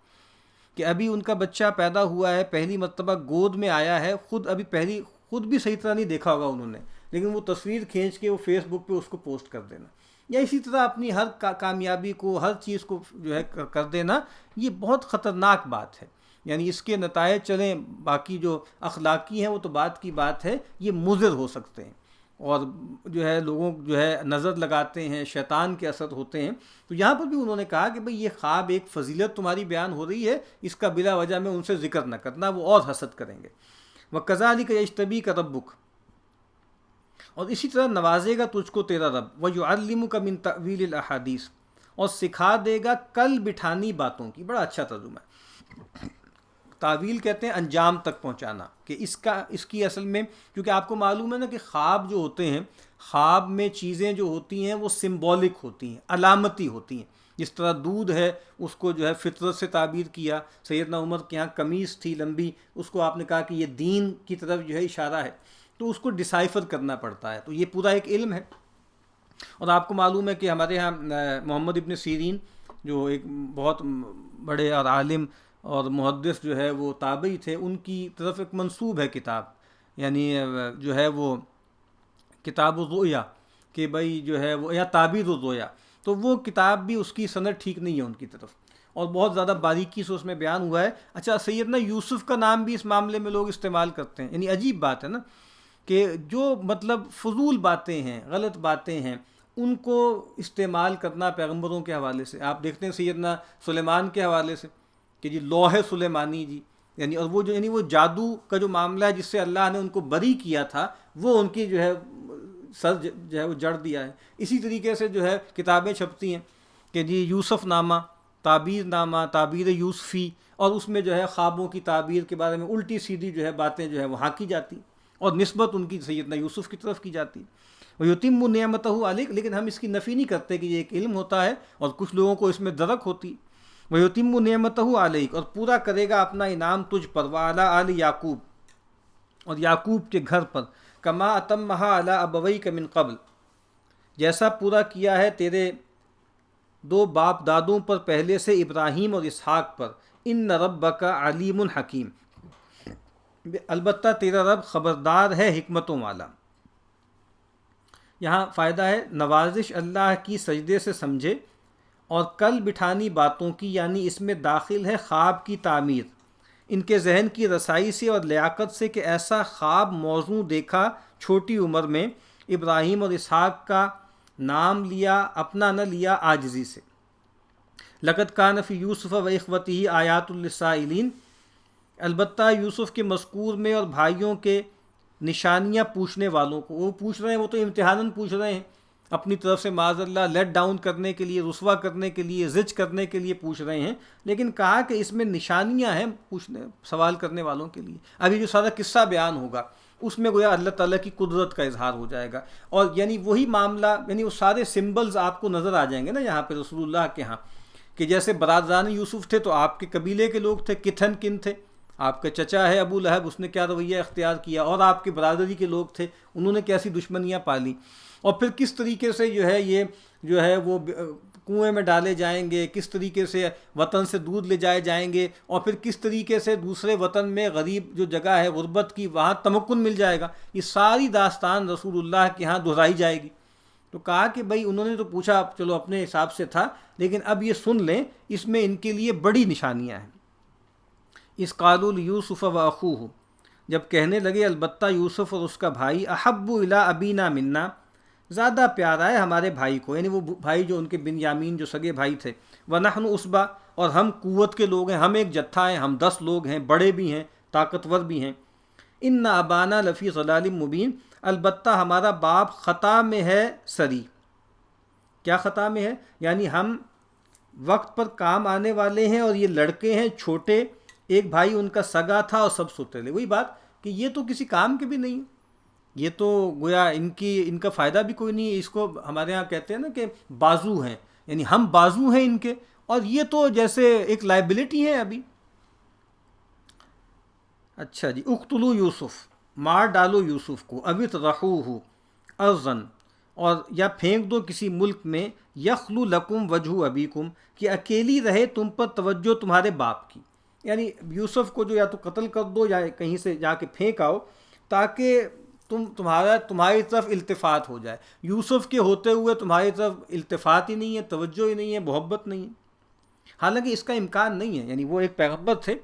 A: کہ ابھی ان کا بچہ پیدا ہوا ہے، پہلی مرتبہ گود میں آیا ہے، خود بھی صحیح طرح نہیں دیکھا ہوگا انہوں نے، لیکن وہ تصویر کھینچ کے وہ فیس بک پہ اس کو پوسٹ کر دینا، یا اسی طرح اپنی ہر کامیابی کو، ہر چیز کو جو ہے کر دینا، یہ بہت خطرناک بات ہے۔ یعنی اس کے نتائج چلیں باقی جو اخلاقی ہیں وہ تو بات کی بات ہے، یہ مضر ہو سکتے ہیں۔ اور جو ہے لوگوں جو ہے نظر لگاتے ہیں، شیطان کے اثر ہوتے ہیں. تو یہاں پر بھی انہوں نے کہا کہ بھئی یہ خواب ایک فضیلت تمہاری بیان ہو رہی ہے، اس کا بلا وجہ میں ان سے ذکر نہ کرنا، وہ اور حسد کریں گے. وَكَذَلِكَ يَجْتَبِيكَ رَبُّكَ، اور اسی طرح نوازے گا تجھ کو تیرا رب. وَيُعَلِّمُكَ مِن تَأْوِيلِ الْأَحَادِيثِ، اور سکھا دے گا کل بٹھانی باتوں کی. بڑا اچھا ترجمہ ہے. تعویل کہتے ہیں انجام تک پہنچانا، کہ اس کی اصل میں، کیونکہ آپ کو معلوم ہے نا کہ خواب جو ہوتے ہیں، خواب میں چیزیں جو ہوتی ہیں وہ سمبولک ہوتی ہیں، علامتی ہوتی ہیں. جس طرح دودھ ہے، اس کو جو ہے فطرت سے تعبیر کیا. سیدنا عمر کے یہاں قمیص تھی لمبی، اس کو آپ نے کہا کہ یہ دین کی طرف جو ہے اشارہ ہے، تو اس کو ڈیسائفر کرنا پڑتا ہے. تو یہ پورا ایک علم ہے. اور آپ کو معلوم ہے کہ ہمارے یہاں محمد ابن سیرین جو ایک بہت بڑے اور عالم اور محدث جو ہے وہ تابعی تھے، ان کی طرف ایک منسوب ہے کتاب، یعنی جو ہے وہ کتاب الرؤیا، کہ بھائی جو ہے وہ یا تعبیر الرؤیا. تو وہ کتاب بھی اس کی سند ٹھیک نہیں ہے ان کی طرف، اور بہت زیادہ باریکی سے اس میں بیان ہوا ہے. اچھا، سیدنا یوسف کا نام بھی اس معاملے میں لوگ استعمال کرتے ہیں. یعنی عجیب بات ہے نا کہ جو مطلب فضول باتیں ہیں، غلط باتیں ہیں، ان کو استعمال کرنا پیغمبروں کے حوالے سے. آپ دیکھتے ہیں سیدنا سلیمان کے حوالے سے کہ جی لوح سلیمانی جی، یعنی اور وہ جو یعنی وہ جادو کا جو معاملہ ہے جس سے اللہ نے ان کو بری کیا تھا، وہ ان کی جو ہے سر جو ہے وہ جڑ دیا ہے. اسی طریقے سے جو ہے کتابیں چھپتی ہیں کہ جی یوسف نامہ، تعبیر نامہ، تعبیر یوسفی، اور اس میں جو ہے خوابوں کی تعبیر کے بارے میں الٹی سیدھی جو ہے باتیں جو ہے وہاں کی جاتی، اور نسبت ان کی سیدنا یوسف کی طرف کی جاتی. وَيُتِمُّ نِعْمَتَهُ عَلَيْكَ، لیکن ہم اس کی نفی نہیں کرتے کہ یہ ایک علم ہوتا ہے، اور کچھ لوگوں کو اس میں درک ہوتی. وَيُتِمُّ نِعْمَتَهُ عَلَيْكَ، اور پورا کرے گا اپنا انعام تجھ پر. وَعَلَىٰ آلِ یعقوب، اور یعقوب کے گھر پر. کما اتمہا علی ابویک من قبل، جیسا پورا کیا ہے تیرے دو باپ دادوں پر پہلے سے، ابراہیم اور اسحاق پر. ان ربک علیم حکیم، البتہ تیرا رب خبردار ہے، حکمتوں والا. یہاں فائدہ ہے نوازش اللہ کی سجدے سے سمجھے، اور کل بٹھانی باتوں کی، یعنی اس میں داخل ہے خواب کی تعمیر، ان کے ذہن کی رسائی سے اور لیاقت سے، کہ ایسا خواب موضوع دیکھا چھوٹی عمر میں. ابراہیم اور اسحاق کا نام لیا، اپنا نہ لیا عاجزی سے. لقد کان فی یوسف و اخوتہ آیات للسائلین، البتہ یوسف کے مذکور میں اور بھائیوں کے نشانیاں پوچھنے والوں کو. وہ پوچھ رہے ہیں، وہ تو امتحاناً پوچھ رہے ہیں، اپنی طرف سے معاذ اللہ لیٹ ڈاؤن کرنے کے لیے، رسوا کرنے کے لیے، زج کرنے کے لیے پوچھ رہے ہیں. لیکن کہا کہ اس میں نشانیاں ہیں پوچھنے سوال کرنے والوں کے لیے. ابھی جو سارا قصہ بیان ہوگا اس میں گویا اللہ تعالیٰ کی قدرت کا اظہار ہو جائے گا، اور یعنی وہی معاملہ، یعنی وہ سارے سمبلز آپ کو نظر آ جائیں گے نا یہاں پہ رسول اللہ کے ہاں، کہ جیسے برادران یوسف تھے تو آپ کے قبیلے کے لوگ تھے، کتھن کن تھے، آپ کا چچا ہے ابو لہب، اس نے کیا رویہ اختیار کیا، اور آپ کے برادری کے لوگ تھے، انہوں نے کیسی دشمنیاں پالی، اور پھر کس طریقے سے جو ہے یہ جو ہے وہ کنویں میں ڈالے جائیں گے، کس طریقے سے وطن سے دودھ لے جائے جائیں گے، اور پھر کس طریقے سے دوسرے وطن میں غریب جو جگہ ہے غربت کی، وہاں تمکن مل جائے گا. یہ ساری داستان رسول اللہ کے ہاں دہرائی جائے گی. تو کہا کہ بھائی انہوں نے تو پوچھا چلو اپنے حساب سے تھا، لیکن اب یہ سن لیں، اس میں ان کے لیے بڑی نشانیاں ہیں. اس قالوا لیوسف و اخوہ، جب کہنے لگے البتہ یوسف اور اس کا بھائی، احب الی ابینا منا، زیادہ پیارا ہے ہمارے بھائی کو، یعنی وہ بھائی جو ان کے بنیامین جو سگے بھائی تھے. ونحن عصبہ، اور ہم قوت کے لوگ ہیں، ہم ایک جتھا ہیں، ہم 10 لوگ ہیں، بڑے بھی ہیں، طاقتور بھی ہیں. ان ابانا لفی ضلال مبین، البتہ ہمارا باپ خطا میں ہے سری. کیا خطا میں ہے؟ یعنی ہم وقت پر کام آنے والے ہیں، اور یہ لڑکے ہیں چھوٹے، ایک بھائی ان کا سگا تھا اور سب سوتےلے. وہی بات کہ یہ تو کسی کام کے بھی نہیں، یہ تو گویا ان کا فائدہ بھی کوئی نہیں ہے. اس کو ہمارے ہاں کہتے ہیں نا کہ بازو ہیں، یعنی ہم بازو ہیں ان کے، اور یہ تو جیسے ایک لائبلٹی ہے ابھی. اچھا جی، اقتلوا یوسف، مار ڈالو یوسف کو، اوی اطرحوہ ارضاً، اور یا پھینک دو کسی ملک میں، یخلو لکم وجہ ابیکم، کہ اکیلی رہے تم پر توجہ تمہارے باپ کی. یعنی یوسف کو جو یا تو قتل کر دو یا کہیں سے جا کے پھینک آؤ، تاکہ تمہاری طرف التفات ہو جائے. یوسف کے ہوتے ہوئے تمہاری طرف التفات ہی نہیں ہے، توجہ ہی نہیں ہے، محبت نہیں ہے. حالانکہ اس کا امکان نہیں ہے، یعنی وہ ایک پیغمبر تھے،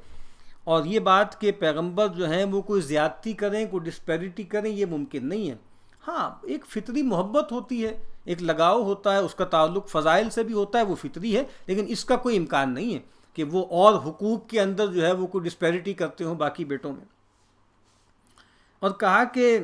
A: اور یہ بات کہ پیغمبر جو ہیں وہ کوئی زیادتی کریں، کوئی ڈسپیرٹی کریں، یہ ممکن نہیں ہے. ہاں ایک فطری محبت ہوتی ہے، ایک لگاؤ ہوتا ہے، اس کا تعلق فضائل سے بھی ہوتا ہے، وہ فطری ہے، لیکن اس کا کوئی امکان نہیں ہے کہ وہ اور حقوق کے اندر جو ہے وہ کوئی ڈسپیرٹی کرتے ہوں باقی بیٹوں میں۔ اور کہا کہ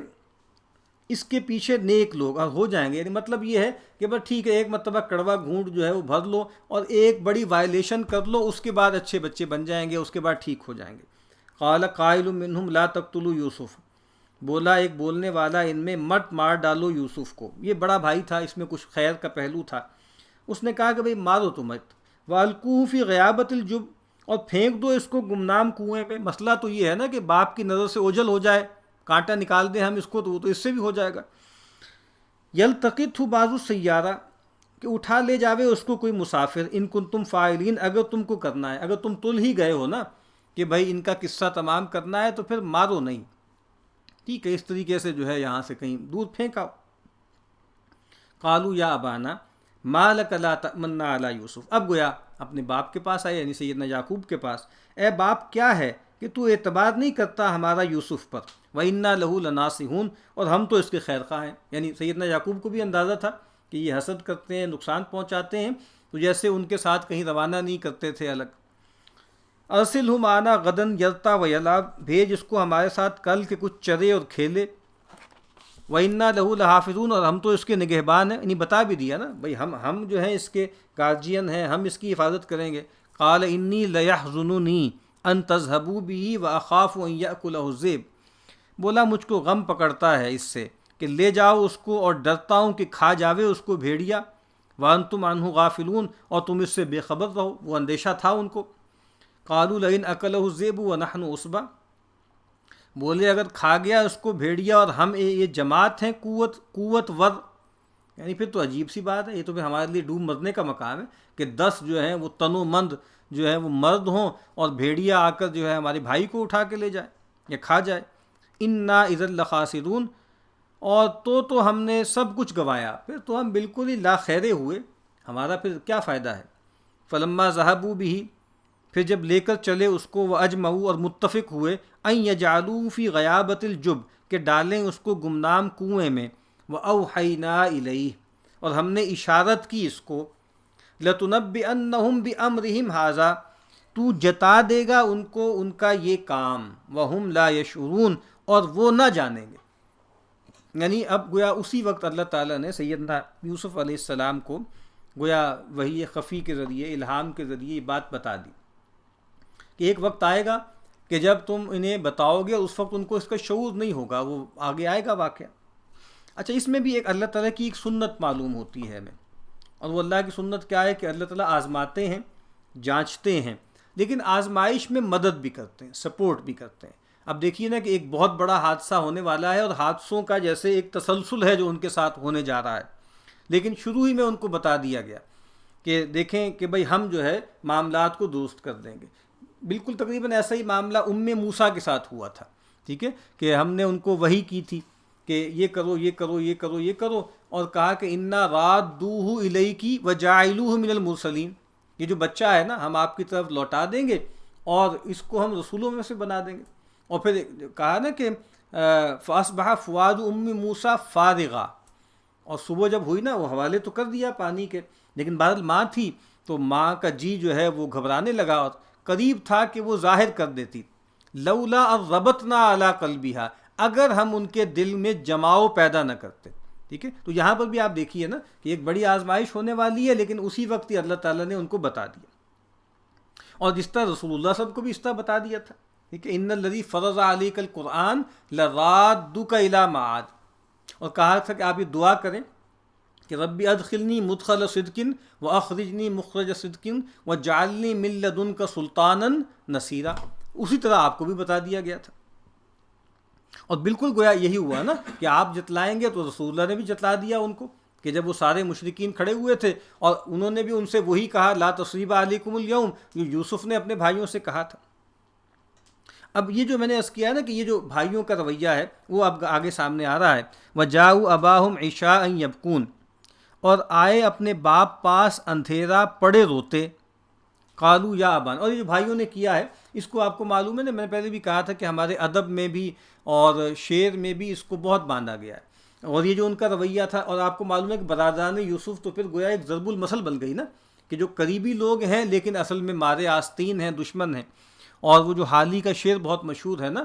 A: اس کے پیچھے نیک لوگ ہو جائیں گے، یعنی مطلب یہ ہے کہ بس ٹھیک ہے ایک مرتبہ کڑوا گھونٹ جو ہے وہ بھر لو اور ایک بڑی وائلیشن کر لو، اس کے بعد اچھے بچے بن جائیں گے، اس کے بعد ٹھیک ہو جائیں گے۔ قال قائل منہم لا تقتلوا یوسف، بولا ایک بولنے والا ان میں، مت مار ڈالو یوسف کو۔ یہ بڑا بھائی تھا، اس میں کچھ خیر کا پہلو تھا، اس نے کہا کہ بھئی مارو تو مت، وَأَلْقُوهُ فِي غَيَابَةِ الْجُبِّ، اور پھینک دو اس کو گمنام کنویں میں۔ مسئلہ تو یہ ہے نا کہ باپ کی نظر سے اوجھل ہو جائے، کانٹا نکال دیں ہم اس کو تو وہ تو اس سے بھی ہو جائے گا۔ یلتقطہ بعض السیارہ، کہ اٹھا لے جاوے اس کو کوئی مسافر، ان کنتم فاعلین، اگر تم کو کرنا ہے، اگر تم تل ہی گئے ہو نا کہ بھائی ان کا قصہ تمام کرنا ہے تو پھر مارو نہیں، ٹھیک ہے، اس طریقے سے جو ہے یہاں سے کہیں دور پھینکاؤ۔ قالوا یا ابانا ما لک لا تأمنا علی یوسف، اب گویا اپنے باپ کے پاس آئے، یعنی سیدنا یعقوب کے پاس، اے باپ کیا ہے کہ تو اعتبار نہیں کرتا ہمارا یوسف پر، وَإِنَّا لَهُ لَنَاصِحُونَ، اور ہم تو اس کے خیر خواہ ہیں۔ یعنی سیدنا یعقوب کو بھی اندازہ تھا کہ یہ حسد کرتے ہیں، نقصان پہنچاتے ہیں، تو جیسے ان کے ساتھ کہیں روانہ نہیں کرتے تھے الگ۔ ارسلہ معنا غدن یرتا ویلعب، بھیج اس کو ہمارے ساتھ کل کہ کچھ چرے اور کھیلے۔ وَإِنَّا لَهُ لَحَافِظُونَ، اور ہم تو اس کے نگہبان ہیں، یعنی بتا بھی دیا نا بھائی ہم جو ہیں اس کے گارجین ہیں، ہم اس کی حفاظت کریں گے۔ قال انی لیحزننی ان تذهبوا به واخاف ان یاکلہ الذئب، بولا مجھ کو غم پکڑتا ہے اس سے کہ لے جاؤ اس کو، اور ڈرتا ہوں کہ کھا جاوے اس کو بھیڑیا۔ وانتم عنہ غافلون، اور تم اس سے بے خبر رہو، وہ اندیشہ تھا ان کو۔ قالوا لئن اکلہ الذئب ونحن عصبہ، بولے اگر کھا گیا اس کو بھیڑیا اور ہم یہ جماعت ہیں قوت ور، یعنی پھر تو عجیب سی بات ہے، یہ تو پھر ہمارے لیے ڈوب مرنے کا مقام ہے کہ 10 جو ہیں وہ تنو مند جو ہے وہ مرد ہوں اور بھیڑیا آ کر جو ہے ہمارے بھائی کو اٹھا کے لے جائے یا کھا جائے۔ انا اذا لخاسرون، اور تو ہم نے سب کچھ گوایا، پھر تو ہم بالکل ہی لا خیرے ہوئے، ہمارا پھر کیا فائدہ ہے۔ فلما ذهبوا به، پھر جب لے کر چلے اس کو، وہ اجمعوا، اور متفق ہوئے، ان یجعلوا فی غیابۃ الجب، کہ ڈالیں اس کو گمنام کنویں میں، واوحینا الیہ، اور ہم نے اشارت کی اس کو، لتنبئنہم بامرہم ھذا، تو جتا دے گا ان کو ان کا یہ کام، وہم لا یشعرون، اور وہ نہ جانیں گے۔ یعنی اب گویا اسی وقت اللہ تعالیٰ نے سیدنا یوسف علیہ السلام کو گویا وحی خفی کے ذریعے، الہام کے ذریعے یہ بات بتا دی کہ ایک وقت آئے گا کہ جب تم انہیں بتاؤ گے، اس وقت ان کو اس کا شعور نہیں ہوگا، وہ آگے آئے گا واقعہ۔ اچھا، اس میں بھی ایک اللہ تعالیٰ کی ایک سنت معلوم ہوتی ہے ہمیں، اور وہ اللہ کی سنت کیا ہے کہ اللہ تعالیٰ آزماتے ہیں، جانچتے ہیں، لیکن آزمائش میں مدد بھی کرتے ہیں، سپورٹ بھی کرتے ہیں۔ اب دیکھیے نا کہ ایک بہت بڑا حادثہ ہونے والا ہے، اور حادثوں کا جیسے ایک تسلسل ہے جو ان کے ساتھ ہونے جا رہا ہے، لیکن شروع ہی میں ان کو بتا دیا گیا کہ دیکھیں کہ بھئی ہم جو ہے معاملات کو درست کر دیں گے۔ بالکل تقریباً ایسا ہی معاملہ موسیٰ کے ساتھ ہوا تھا، ٹھیک ہے، کہ ہم نے ان کو وحی کی تھی کہ یہ کرو یہ کرو یہ کرو یہ کرو، اور کہا کہ انا رادوہ الیکی وجاعلوہ من المرسلین، یہ جو بچہ ہے نا ہم آپ کی طرف لوٹا دیں گے اور اس کو ہم رسولوں میں سے بنا دیں گے۔ اور پھر کہا نا کہ فاصبح فؤاد ام موسیٰ فارغا، اور صبح جب ہوئی نا وہ حوالے تو کر دیا پانی کے، لیکن بہرحال ماں تھی تو ماں کا جی جو ہے وہ گھبرانے لگا، اور قریب تھا کہ وہ ظاہر کر دیتی، لولا ربطنا علی قلبہا، اگر ہم ان کے دل میں جماؤ پیدا نہ کرتے، ٹھیک ہے۔ تو یہاں پر بھی آپ دیکھیے نا کہ ایک بڑی آزمائش ہونے والی ہے، لیکن اسی وقت ہی اللہ تعالیٰ نے ان کو بتا دیا، اور جس طرح رسول اللہ صلی اللہ علیہ وسلم کو بھی اس طرح بتا دیا تھا، ٹھیک ہے، ان الذی فرض علیک القرآن لرادک الی معاد، اور کہا تھا کہ آپ یہ دعا کریں کہ ربی ادخلنی مدخل صدق واخرجنی مخرج صدق واجعلنی من لدنک سلطانا نصیرا، اسی طرح آپ کو بھی بتا دیا گیا تھا۔ اور بالکل گویا یہی ہوا نا کہ آپ جتلائیں گے، تو رسول اللہ نے بھی جتلا دیا ان کو، کہ جب وہ سارے مشرکین کھڑے ہوئے تھے اور انہوں نے بھی ان سے وہی کہا، لا تصریب علیکم اليوم، جو یوسف نے اپنے بھائیوں سے کہا تھا۔ اب یہ جو میں نے عرض کیا ہے نا کہ یہ جو بھائیوں کا رویہ ہے وہ اب آگے سامنے آ رہا ہے، وَجَاءُوا أَبَاهُمْ عِشَاءً يَبْكُونَ، اور آئے اپنے باپ پاس اندھیرا پڑے روتے، قالوا یا ابان، اور یہ جو بھائیوں نے کیا ہے اس کو آپ کو معلوم ہے نا، میں نے پہلے بھی کہا تھا کہ ہمارے ادب میں بھی اور شعر میں بھی اس کو بہت باندھا گیا ہے اور یہ جو ان کا رویہ تھا، اور آپ کو معلوم ہے کہ برادران یوسف تو پھر گویا ایک ضرب المثل بن گئی نا، کہ جو قریبی لوگ ہیں لیکن اصل میں مارے آستین ہیں، دشمن ہیں۔ اور وہ جو حالی کا شعر بہت مشہور ہے نا،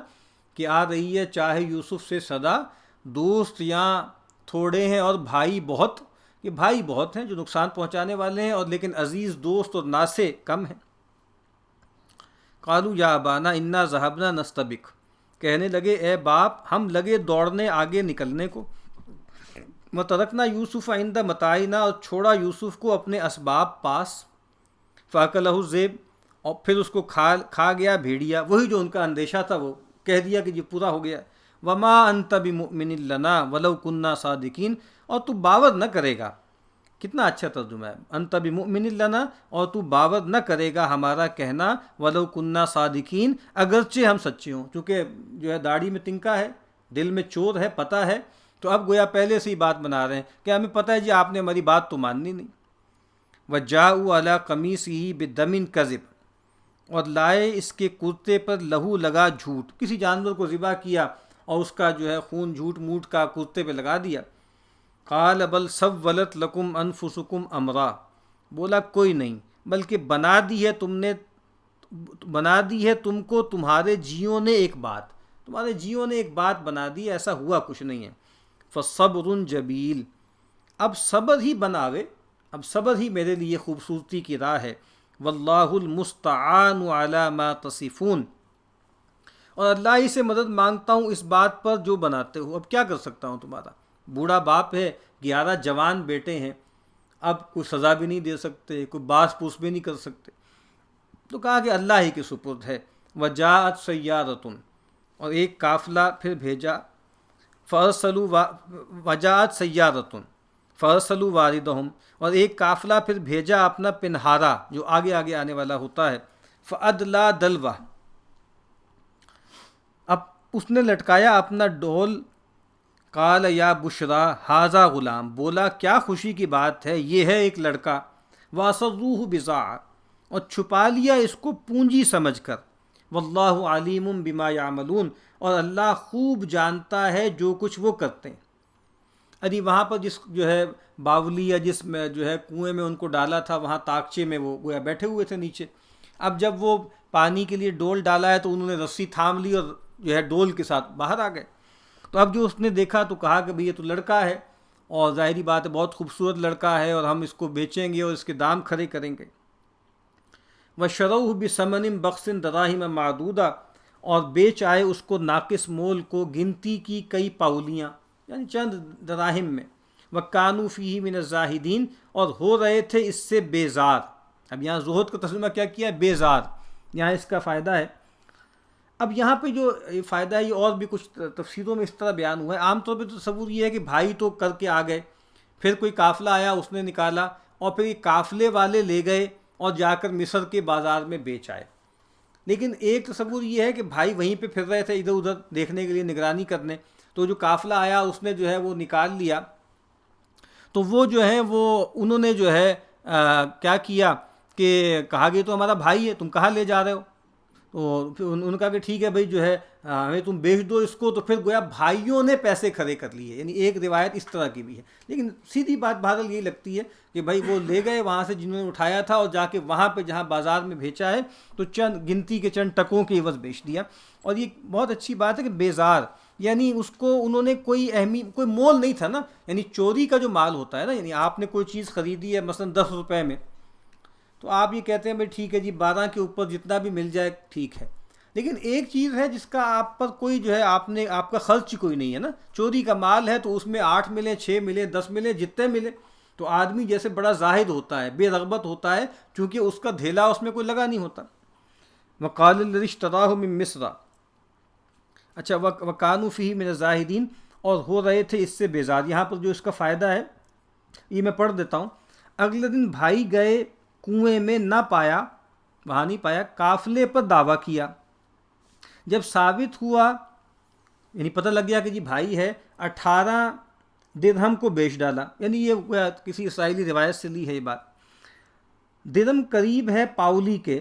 A: کہ آ رہی ہے چاہے یوسف سے صدا، دوست یہاں تھوڑے ہیں اور بھائی بہت، کہ بھائی بہت ہیں جو نقصان پہنچانے والے ہیں، اور لیکن عزیز دوست اور ناسے کم ہیں۔ قالوا یا ابانا انا ذهبنا نستبق، کہنے لگے اے باپ ہم لگے دوڑنے آگے نکلنے کو، وترکنا یوسف عند متاعنا، اور چھوڑا یوسف کو اپنے اسباب پاس، فاکلہ الذئب، اور پھر اس کو کھا گیا بھیڑیا، وہی جو ان کا اندیشہ تھا وہ کہہ دیا کہ یہ پورا ہو گیا۔ وما انت بمؤمن لنا ولو كنا صادقین، اور تو باور نہ کرے گا، کتنا اچھا ترجمہ ہے، انت بمؤمن لنا، اور تو باور نہ کرے گا ہمارا کہنا، ولو كنا صادقین، اگرچہ ہم سچے ہوں، چونکہ جو ہے داڑھی میں تنکا ہے، دل میں چور ہے، پتہ ہے، تو اب گویا پہلے سے ہی بات بنا رہے ہیں کہ ہمیں پتہ ہے جی آپ نے ہماری بات تو ماننی نہیں۔ وجاءوا علی قمیصہ بدم کذب، اور لائے اس کے کرتے پر لہو لگا جھوٹ، کسی جانور کو ذبح کیا اور اس کا جو ہے خون جھوٹ موٹ کا کرتے پہ لگا دیا۔ قال بل سولت لکم انفسکم امرا، بولا کوئی نہیں، بلکہ بنا دی ہے تم کو تمہارے جیوں نے ایک بات، تمہارے جیوں نے ایک بات بنا دی، ایسا ہوا کچھ نہیں ہے۔ فصبر جمیل، اب صبر ہی بناوے، اب صبر ہی میرے لیے خوبصورتی کی راہ ہے۔ واللہ المستعان علی ما تصفون، اور اللہ ہی سے مدد مانگتا ہوں اس بات پر جو بناتے ہو، اب کیا کر سکتا ہوں تمہارا، بوڑھا باپ ہے، 11 جوان بیٹے ہیں، اب کوئی سزا بھی نہیں دے سکتے، کوئی باس پوس بھی نہیں کر سکتے، تو کہا کہ اللہ ہی کے سپرد ہے۔ وجاءت سیارۃ، اور ایک قافلہ پھر بھیجا، وجاءت سیارۃ فارسلوا واردہم، اور ایک قافلہ پھر بھیجا اپنا پنہارا جو آگے آگے آنے والا ہوتا ہے، فادلا دلوہ، اب اس نے لٹکایا اپنا ڈول، قال یا بشرا ھذا غلام، بولا کیا خوشی کی بات ہے، یہ ہے ایک لڑکا، واسروہ بضاعہ، اور چھپا لیا اس کو پونجی سمجھ کر، واللہ علیم بما یعملون، اور اللہ خوب جانتا ہے جو کچھ وہ کرتے ہیں۔ ابھی وہاں پر جس جو ہے باولی یا جس میں جو ہے کنویں میں ان کو ڈالا تھا، وہاں تاکچے میں وہ گویا بیٹھے ہوئے تھے نیچے، اب جب وہ پانی کے لیے ڈول ڈالا ہے تو انہوں نے رسی تھام لی اور جو ہے ڈول کے ساتھ باہر آ گئے۔ تو اب جو اس نے دیکھا تو کہا کہ بھئی یہ تو لڑکا ہے، اور ظاہری بات ہے بہت خوبصورت لڑکا ہے، اور ہم اس کو بیچیں گے اور اس کے دام کھڑے کریں گے۔ وَشَرَوْهُ بِثَمَنٍ بَخْسٍ دَرَاهِمَ مَعْدُودَةٍ، اور بیچ آئے اس کو ناقص مول کو، گنتی کی کئی پاولیاں، یعنی چند دراہم میں۔ وَكَانُوا فِيهِ مِنَ الزَّاهِدِينَ، اور ہو رہے تھے اس سے بیزار۔ اب یہاں زہد کا ترجمہ کیا کیا ہے؟ بیزار، یہاں اس کا فائدہ ہے۔ اب یہاں پہ جو فائدہ ہے یہ اور بھی کچھ تفسیروں میں اس طرح بیان ہوا ہے۔ عام طور پہ تصور یہ ہے کہ بھائی تو کر کے آ گئے، پھر کوئی قافلہ آیا اس نے نکالا، اور پھر یہ قافلے والے لے گئے اور جا کر مصر کے بازار میں بیچ آئے۔ لیکن ایک تصور یہ ہے کہ بھائی وہیں پہ پھر رہے تھے ادھر ادھر دیکھنے کے لیے، نگرانی کرنے، تو جو قافلہ آیا اس نے جو ہے وہ نکال لیا، تو وہ جو ہے وہ انہوں نے جو ہے کیا کیا کہ کہا کہ تو ہمارا بھائی ہے، تم کہاں لے جا رہے ہو؟ تو پھر انہوں نے کہا کہ ٹھیک ہے بھائی جو ہے ہمیں تم بیچ دو اس کو، تو پھر گویا بھائیوں نے پیسے کھڑے کر لیے، یعنی ایک روایت اس طرح کی بھی ہے۔ لیکن سیدھی بات بہرحال یہی لگتی ہے کہ بھائی وہ لے گئے وہاں سے جنہوں نے اٹھایا تھا، اور جا کے وہاں پہ جہاں بازار میں بیچا ہے تو چند گنتی کے چند ٹکوں کے عوض بیچ دیا۔ اور یہ بہت اچھی بات ہے کہ بیزار، یعنی اس کو انہوں نے کوئی کوئی مول نہیں تھا نا، یعنی چوری کا جو مال ہوتا ہے نا، یعنی آپ نے کوئی چیز خریدی ہے مثلا 10 روپے میں، تو آپ یہ کہتے ہیں بھائی ٹھیک ہے جی 12 کے اوپر جتنا بھی مل جائے ٹھیک ہے، لیکن ایک چیز ہے جس کا آپ پر کوئی جو ہے آپ کا خرچ کوئی نہیں ہے نا، چوری کا مال ہے تو اس میں 8 ملے 6 ملے 10 ملے جتنے ملے، تو آدمی جیسے بڑا زاہد ہوتا ہے، بے رغبت ہوتا ہے، چونکہ اس کا دھیلا اس میں کوئی لگا نہیں ہوتا۔ وقال الذی اشتراه من مصر، اچھا وکانوا فیہ من الزاہدین، اور ہو رہے تھے اس سے بیزار۔ یہاں پر جو اس کا فائدہ ہے یہ میں پڑھ دیتا ہوں۔ اگلے دن بھائی گئے کنویں میں، نہ پایا، وہاں نہیں پایا، قافلے پر دعویٰ کیا، جب ثابت ہوا یعنی پتہ لگ گیا کہ جی بھائی ہے، 18 درہم کو بیچ ڈالا، یعنی یہ کسی اسرائیلی روایت سے لی ہے یہ بات۔ درہم قریب ہے پاولی کے،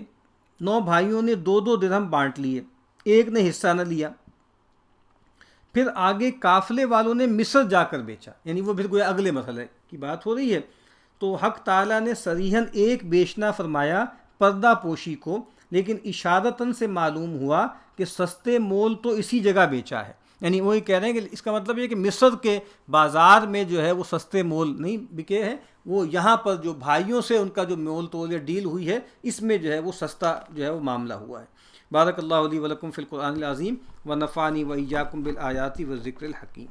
A: 9 بھائیوں نے 2 درہم بانٹ لیے، ایک نے حصہ نہ لیا۔ پھر آگے قافلے والوں نے مصر جا کر بیچا، یعنی وہ پھر گویا اگلے مسئلے کی بات ہو رہی ہے۔ تو حق تعالیٰ نے صریحاً ایک بیچنا فرمایا پردہ پوشی کو، لیکن اشارتاً سے معلوم ہوا کہ سستے مول تو اسی جگہ بیچا ہے، یعنی وہی کہہ رہے ہیں کہ اس کا مطلب یہ کہ مصر کے بازار میں جو ہے وہ سستے مول نہیں بکے ہیں، وہ یہاں پر جو بھائیوں سے ان کا جو مول تول یا ڈیل ہوئی ہے اس میں جو ہے وہ سستا جو ہے وہ معاملہ ہوا ہے۔ بارک اللہ علی ولکم فی القرآن العظیم ونفعنی وإیاکم بالآیات والذکر الحکیم۔